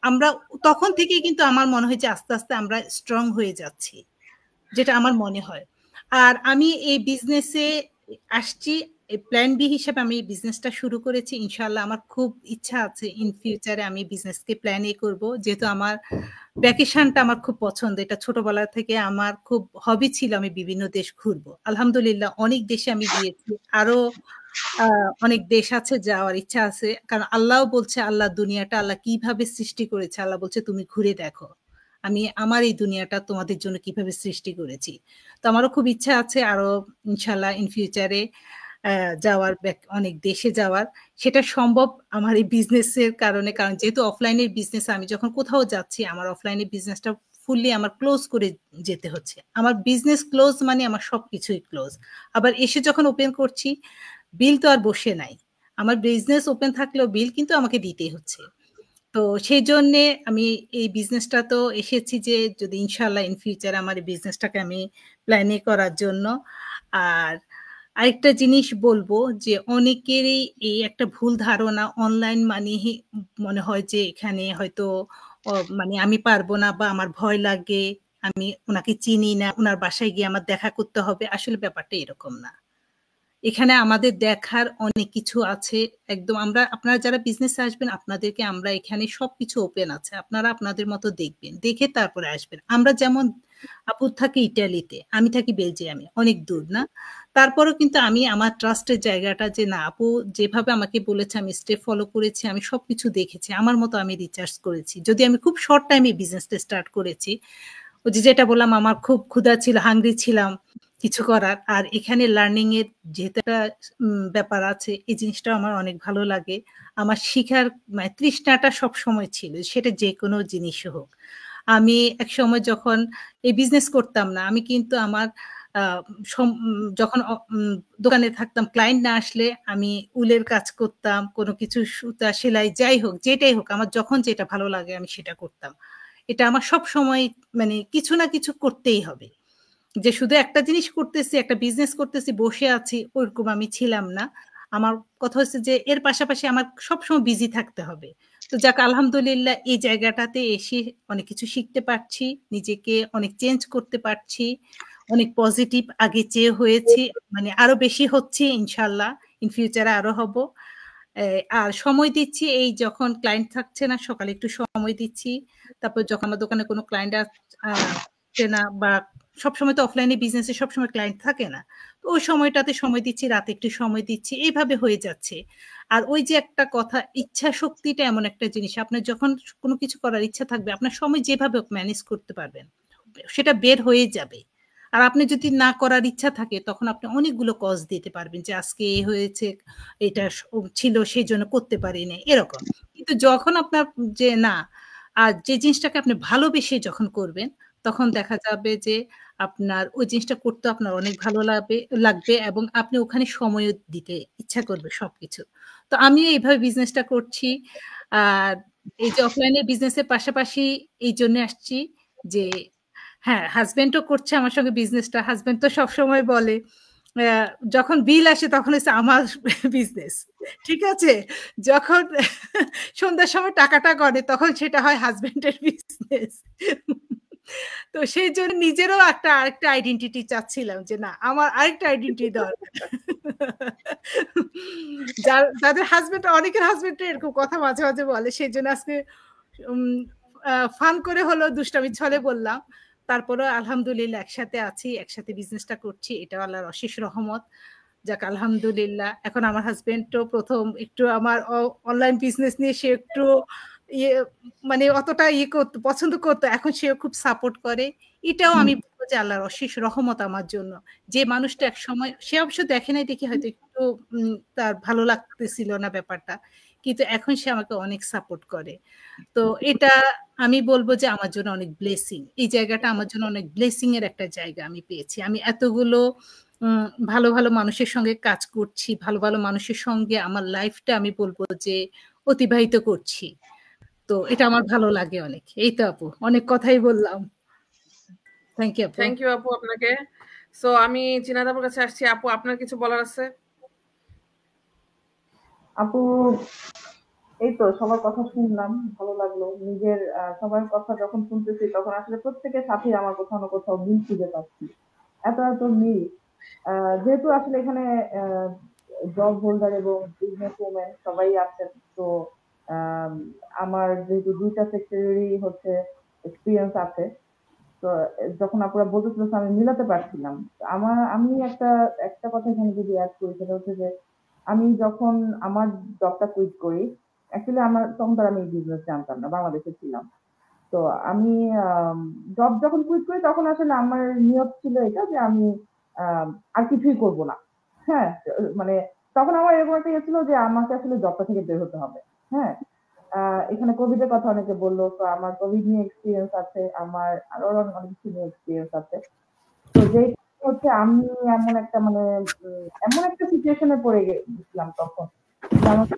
আমরা তখন থেকে কিন্তু আমার মনে হয় যে আস্তে আস্তে আমরা স্ট্রং হয়ে যাচ্ছি, যেটা আমার মনে হয়। আর আমি এই বিজনেসে আসছি প্ল্যান বি হিসেবে, আমি এই বিজনেসটা শুরু করেছি। ইনশাআল্লাহ আমার খুব ইচ্ছা আছে ইন ফিউচারে আমি বিজনেসকে প্ল্যান করব, যেহেতু আমার ভ্যাকেশনটা আমার খুব পছন্দ। এটা ছোটবেলা থেকে আমার খুব হবি ছিল, আমি বিভিন্ন দেশ ঘুরবো। আলহামদুলিল্লাহ অনেক দেশে আমি গিয়েছি, আরো অনেক দেশ আছে যাওয়ার ইচ্ছা আছে, কারণ আল্লাহও বলছে, আল্লাহ দুনিয়াটা আল্লাহ কিভাবে সৃষ্টি করেছে, আল্লাহ বলছে তুমি ঘুরে দেখো আমি আমার এই দুনিয়াটা তোমাদের জন্য কিভাবে সৃষ্টি করেছি। তো আমারও খুব ইচ্ছা আছে আরো ইনশাল্লাহ ইন ফিউচারে যাওয়ার, অনেক দেশে যাওয়ার। সেটা সম্ভব আমার এই বিজনেসের কারণে, কারণ যেহেতু অফলাইনের বিজনেস, আমি যখন কোথাও যাচ্ছি আমার অফলাইনের বিজনেসটা ফুললি আমার ক্লোজ করে যেতে হচ্ছে। আমার বিজনেস ক্লোজ মানে আমার সবকিছুই ক্লোজ। আবার এসে যখন ওপেন করছি, বিল তো আর বসে নাই, আমার বিজনেস ওপেন থাকলেও বিল কিন্তু আমাকে দিতেই হচ্ছে। তো সেই জন্যে আমি এই বিজনেসটা তো এসেছি যে যদি ইনশাল্লাহ ইন ফিউচার আমার এই বিজনেসটাকে আমি প্ল্যানে করার জন্য। আর আরেকটা জিনিস বলবো যে অনেকেরই এই একটা ভুল ধারণা, অনলাইন মানে মনে হয় যে এখানে হয়তো মানে আমি পারবো না বা আমার ভয় লাগে, আমি ওনাকে চিনি না, ওনার বাসায় গিয়ে আমার দেখা করতে হবে। আসলে ব্যাপারটা এরকম না, এখানে আমাদের দেখার অনেক কিছু আছে। একদম আপনারা যারা বিজনেসে আসবেন আপনাদেরকে আমরা এখানে সবকিছু ওপেন আছে, আপনারা আপনাদের মতো দেখবেন, দেখে তারপরে আসবেন। আমরা যেমন আপু থাকি ইটালিতে, আমি থাকি বেলজিয়ামে, অনেক দূর না, তারপরেও কিন্তু আমি আমার ট্রাস্টের জায়গাটা যে না আপু যেভাবে আমাকে বলেছে আমি স্টেপ ফলো করেছি, আমি সবকিছু দেখেছি, আমার মতো আমি রিচার্জ করেছি। যদি আমি খুব শর্ট টাইমে বিজনেসটা স্টার্ট করেছি, ওই যেটা বললাম আমার খুব ক্ষুধা ছিল, হাংরি ছিলাম কিছু করার। আর এখানে লার্নিং এর যেহেতু একটা ব্যাপার আছে, এই জিনিসটা আমার অনেক ভালো লাগে। আমার শিখার মানে তৃষ্ণাটা সব সময় ছিল, সেটা যে কোনো জিনিস হোক। আমি এক সময় যখন এই বিজনেস করতাম না, আমি কিন্তু আমার যখন দোকানে থাকতাম, ক্লায়েন্ট না আসলে আমি উলের কাজ করতাম, কোনো কিছু সুতা সেলাই যাই হোক, যেটাই হোক, আমার যখন যেটা ভালো লাগে আমি সেটা করতাম। এটা আমার সব সময় মানে কিছু না কিছু করতেই হবে, যে শুধু একটা জিনিস করতেছি, একটা বিজনেস করতেছি, বসে আছি, ওরকম আমি ছিলাম না। আমার কথা হচ্ছে যে এর পাশাপাশি আমার সবসময় বিজি থাকতে হবে। তো যাক আলহামদুলিল্লাহ এই জায়গাটাতে এসে অনেক কিছু শিখতে পারছি, নিজেকে অনেক চেঞ্জ করতে পারছি, অনেক পজিটিভ আগে চেয়ে হয়েছি, মানে আরো বেশি হচ্ছে ইনশাল্লাহ, ইন ফিউচারে আরো হব। আর সময় দিচ্ছি, এই যখন ক্লায়েন্ট থাকছে না সকালে একটু সময় দিচ্ছি, তারপর যখন আমার দোকানে কোনো ক্লায়েন্ট আসছে না, বা সবসময় তো অফলাইনে বিজনেসে সবসময় ক্লায়েন্ট থাকে না, তো ওই সময়টাতে সময় দিচ্ছি, রাতে একটু সময় দিচ্ছি, এইভাবে হয়ে যাচ্ছে। আর ওই যে একটা কথা, ইচ্ছা শক্তিটা এমন একটা জিনিস, আপনার যখন কোনো কিছু করার ইচ্ছা থাকবে আপনার সময় যেভাবে ম্যানেজ করতে পারবেন, সেটা বের হয়ে যাবে। আর আপনি যদি না করার ইচ্ছা থাকে তখন আপনি অনেকগুলো কজ দিতে পারবেন, যে আজকে এই হয়েছে, এটা ছিল সেই জন্য করতে পারিনি, এরকম। কিন্তু যখন আপনার যে না, আর যে জিনিসটাকে আপনি ভালোবেসে যখন করবেন তখন দেখা যাবে যে আপনার ওই জিনিসটা করতে আপনার অনেক ভালো লাগবে এবং আপনি ওখানে সময় দিতে ইচ্ছা করবে সবকিছু। তো আমিও এইভাবে বিজনেসটা করছি। আর এই যে অফলাইনের বিজনেসের পাশাপাশি এই জন্য আসছি যে হ্যাঁ, হাজবেন্ডও করছে আমার সঙ্গে বিজনেসটা। হাজবেন্ড তো সবসময় বলে যখন বিল আসে তখন হচ্ছে আমার বিজনেস, ঠিক আছে, যখন সন্ধ্যার সময় টাকাটা গড়ে তখন সেটা হয় হাজবেন্ডের বিজনেস। তো সেই জন্য নিজেরও আরেকটা আইডেন্টিটি চাচ্ছিলাম যে না, আমার আরেকটা আইডেন্টিটি দরকার। যাদের হাজবেন্ড, অনেকের হাজবেন্ড এরকম কথা মাঝে মাঝে বলে, সেই জন্য আজকে ফান করে হলো দুষ্টামি ছলে বললাম। তারপরে আলহামদুলিল্লাহ একসাথে আছি, একসাথে বিজনেসটা করছি, এটা আল্লাহর অশেষ রহমত। যাক আলহামদুলিল্লাহ। এখন আমার হাজবেন্ডও প্রথম একটু আমার অনলাইন বিজনেস নিয়ে সে একটু মানে অতটা করতো, পছন্দ করতো, এখন সেও খুব সাপোর্ট করে। এটাও আমি বলবো যে আল্লাহর অশেষ রহমত আমার জন্য। যে মানুষটা এক সময় সে অবশ্য দেখে নাই দেখি হয়তো একটু তার ভালো লাগতেছিল না ব্যাপারটা, কিন্তু এখন সে আমাকে অনেক সাপোর্ট করে। তো এটা আমি বলবো যে আমার জন্য অনেক ব্লেসিং। এই জায়গাটা আমার জন্য অনেক ব্লেসিং এর একটা জায়গা আমি পেয়েছি। আমি এতগুলো ভালো ভালো মানুষের সঙ্গে কাজ করছি, ভালো ভালো মানুষের সঙ্গে আমার লাইফটা আমি বলবো যে অতিবাহিত করছি। তো এটা আমার ভালো লাগে অনেক। এই তো আপু, অনেক কথাই বললাম। থ্যাংক ইউ আপু। থ্যাংক ইউ আপু আপনাকে। সো আমি জিনাত আপুর কাছে আসছি। আপু, আপনার কিছু বলার আছে? আপু, এই তো সবার কথা শুনলাম, ভালো লাগলো। নিজের সবার কথা যখন শুনতেছি তখন আসলে প্রত্যেকের সাথে আমার কোথাও না কোথাও মিল খুঁজে পাচ্ছি। এত মিল, যেহেতু আসলে এখানে জব হোল্ডার এবং বিজনেস ওম্যান সবাই আছেন, তো আমার যেহেতু দুইটা সেক্টরেরই হচ্ছে এক্সপিরিয়েন্স আছে, তো যখন আপনারা বলতেছিল আমি মিলাতে পারছিলাম। আমি একটা কথা এখানে যদি অ্যাড করি, সেটা হচ্ছে যে আমি যখন আমার জবটা কুইট করি, অ্যাকচুয়ালি আমার তখন তার আমি বিজনেস জানতাম না, বাংলাদেশে ছিলাম। তো আমি জব যখন কুইট করি তখন আসলে আমার নিয়ত ছিল এটা যে আমি আর কিছুই করব না। হ্যাঁ, মানে তখন আমার এরকম একটা ইয়ে ছিল যে আমাকে আসলে জবটা থেকে বের হতে হবে। হ্যাঁ, এখানে কোভিড এর কথা অনেকে বললো, তো আমার কোভিড নিয়ে এক্সপিরিয়েন্স আছে, আমার আরো অনেক কিছু নিয়ে এক্সপিরিয়েন্স আছে। তো যে হচ্ছে আমি এমন একটা সিচুয়েশনে পড়ে গেছিলাম তখন, আমাকে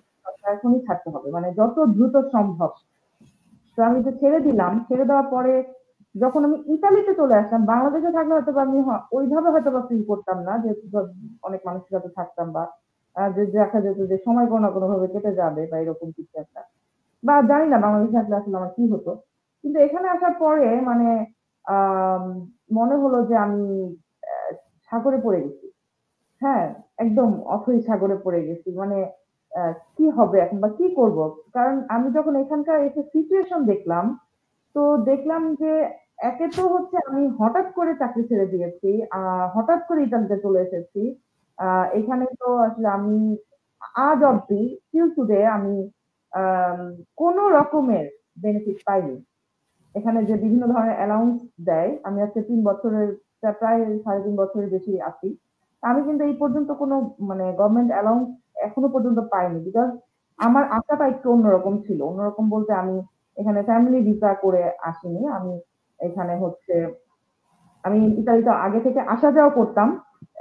এখনই ছাড়তে হবে, মানে যত দ্রুত সম্ভব। তো আমি তো ছেড়ে দিলাম। ছেড়ে দেওয়ার পরে যখন আমি ইতালিতে চলে আসলাম, বাংলাদেশে থাকলে হয়তো আমি ওইভাবে হয়তো বা ফিল করতাম না, যে অনেক মানুষের সাথে থাকতাম, বা যে দেখা যেত যে সময় কোনো না কোনো ভাবে কেটে যাবে বা এরকম কিছু একটা, বা জানি না বাংলাদেশে থাকলে আসলে আমার কি হতো। কিন্তু এখানে আসার পরে মানে মনে হলো যে আমি সাগরে পড়ে গেছি। হ্যাঁ, একদম অথই সাগরে পড়ে গেছি। মানে কি হবে এখন বা কি করব? কারণ আমি যখন এখানকার এসে সিচুয়েশন দেখলাম, তো দেখলাম যে একে তো হচ্ছে আমি হঠাৎ করে চাকরি ছেড়ে দিয়েছি, হঠাৎ করে ইতালিতে চলে এসেছি। এখানে তো আসলে আমি আজ অব্দি টিল টুডে আমি কোনো রকমের বেনিফিট পাইনি। এখানে যে বিভিন্ন ধরনের অ্যালাউন্স দেয়, আমি আজকে 3 বছরের, প্রায় 3.5 বছরের বেশি আছি, আমি কিন্তু এই পর্যন্ত কোনো মানে গভর্নমেন্ট অ্যালাউন্স এখনো পর্যন্ত পাইনি। বিকজ আমার আশাটা একটু অন্যরকম ছিল। অন্যরকম বলতে আমি এখানে ফ্যামিলি ভিসা করে আসিনি, আমি এখানে হচ্ছে আমি ইতালিতে আগে থেকে আসা যাওয়া করতাম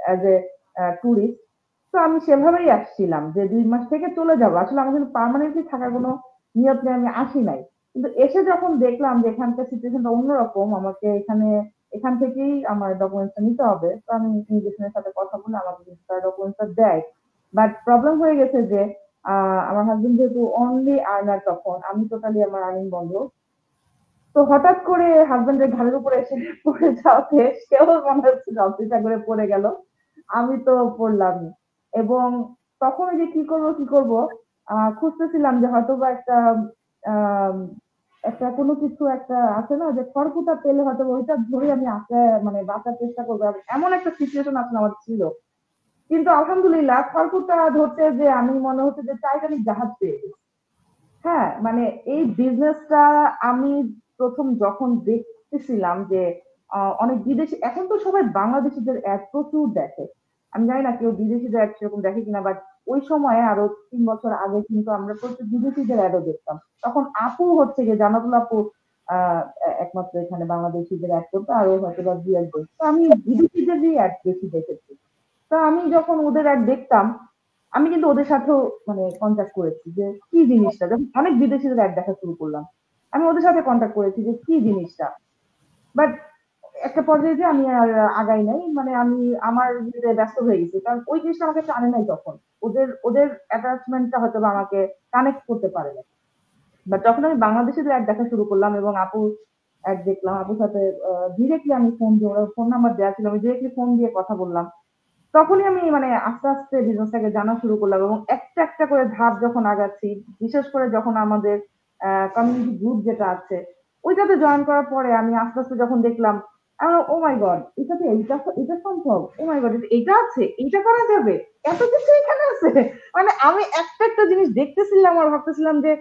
অ্যাজ এ টুরিস্ট। তো আমি সেভাবেই আসছিলাম যে 2 মাস থেকে চলে যাবো, আসলে আমার কিন্তু পার্মানেন্টলি থাকার কোনো নিয়ত নেই, আমি আসি নাই। কিন্তু এসে যখন দেখলাম যে এখানকার সিচুয়েশনটা অন্যরকম, আমাকে এখান থেকেই আমার ডকুমেন্টসটা নিতে হবে, তো আমি ইমিগ্রেশনের সাথে কথা বলে আমাকে কিন্তু তার ডকুমেন্টসটা দেয়। বাট প্রবলেম হয়ে গেছে যে আমার হাজবেন্ড যেহেতু অনলি আর্নার, তখন আমি টোটালি আমার আর্নিং বন্ধ। তো হঠাৎ করে হাজবেন্ডের ঘাড়ের উপরে এসে পড়ে যাওয়াতে সেও মনে হচ্ছে জবটা করে পড়ে গেল, আমি তো পড়লাম। এবং তখন যে কি করব খুঁজতেছিলাম যে হয়তো বা একটা কোনো কিছু একটা আছে না, যে খড়কুটা পেলে হয়তো ওইটা ধরে আমি মানে বাঁচার চেষ্টা করবো, এমন একটা সিচুয়েশন আসলে আমার ছিল। কিন্তু আলহামদুলিল্লাহ খড়কুটা ধরতে যে আমি মনে হচ্ছে যে টাইটানিক জাহাজ পেয়ে গেছি। হ্যাঁ, মানে এই বিজনেসটা আমি প্রথম যখন দেখতেছিলাম যে অনেক বিদেশি, এখন তো সবাই বাংলাদেশিদের অ্যাড প্রচুর দেখে, আমি জানি না কেউ বিদেশিদের অ্যাড সেরকম দেখে কিনা, বাট ওই সময় আরো 3 বছর আগে কিন্তু আমরা প্রচুর বিদেশিদের অ্যাডও দেখতাম। তখন আপু হচ্ছে গিয়ে জানাতুল আপু একমাত্র এখানে বাংলাদেশিদের অ্যাড করতো, আর হয়তো বা বিয়ার করতো। তো আমি বিদেশিদেরই অ্যাড বেশি দেখেছি। তো আমি যখন ওদের অ্যাড দেখতাম, আমি কিন্তু ওদের সাথেও মানে কন্ট্যাক্ট করেছি যে কি জিনিসটা, যখন অনেক বিদেশিদের অ্যাড দেখা শুরু করলাম আমি ওদের সাথে কন্ট্যাক্ট করেছি যে কি জিনিসটা। বাট একটা পর্যায়ে যে আমি আর আগাই নাই, মানে আমি আমার ইয়েতে ব্যস্ত হয়ে গেছি, কারণ ওই জিনিসটা আমাকে টানে নাই তখন। ওদের ওদের অ্যাটাচমেন্টটা হয়তো বা আমাকে কানেক্ট করতে পারে না। বাট যখন আমি বাংলাদেশের অ্যাড দেখা শুরু করলাম এবং আপু অ্যাড দেখলাম, আপুর সাথে ডিরেক্টলি আমি ফোন দিয়ে, ওরা ফোন নাম্বার দেওয়া ছিল, আমি ডিরেক্টলি ফোন দিয়ে কথা বললাম। তখনই আমি মানে আস্তে আস্তে বিজনেসটাকে জানা শুরু করলাম এবং একটা একটা করে ধাপ যখন আগাচ্ছি, বিশেষ করে যখন আমাদের কমিউনিটি গ্রুপ যেটা আছে ওইটাতে জয়েন করার পরে আমি আস্তে আস্তে যখন দেখলাম, ও মাই গড, এটাতে এটা সম্ভব, ও মাই গড এটা আছে, এটা করা যাবে, এত কিছু এখানে আছে। মানে আমি একটা একটা জিনিস দেখতেছিলাম আর ভাবতেছিলাম যে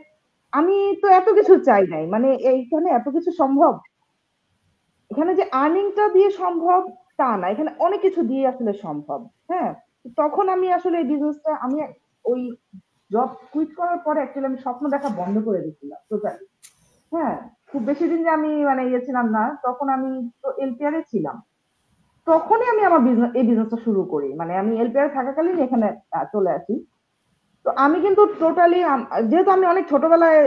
আমি তো এত কিছু চাই নাই, মানে এইখানে এত কিছু সম্ভব। এখানে যে আর্নিংটা দিয়ে সম্ভব তা না, এখানে অনেক কিছু দিয়ে আসলে সম্ভব। হ্যাঁ, তখন আমি আসলে এই বিজনেসটা আমি ওই জব কুইট করার পরে অ্যাকচুয়ালি আমি স্বপ্ন দেখা বন্ধ করে দিয়েছিলাম টোটালি। হ্যাঁ, খুব বেশি দিন যে আমি মানে ছিলাম না, তখন আমি তো এলপিআর এ ছিলাম। তখনই আমি আমার এই বিজনেসটা শুরু করি, মানে আমি এলপিআর থাকাকালীন এখানে চলে আসি। তো আমি কিন্তু টোটালি, যেহেতু আমি অনেক ছোটবেলায়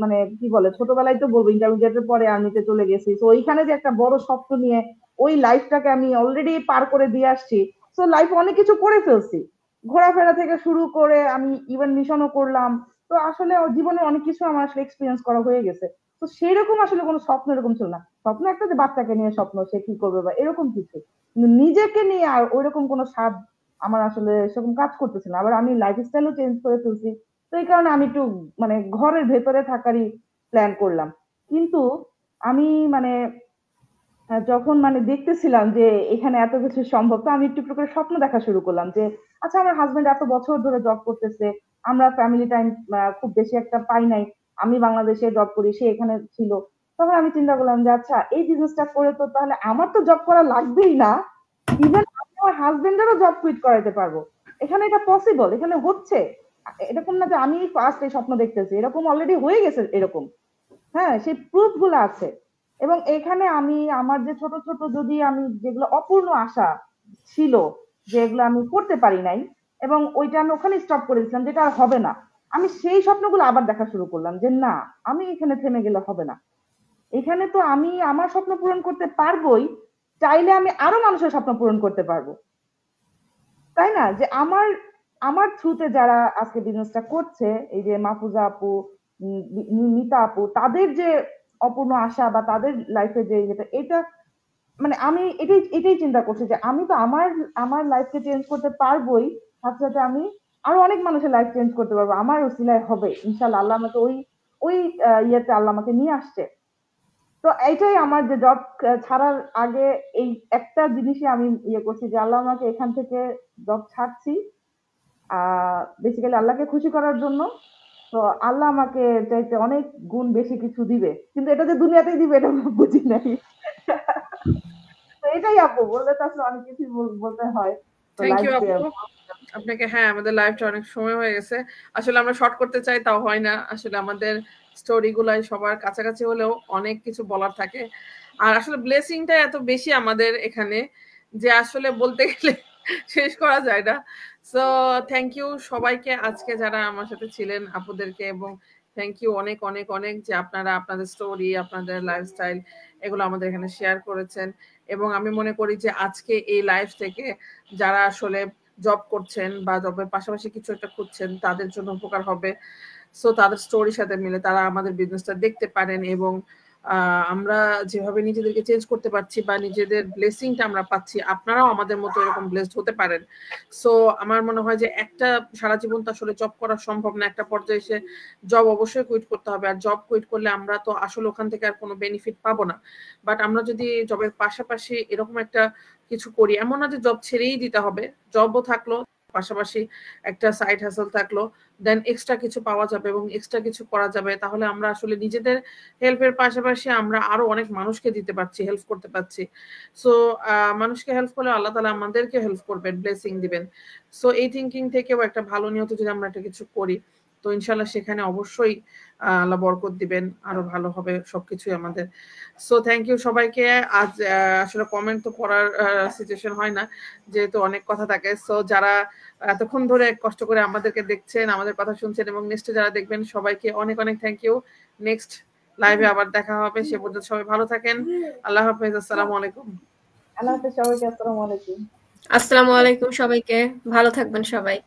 মানে কি বলে ছোটবেলায় তো বলবো ইন্টারমিডিয়েটের পরে আর্মিতে চলে গেছি, তো ওইখানে যে একটা বড় স্বপ্ন নিয়ে ওই লাইফটাকে আমি অলরেডি পার করে দিয়ে আসছি। তো লাইফে অনেক কিছু করে ফেলছি, ঘোরাফেরা থেকে শুরু করে আমি ইভেন মিশনও করলাম। তো আসলে জীবনে অনেক কিছু আমার আসলে এক্সপিরিয়েন্স করা হয়ে গেছে। তো সেরকম আসলে কোনো স্বপ্ন এরকম ছিল না। স্বপ্ন একটা যে বাচ্চাকে নিয়ে স্বপ্ন, সে কি করবে বা এরকম কিছু, কিন্তু নিজেকে নিয়ে আর ওইরকম কোনো স্বাদ আমার আসলে সেরকম কাজ করতেছে না। আবার আমি লাইফস্টাইলও চেঞ্জ করে ফেলছি, তো এই কারণে আমি একটু মানে ঘরের ভেতরে থাকারই প্ল্যান করলাম। কিন্তু আমি মানে যখন মানে দেখতেছিলাম যে এখানে এত কিছু সম্ভব, তো আমি একটু একটু করে স্বপ্ন দেখা শুরু করলাম যে আচ্ছা আমার হাজবেন্ড এত বছর ধরে জব করতেছে, আমরা ফ্যামিলি টাইম খুব বেশি একটা পাই নাই, আমি বাংলাদেশে জব করি, সে এখানে ছিল। তখন আমি চিন্তা করলাম যে আচ্ছা এই বিজনেসটা করে তো তাহলে আমার তো জব করা লাগবেই না, ইভেন আমার হাজবেন্ডেরও জব কুইট করাতে পারবো। এখানে এটা পসিবল, এখানে হচ্ছে। এরকম না যে আমি ফার্স্ট এই স্বপ্ন দেখতেছি, এরকম অলরেডি হয়ে গেছে এরকম। হ্যাঁ, সেই প্রুফ গুলো আছে। এবং এখানে আমি আমার যে ছোট ছোট যদি আমি যেগুলো অপূর্ণ আশা ছিল, যেগুলো আমি করতে পারি নাই, এবং ওইটা আমি ওখানে স্টপ করে দিয়েছিলাম যেটা আর হবে না, আমি সেই স্বপ্নগুলো আবার দেখা শুরু করলাম যে না, আমি এখানে থেমে গেলে হবে না। এখানে তো আমি আমার স্বপ্ন পূরণ করতে পারবোই, চাইলে আমি আরো মানুষের স্বপ্ন পূরণ করতে পারবো, তাই না? যে আমার আমার থ্রুতে যারা আজকে বিজনেসটা করছে, এই যে মাহফুজা আপু, মিতা আপু, তাদের যে অপূর্ণ আশা বা তাদের লাইফে যে এটা মানে আমি এটাই চিন্তা করছি যে আমি তো আমার আমার লাইফকে চেঞ্জ করতে পারবোই, সাথে সাথে আমি আরো অনেক মানুষের লাইফ চেঞ্জ করতে পারবো, আমার ওসিলায় হবে ইনশাআল্লাহ। আল্লাহ আমাকে ওই ওই ইয়েতে আল্লাহ আমাকে নিয়ে আসছে। তো এইটাই আমার যে জব ছাড়ার আগে এই একটা জিনিসই আমি করছি যে আল্লাহ আমাকে এখান থেকে জব ছাড়ছি বেসিক্যালি আল্লাহকে খুশি করার জন্য। তো আল্লাহ আমাকে চাইতে অনেক গুণ বেশি কিছু দিবে, কিন্তু এটা যে দুনিয়াতেই দিবে এটা বুঝি নাই। তো এটাই আপু, বললে তো আসলে অনেক কিছু বলতে হয়। থ্যাংক ইউ আপু আপনাকে। হ্যাঁ, আমাদের লাইভটা অনেক সময় হয়ে গেছে, আসলে আমরা শর্ট করতে চাই তাও হয় না, আসলে আমাদের স্টোরি গুলাই সবার কাছাকাছি হলেও অনেক কিছু বলার থাকে। আর আসলে ব্লেসিংটা এত বেশি আমাদের এখানে যে আসলে বলতে গেলে শেষ করা যায় না। সো থ্যাংক ইউ সবাইকে আজকে যারা আমার সাথে ছিলেন, আপুদেরকে, এবং থ্যাংক ইউ অনেক অনেক অনেক যে আপনারা আপনাদের স্টোরি, আপনাদের লাইফস্টাইল এগুলো আমাদের এখানে শেয়ার করেছেন। এবং আমি মনে করি যে আজকে এই লাইফ থেকে যারা আসলে জব করছেন বা জবের পাশাপাশি কিছু একটা খুঁজছেন তাদের জন্য উপকার হবে। সো তাদের স্টোরির সাথে মিলে তারা আমাদের বিজনেসটা দেখতে পারেন, এবং আমরা যেভাবে নিজেদেরকে চেঞ্জ করতে পারছি বা নিজেদের ব্লেসিংটা আমরা পাচ্ছি, আপনারাও আমাদের মতো এরকম ব্লেসড হতে পারেন। সো আমার মনে হয় যে একটা সারা জীবন তো আসলে জব করা সম্ভব না, একটা পর্যায়ে এসে জব অবশ্যই কুইট করতে হবে। আর জব কুইট করলে আমরা তো আসলে ওখান থেকে আর কোনো বেনিফিট পাবো না। বাট আমরা যদি জবের পাশাপাশি এরকম একটা কিছু করি, এমন না যে জব ছেড়েই দিতে হবে, জবও থাকলো পাশাপাশি একটা সাইড হাসল থাকলো, দেন এক্সট্রা কিছু পাওয়া যাবে এবং এক্সট্রা কিছু করা যাবে, তাহলে আমরা আসলে নিজেদের হেল্পের পাশাপাশি আমরা আরো অনেক মানুষকে দিতে পারছি, হেল্প করতে পারছি। সো মানুষকে হেল্প করলে আল্লাহ তাআলা আমাদেরকে হেল্প করবেন, ব্লেসিং দিবেন। সো এই থিঙ্কিং থেকেও একটা ভালো নিয়ত যদি আমরা একটা কিছু করি, তো ইনশাল্লাহ সেখানে অবশ্যই আল্লাহ বরকত দিবেন, আরো ভালো হবে সবকিছুই আমাদের। সো থ্যাংক ইউ সবাইকে। আজ আসলে কমেন্ট তো পড়ার সিচুয়েশন হয় না যেহেতু অনেক কথা থাকে। সো যারা এতক্ষণ ধরে কষ্ট করে আমাদেরকে দেখছেন, আমাদের কথা শুনছেন এবং নেক্সট যারা দেখবেন সবাইকে অনেক অনেক থ্যাংক ইউ। নেক্সট লাইভে আবার দেখা হবে, সে পর্যন্ত সবাই ভালো থাকেন। আল্লাহ হাফেজ, আসসালামু আলাইকুম। আল্লাহ হাফেজ সবাইকে, আসসালামু আলাইকুম। আসসালামু আলাইকুম সবাইকে, ভালো থাকবেন সবাই।